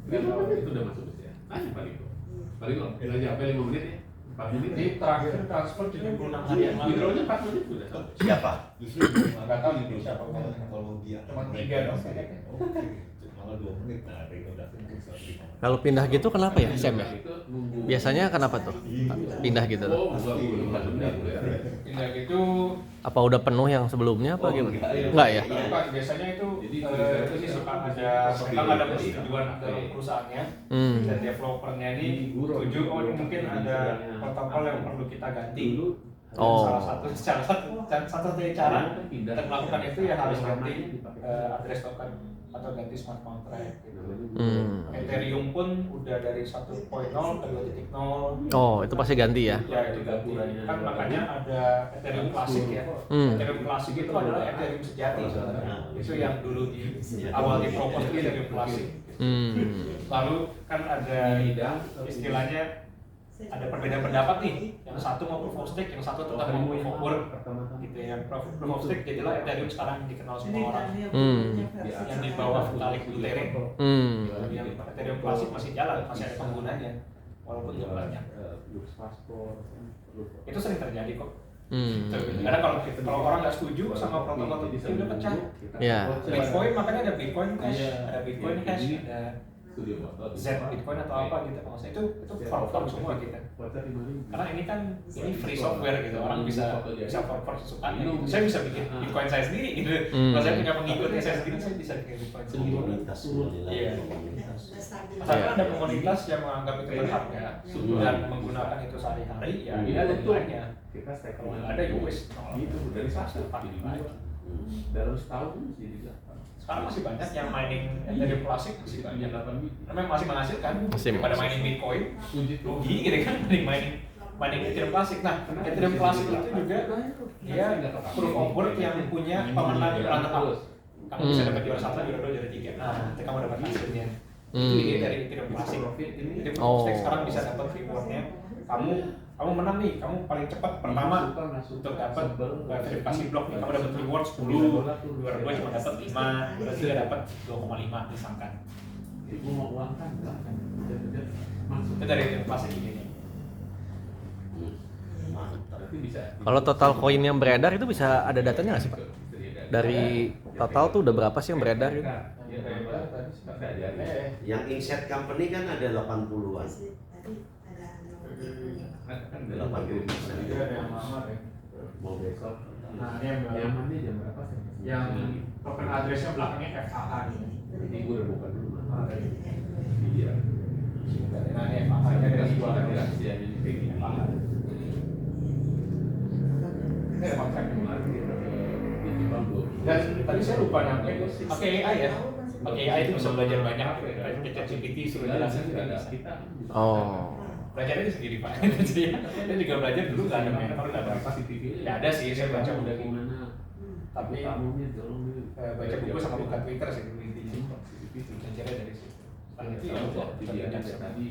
5 menit itu udah masuk BCA. Tanya paling kok. Paling kok belajar apa 5 menit ya? 4 menit. Jadi terakhir transfer 76 hari yang lalu. Withdrawnya 4 menit udah. Siapa? Justru Nggak tahu itu siapa kalau dia Cuma 3 dong kayaknya. Oke, malah 2 menit. Nah, ada yang udah mungkin 1.5. Kalau pindah gitu kenapa ya, Sam ya? Itu nunggu. Biasanya kenapa tuh? Pindah gitu loh. Oh, enggak benar. Pindah gitu. Apa udah penuh yang sebelumnya apa Oh, gimana? enggak. Enggak ya? Pak, biasanya itu Jadi, itu sih suka ada memang ada persetujuan dalam perusahaannya Hmm. dan developernya ini setuju oh ini mungkin ada protokol yang perlu kita ganti. Dan Oh. salah satu cara untuk melakukan itu ya harus ganti address token atau ganti smart contract gitu. Hmm. Ethereum pun udah dari 1.0 ke 2.0. Oh, itu pasti ganti ya? Ya itu ganti. Kan makanya ada Ethereum klasik ya. Hmm. Ethereum klasik itu adalah Ethereum sejati sebenarnya. Itu yang dulu di awal dipropos itu Ethereum klasik. Hmm. Lalu kan ada istilahnya ada perbedaan pendapat nih. Yang satu mau proof of stake, yang satu tetap mau proof of work. Gitu ya. Proof of stake jadilah Ethereum sekarang dikenal semua orang. Yang di bawah Vitalik Buterin. Hmm. Yang Ethereum klasik masih jalan, masih ada penggunanya. Walaupun nggak banyak. Itu sering terjadi kok. Hmm. Karena kalau orang nggak setuju sama protokol itu udah pecah. Ya. Bitcoin makanya ada Bitcoin Cash, ada Bitcoin Cash, ada Studio foto. Z Bitcoin atau apa gitu. Maksudnya itu fork semua gitu. Karena ini kan ini free software gitu, orang bisa fork sesukanya. Gitu. Saya bisa bikin Bitcoin saya sendiri gitu. Kalau saya punya pengikutnya saya sendiri, saya bisa bikin Bitcoin sendiri. Komunitas. Iya. Asalkan ada komunitas yang menganggap itu berharga dan menggunakan itu sehari-hari, ya ini ada nilainya. Kalau nggak ada ya wes. Itu dari 1 pakai lagi. Dalam setahun jadi 8. Sekarang masih banyak yang mining Ethereum klasik masih banyak. Memang masih menghasilkan Masih daripada mining Bitcoin rugi gitu kan mining Ethereum klasik. Nah Ethereum klasik itu juga dia proof of work yang punya pemenang runner up. Kamu bisa dapat juara 1, juara 2, juara 3. Nah nanti kamu dapat hasilnya. Itu ide dari Ethereum klasik. Jadi proof of stake sekarang bisa dapat rewardnya. Kamu menang nih, kamu paling cepat pertama untuk dapat verifikasi blok nih, kamu dapat reward 10, juara 2 cuma dapat 5, juara 3 dapat 2,5 misalkan. Ibu mau uang kan? Itu dari Ethereum klasik ini. Berarti bisa. Kalau total koin yang beredar itu bisa ada datanya nggak sih Pak? Dari total tuh udah berapa sih yang beredar gitu? Yang inset company kan ada 80-an. 80%. Itu ada yang lama ya. Mau besok. Nah ini yang Nyamannya jam berapa sih? yang token addressnya belakangnya FAH gitu. Jadi gue udah buka dulu. Iya. Nah ini FAH-nya dari Kasih dua jualan address. gratis ya jadi kayak gini. FAH. Ini ada kontrak dan tadi saya lupa nyampe pakai AI ya. Pakai AI itu bisa belajar banyak. Kayak ChatGPT sudah jelasin juga bisa. Oh. Belajarnya sendiri Pak. Jadi dia juga belajar dulu nggak ada mentor, nggak ada apa. Ya ada sih, saya baca udah gimana. Tapi baca buku sama buka Twitter sih dulu intinya. Belajarnya dari situ. Itu ya udah tadi.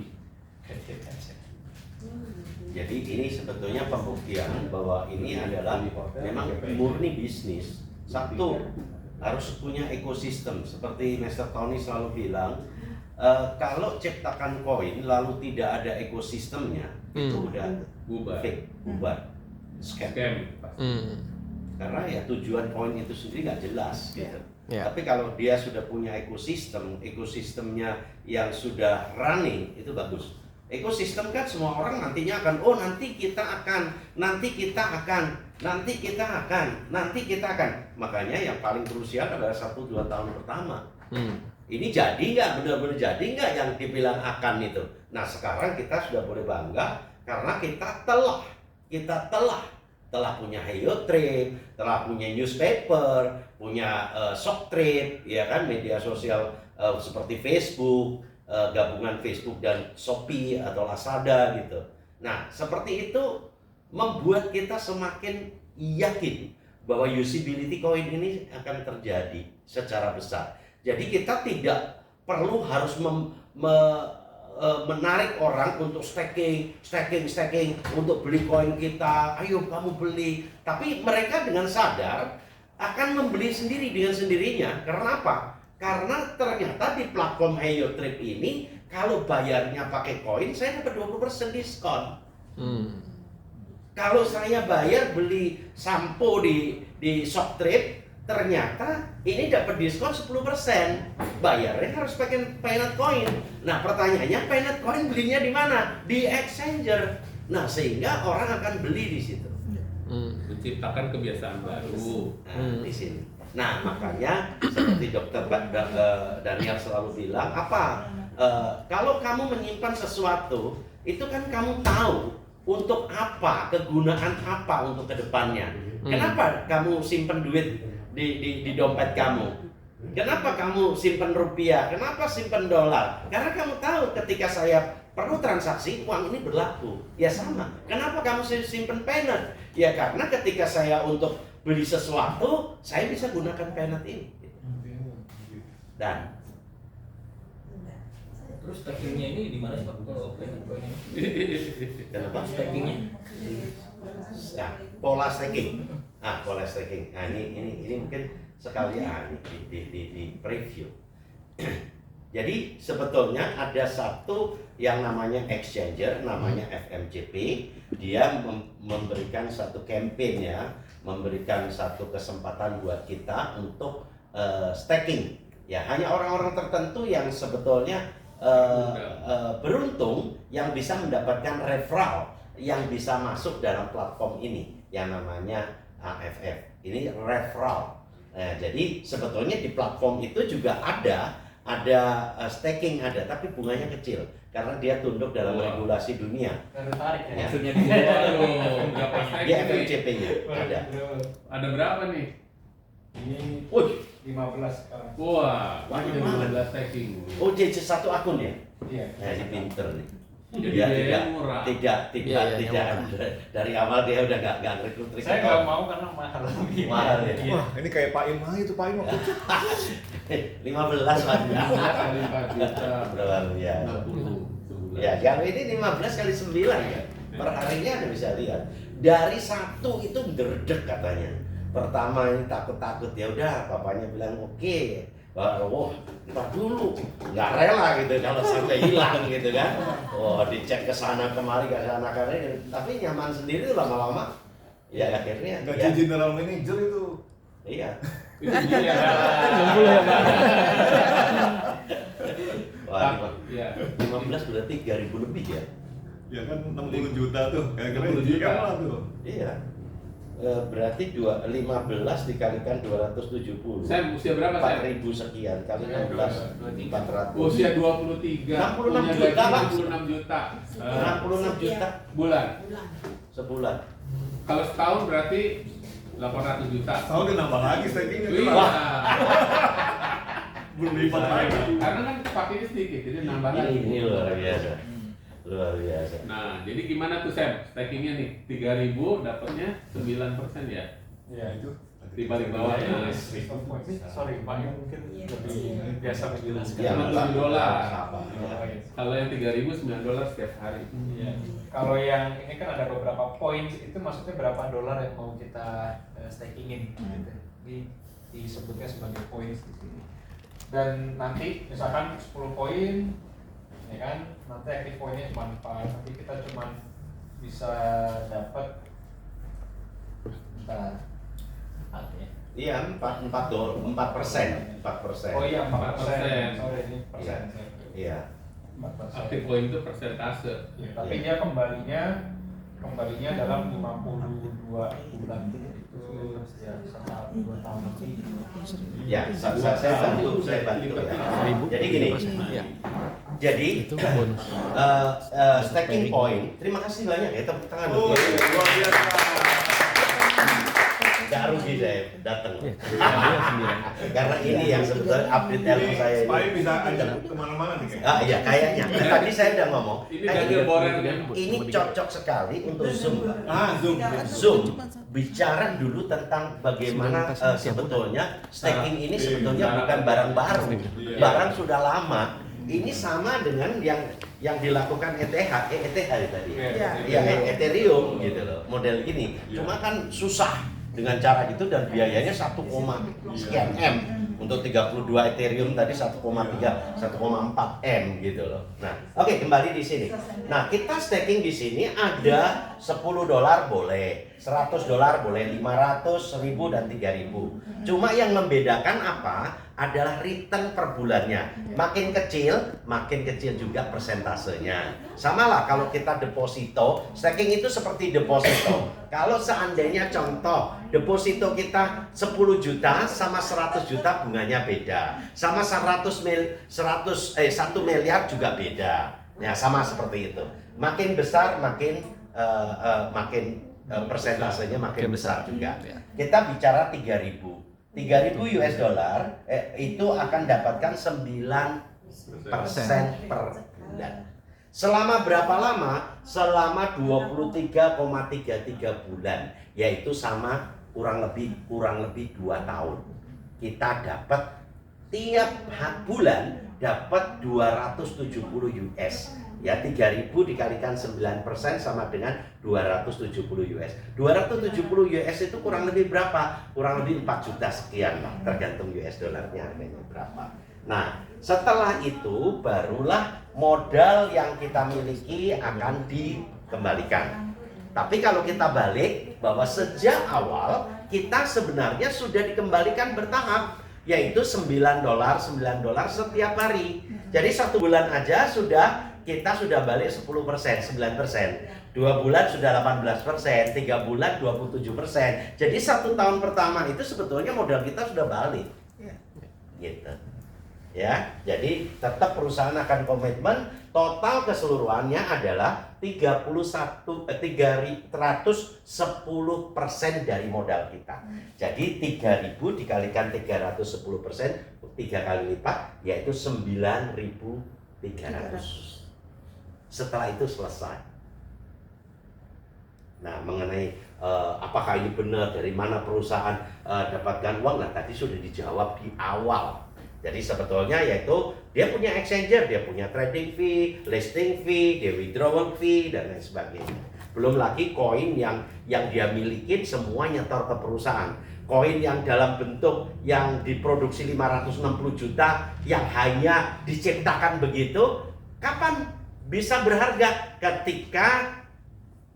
Jadi ini sebetulnya pembuktian bahwa ini adalah memang murni bisnis. Satu, harus punya ekosistem seperti Master Tony selalu bilang. Kalau ciptakan koin lalu tidak ada ekosistemnya, itu udah bubar. fake, bubar, scam. Hmm. karena ya tujuan koin itu sendiri nggak jelas gitu. Ya. Tapi kalau dia sudah punya ekosistemnya yang sudah running itu bagus. Ekosistem kan semua orang nantinya akan, oh nanti kita akan. Makanya yang paling krusial adalah 1-2 tahun pertama. Ini jadi nggak, benar-benar jadi nggak yang dibilang akan itu. Nah sekarang kita sudah boleh bangga karena kita telah punya Heyotrip, telah punya newspaper, punya Shoptrip, ya kan, media sosial seperti Facebook, gabungan Facebook dan Shopee atau Lazada gitu. Nah, seperti itu membuat kita semakin yakin bahwa usability coin ini akan terjadi secara besar. Jadi kita tidak perlu harus menarik orang untuk staking untuk beli koin kita. Ayo kamu beli. Tapi mereka dengan sadar akan membeli sendiri dengan sendirinya. Karena apa? Karena ternyata di platform Heyotrip ini kalau bayarnya pakai koin saya dapat 20% diskon. Kalau saya bayar beli sampo di Shoptrip, ternyata ini dapat diskon 10%. Bayarnya harus pakai Payoneer Coin. Nah, pertanyaannya Payoneer Coin belinya di mana? Di exchanger. Nah, sehingga orang akan beli di situ. Menciptakan kebiasaan baru. Nah, di sini. Nah, makanya seperti Dokter Daniel selalu bilang, kalau kamu menyimpan sesuatu, itu kan kamu tahu untuk apa, kegunaan apa untuk kedepannya. Kenapa kamu simpen duit di dompet kamu? Kenapa kamu simpen rupiah? Kenapa simpen dolar? Karena kamu tahu ketika saya perlu transaksi, uang ini berlaku. Ya sama. Kenapa kamu simpen Payoneer? Ya karena ketika saya untuk beli sesuatu, saya bisa gunakan Payoneer ini. Dan Terus stackingnya ini di mana sih Pak? Kalau Payoneer Coin ini? kenapa? Stackingnya? Nah, pola staking. Pola staking. Nah, ini mungkin sekali di preview. Jadi sebetulnya ada satu yang namanya exchanger, namanya FMCP. Dia memberikan satu campaign ya, memberikan satu kesempatan buat kita untuk staking. Ya, hanya orang-orang tertentu yang sebetulnya beruntung yang bisa mendapatkan referral yang bisa masuk dalam platform ini yang namanya AFF. Ini referral. Jadi sebetulnya di platform itu juga ada staking ada, tapi bunganya kecil karena dia tunduk dalam regulasi dunia. Tertarik ya. Ya. Maksudnya Berapa Dia staking? FMCP-nya ada. Ada berapa nih? Ini Wih, 15 sekarang. Wah, Banyak banyak banget. 15 staking. oh jadi satu akun ya? Iya. Nah, ini pinter nih. Jadi Dia biaya murah. tidak Iya, yang dari awal dia udah nggak rekrut. Saya nggak mau karena mahal. Mahal ya. Iya. Wah, ini kayak Pak Im itu Pak Im waktu itu. 15 Pak. 15 kali 4 juta. Luar biasa. 60 sebulan. Ya, kalau ini 15 kali 9 ya. Per harinya Anda bisa lihat. Dari 1 itu derdek katanya. Pertama ini takut-takut, ya udah bapaknya bilang oke. Wah, ntar dulu, nggak rela gitu kalau sampai hilang gitu kan. Oh, dicek ke sana kemari ke sana kemari, tapi nyaman sendiri tuh lama-lama. Ya akhirnya. Gaji Ya, general manager itu. iya. Itu dia. 60 ya Pak. Wah, Iya. 15 berarti 3.000 lebih ya. Ya kan 60 juta tuh. Kira-kira 60 juta. juta lah tuh. Iya. Berarti 15 dikalikan 270. Saya usia berapa saya? 4.000 sekian kali 16 400. Usia 23. 66 punya juta, gaji Pak. 66 juta. 66 juta Bulan. sebulan. Kalau setahun berarti 800 juta. Tahu udah nambah lagi stackingnya tuh. Iya. Belum lipat lagi. Karena kan pakainya sedikit, jadi nambah lagi. Ini luar biasa. Luar biasa. Nah, jadi gimana tuh Sam? Stackingnya nih 3.000 dapatnya 9% ya? Iya itu. Di balik bawahnya. Sorry, Pak yang mungkin lebih biasa menjelaskan. Ya, Cuma Pak. 7 dolar. Apa? Kalau yang 3.000 9 dolar setiap hari. Iya. Kalau yang ini kan ada beberapa poin, itu maksudnya berapa dolar yang mau kita stakingin gitu. Ini disebutnya sebagai poin di sini. Dan nanti misalkan 10 poin, ya kan, nanti active poinnya cuma 4, nanti kita cuma bisa dapat bentar. Artinya. Iya, 4%. Oh iya 4%. 4%. Sorry ini persen. Iya. 4%. Aktif poin itu persentase. Ya, tapi dia kembalinya dalam 52 bulan itu ya sekitar 2 tahun lebih. Ya, saya bantu ya. Jadi gini. Iya. Jadi Itu bonus. stacking point. Terima kasih banyak ya, tepuk tangan. Oh, luar biasa. Gak rugi saya datang. Iya, dia 9. Karena ini yang sebetulnya update ilmu saya Pak ini. bisa ajak kemana-mana nih kayaknya. Ah iya kayaknya. Tadi saya udah ngomong. Ini dari borennya. Ini cocok sekali untuk Zoom, Pak. Zoom. Zoom bicara dulu tentang bagaimana sebetulnya stacking ini sebetulnya bukan barang baru, barang sudah lama. Ini sama dengan yang dilakukan ETH tadi, ya Ethereum gitu loh, model ini. Cuma kan susah dengan cara itu dan biayanya 1, sekian M. Untuk 32 Ethereum tadi 1,4 M gitu loh. Nah, oke, kembali di sini. Nah, kita staking di sini ada $10 boleh, $100 boleh, 500, 1000 dan 3000. Cuma yang membedakan apa? Adalah return per bulannya. Makin kecil juga persentasenya. Sama lah kalau kita deposito, staking itu seperti deposito. Kalau seandainya contoh, deposito kita 10 juta sama 100 juta bunganya beda. Sama 1 miliar juga beda. Ya, sama seperti itu. Makin besar makin persentasenya makin besar juga. Kita bicara 3.000 US dollar itu akan dapatkan 9% per bulan. Selama berapa lama? Selama 23,33 bulan, yaitu sama kurang lebih 2 tahun. Kita dapat tiap bulan dapat 270 US. Ya, 3.000 dikalikan 9% sama dengan 270 US. 270 US itu kurang lebih berapa? Kurang lebih 4 juta sekian lah, tergantung US dollarnya harganya berapa. Nah, setelah itu barulah modal yang kita miliki akan dikembalikan. Tapi kalau kita balik bahwa sejak awal kita sebenarnya sudah dikembalikan bertahap, yaitu $9 setiap hari. Jadi 1 bulan aja kita sudah balik 10%, 9%. 2 bulan sudah 18%, 3 bulan 27%. Jadi 1 tahun pertama itu sebetulnya modal kita sudah balik. Gitu. Ya, jadi tetap perusahaan akan komitmen. Total keseluruhannya adalah 310% dari modal kita. Jadi 3.000 dikalikan 310%, 3 kali lipat, yaitu 9.300. Setelah itu selesai. Nah, mengenai apakah ini benar, dari mana perusahaan dapatkan uang, nah tadi sudah dijawab di awal. Jadi sebetulnya yaitu dia punya exchanger, dia punya trading fee, listing fee, dia withdrawal fee, dan lain sebagainya. Belum lagi koin yang dia miliki semua nyetor ke perusahaan. Koin yang dalam bentuk yang diproduksi 560 juta yang hanya diciptakan begitu, kapan bisa berharga? Ketika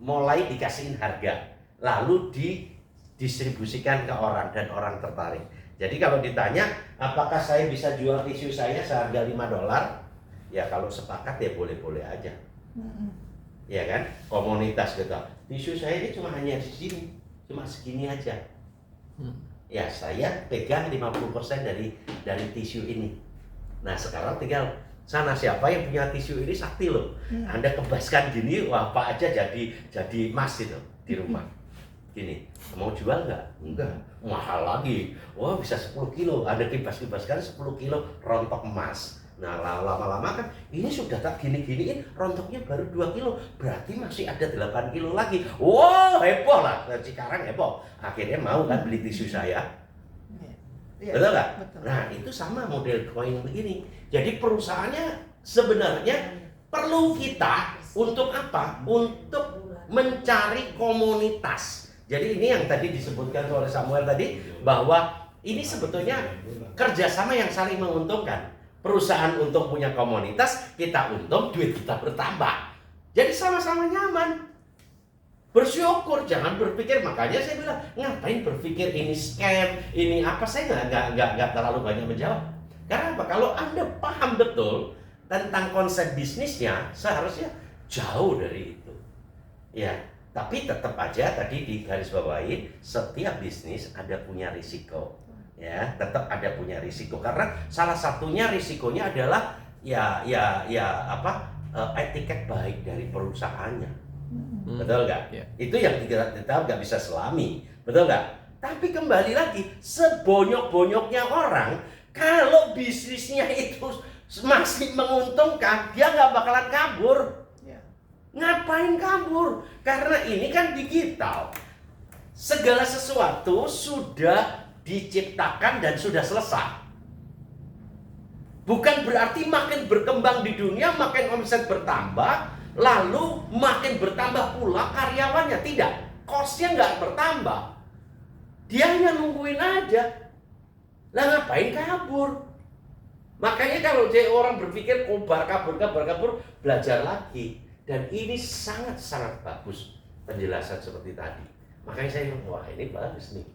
mulai dikasihin harga, lalu didistribusikan ke orang dan orang tertarik. Jadi kalau ditanya apakah saya bisa jual tisu saya seharga $5, ya kalau sepakat ya boleh-boleh aja. Ya kan? Komunitas gitu. Tisu saya ini cuma hanya di sini, cuma segini aja. Ya saya pegang 50% dari tisu ini. Nah sekarang tinggal sana siapa yang punya tisu ini sakti loh. Anda kebaskan gini, wah apa aja jadi emas itu di rumah. Gini, mau jual nggak? Enggak, mahal lagi. Wah bisa 10 kilo, Anda kibas-kibaskan 10 kilo rontok emas. Nah lama-lama kan ini sudah tak gini-giniin, rontoknya baru 2 kilo, berarti masih ada 8 kilo lagi. Wah heboh lah, sekarang heboh. Akhirnya mau kan beli tisu saya. Betul nggak? Nah itu sama model koin begini. Jadi perusahaannya sebenarnya perlu kita untuk apa? Untuk mencari komunitas. Jadi ini yang tadi disebutkan oleh Samuel tadi, bahwa ini sebetulnya kerjasama yang saling menguntungkan. Perusahaan untung punya komunitas, kita untung, duit kita bertambah. Jadi sama-sama nyaman. Bersyukur, jangan berpikir. Makanya saya bilang, ngapain berpikir ini scam, ini apa? Saya nggak terlalu banyak menjawab. Karena apa? Kalau Anda paham betul tentang konsep bisnisnya, seharusnya jauh dari itu. Ya, tapi tetap aja tadi di garis bawahi, setiap bisnis ada punya risiko. Ya, tetap ada punya risiko. Karena salah satunya risikonya adalah etiket baik dari perusahaannya. Betul nggak? Yeah. Itu yang kita nggak bisa selami, betul nggak? Tapi kembali lagi, sebonyok-bonyoknya orang, kalau bisnisnya itu masih menguntungkan, dia nggak bakalan kabur. Ya. Ngapain kabur? Karena ini kan digital. Segala sesuatu sudah diciptakan dan sudah selesai. Bukan berarti makin berkembang di dunia, makin omset bertambah, lalu makin bertambah pula karyawannya. Tidak, cost-nya nggak bertambah. Dia hanya nungguin aja. Lah ngapain kabur? Makanya kalau orang berpikir kabur, belajar lagi. Dan ini sangat-sangat bagus penjelasan seperti tadi. Makanya saya bilang, wah ini bagus nih.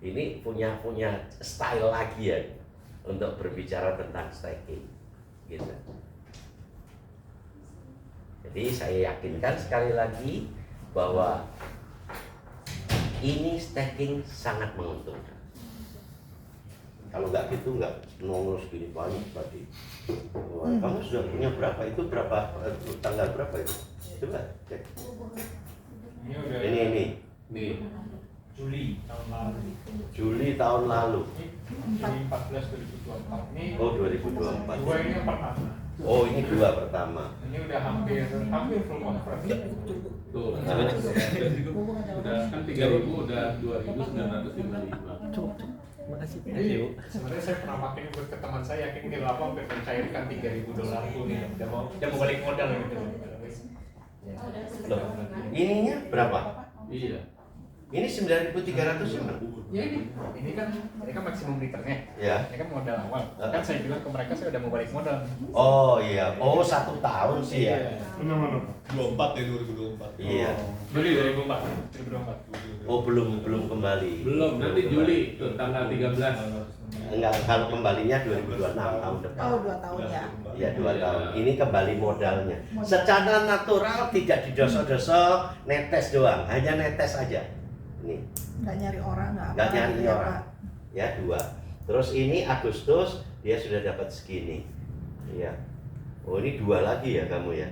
Ini punya style lagi ya untuk berbicara tentang staking. Gitu. Jadi saya yakinkan sekali lagi bahwa ini staking sangat menguntungkan. Kalau nggak gitu nggak ngurus gini banyak tadi. Kamu sudah punya berapa? Itu berapa? Tanggal berapa itu? Coba cek. Ini udah Ini. Juli tahun lalu. Juli tahun lalu. Juli 14 2024. Ini Oh 2024. dua ini yang pertama. Oh ini dua pertama. Ini udah hampir full convert. Tuh, udah kan 3.000, udah 2.955. Cukup. Makasih. Jadi sebenarnya saya pernah pakai ini buat ke teman saya, yakin ini lama sampai mencairkan $3.000 nih, udah mau balik modal gitu. Loh, ininya berapa? Iya. Ini 9.300 ya? Ya ini kan maksimum returnnya. Ya. Ini kan modal awal. Kan saya bilang ke mereka saya udah mau balik modal. Oh iya. Oh 1 tahun sih ya. Benar-benar. 24 ya 2024. Iya. Juli 2004. Oh belum kembali. Belum, nanti Juli tuh tanggal 13. Enggak, kalau kembalinya 2026 tahun depan. Oh 2 tahun ya. Ya 2 tahun. Ini kembali modalnya. Secara natural tidak didosok-dosok, netes doang, hanya netes aja. Ini. Nggak nyari orang, Nggak nyari ya, orang. Pak. Ya 2. Terus ini Agustus dia sudah dapat segini. Iya. Oh ini 2 lagi ya kamu ya.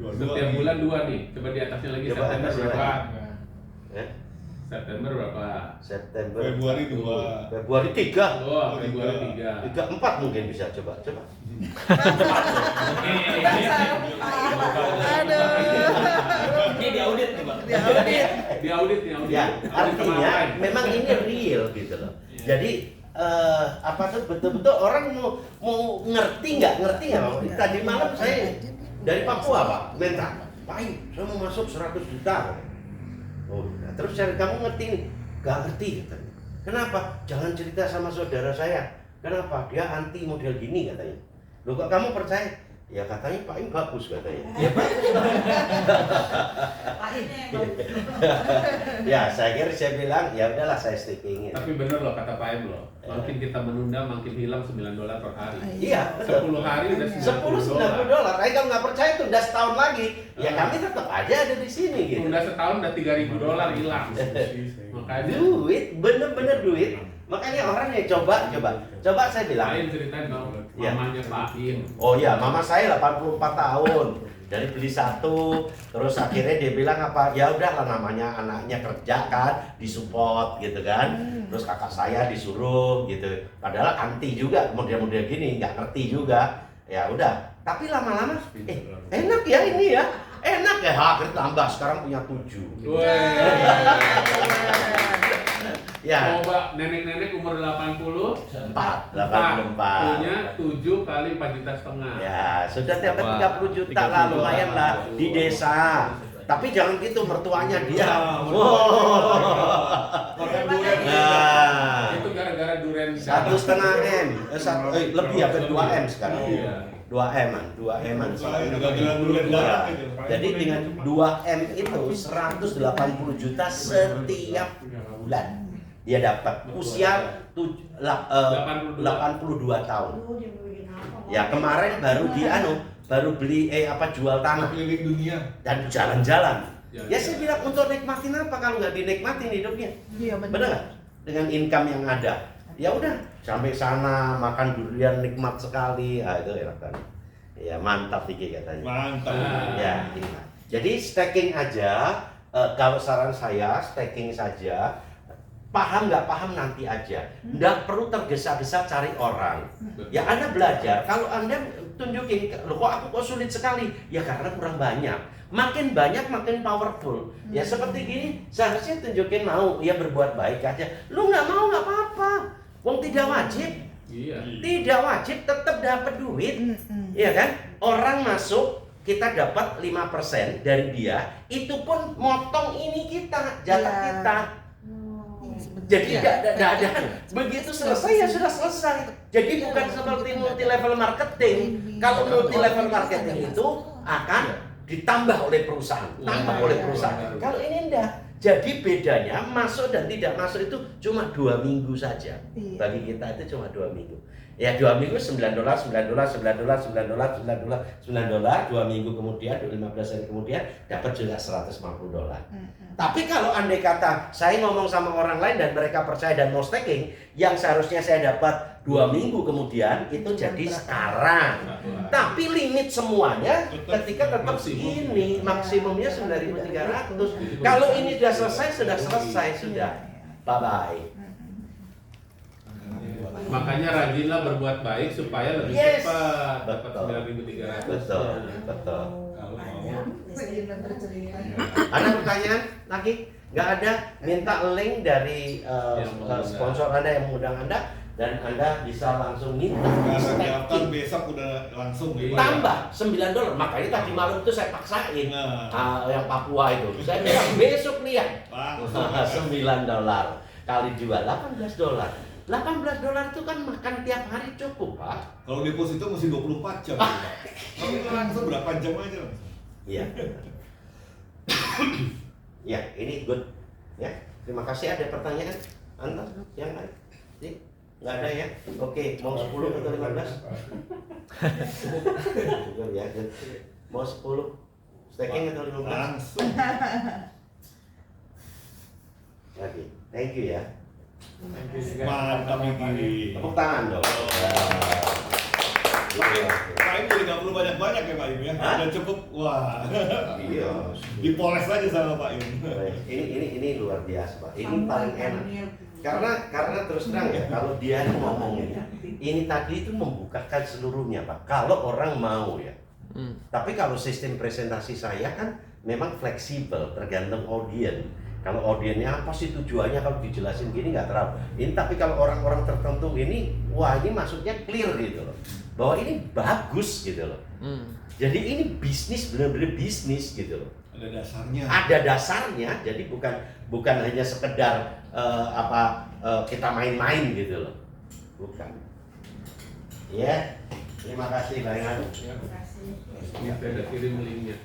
Setiap bulan 2 nih. Coba di atasnya lagi Coba September atasnya berapa? Eh? September berapa? September. Februari 2. Februari 3. Oh, Februari 3. 4 mungkin bisa coba. Aduh. Ini di audit nih, Bang. Di audit. Ya, Audit artinya kemarin. memang ini real gitu loh. Jadi apa tuh betul-betul orang mau ngerti nggak? Tadi malam saya dari Papua Pak, minta, Pak saya mau masuk 100 juta. Oh, nah, terus kamu ngerti nih? Gak ngerti katanya. Kenapa? Jangan cerita sama saudara saya. Kenapa? Dia anti model gini katanya. Loh kok kamu percaya? Ya katanya Pak Im bagus katanya. Ya bagus. Ya saya bilang ya udahlah saya stakingin. Tapi bener loh kata Pak Em loh. Makin kita menunda makin hilang $9 per hari. Iya, betul. 10 hari udah $90. Kalau nggak percaya tunda setahun lagi, ya kami tetap aja ada di sini gitu. Tunda setahun udah $3.000 hilang. Makanya Duit, bener-bener duit. Makanya orang ya coba saya bilang. Pak Im ceritain dong, Ya. mamanya Pak Im. Oh iya, mama saya 84 tahun. Dari beli 1, terus akhirnya dia bilang apa? Ya udahlah namanya anaknya kerja kan, disupport gitu kan. Terus kakak saya disuruh gitu. Padahal anti juga model-model gini, nggak ngerti juga. Ya udah. Tapi lama-lama, enak ya ini ya. Enak ya, akhirnya tambah sekarang punya 7. Ya. Coba nenek-nenek umur 80, 84. punya 7 kali 4,5 juta. Ya, sudah dapat 30 juta lah, lumayan lah di desa. Tapi jangan gitu mertuanya dia. Makan durian. Nah, Itu gara-gara durian. 1,5 M, lebih hampir 2 M sekarang. Iya. 2M-an. Gagal bulan darah gitu. Jadi dengan 2M itu 180 juta setiap bulan dia dapat usia 82 tahun. Ya kemarin baru beli jual tanah Keliling dunia. dan jalan-jalan. Ya saya bilang untuk nikmatin apa kalau nggak dinikmatin hidupnya? Iya Benar nggak? Dengan income yang ada. Ya udah sampai sana makan durian nikmat sekali. Itu enak kan. Ya mantap Diki katanya. Mantap. Ya, iya. Jadi staking aja. Kalau saran saya staking saja. Paham nggak paham nanti aja. Nggak perlu tergesa-gesa cari orang. Ya Anda belajar. Kalau Anda tunjukin, loh kok sulit sekali? Ya karena kurang banyak. Makin banyak makin powerful. Ya seperti gini, seharusnya tunjukin mau. Ya berbuat baik aja. Lu nggak mau nggak apa-apa. Wong tidak wajib. Iya. Tidak wajib tetap dapat duit. Iya kan? Orang masuk kita dapat 5% dari dia, itu pun motong ini kita, jatah kita. Jadi tidak ada begitu selesai ya sudah selesai. Jadi bukan seperti multi level marketing. Kalau multi level marketing itu akan ditambah oleh perusahaan, Kalau ini enggak. Jadi bedanya masuk dan tidak masuk itu cuma 2 minggu saja. Bagi kita itu cuma 2 minggu. Ya 2 minggu $9, $9, $9, $9, $9, $9, 2 minggu kemudian, 15 hari kemudian dapat juga $150. Tapi kalau andai kata saya ngomong sama orang lain dan mereka percaya dan mau staking, yang seharusnya saya dapat 2 minggu kemudian itu jadi sekarang. Tapi limit semuanya ketika tetap segini, maksimumnya 9.300. Kalau ini sudah selesai sudah. Bye bye. Makanya rajinlah berbuat baik supaya lebih Yes. cepat dapat Betul. 9.300. Betul. Kalau mau Ada pertanyaan lagi? Nggak ada? Minta link dari sponsor Anda yang mengundang Anda dan Anda bisa langsung minta daftar staking. besok udah langsung gitu. Tambah $9. Makanya tadi malam itu saya paksain Nah. yang Papua itu. Saya bilang besok lihat Langsung. $9 kali 2 $18. $18 itu kan makan tiap hari cukup, Pak. Kalau deposito mesti 24 jam. Pak. Kalau itu langsung berapa jam aja langsung. Iya. Ya, ini good. Ya, terima kasih. Ada pertanyaan? Anda yang lain? Nggak ada ya? Oke, mau 10 atau 15? Cukup ya, good. Mau 10? Staking atau 15? Langsung. Lagi. Thank you ya. Mantap ini. Tepuk tangan dong. Pak Im jadi nggak perlu banyak-banyak ya Pak Im ya. Hah? Udah cukup. Wah. Iya. Dipoles aja sama Pak Im. Ini luar biasa, Pak. Ini paling enak. Karena terus terang ya, kalau dia ngomongin ini tadi itu membukakan seluruhnya, Pak. Kalau orang mau ya. Tapi kalau sistem presentasi saya kan memang fleksibel, tergantung audiens. Kalau audiensnya apa sih tujuannya, kalau dijelasin gini nggak terlalu. Ini tapi kalau orang-orang tertentu ini, wah ini maksudnya clear gitu loh, bahwa ini bagus gitu loh. Jadi ini bisnis, benar-benar bisnis gitu loh. Ada dasarnya. Ada dasarnya, jadi bukan hanya sekedar kita main-main gitu loh, bukan. Ya, terima kasih Bang Anu. Ini saya udah kirim linknya.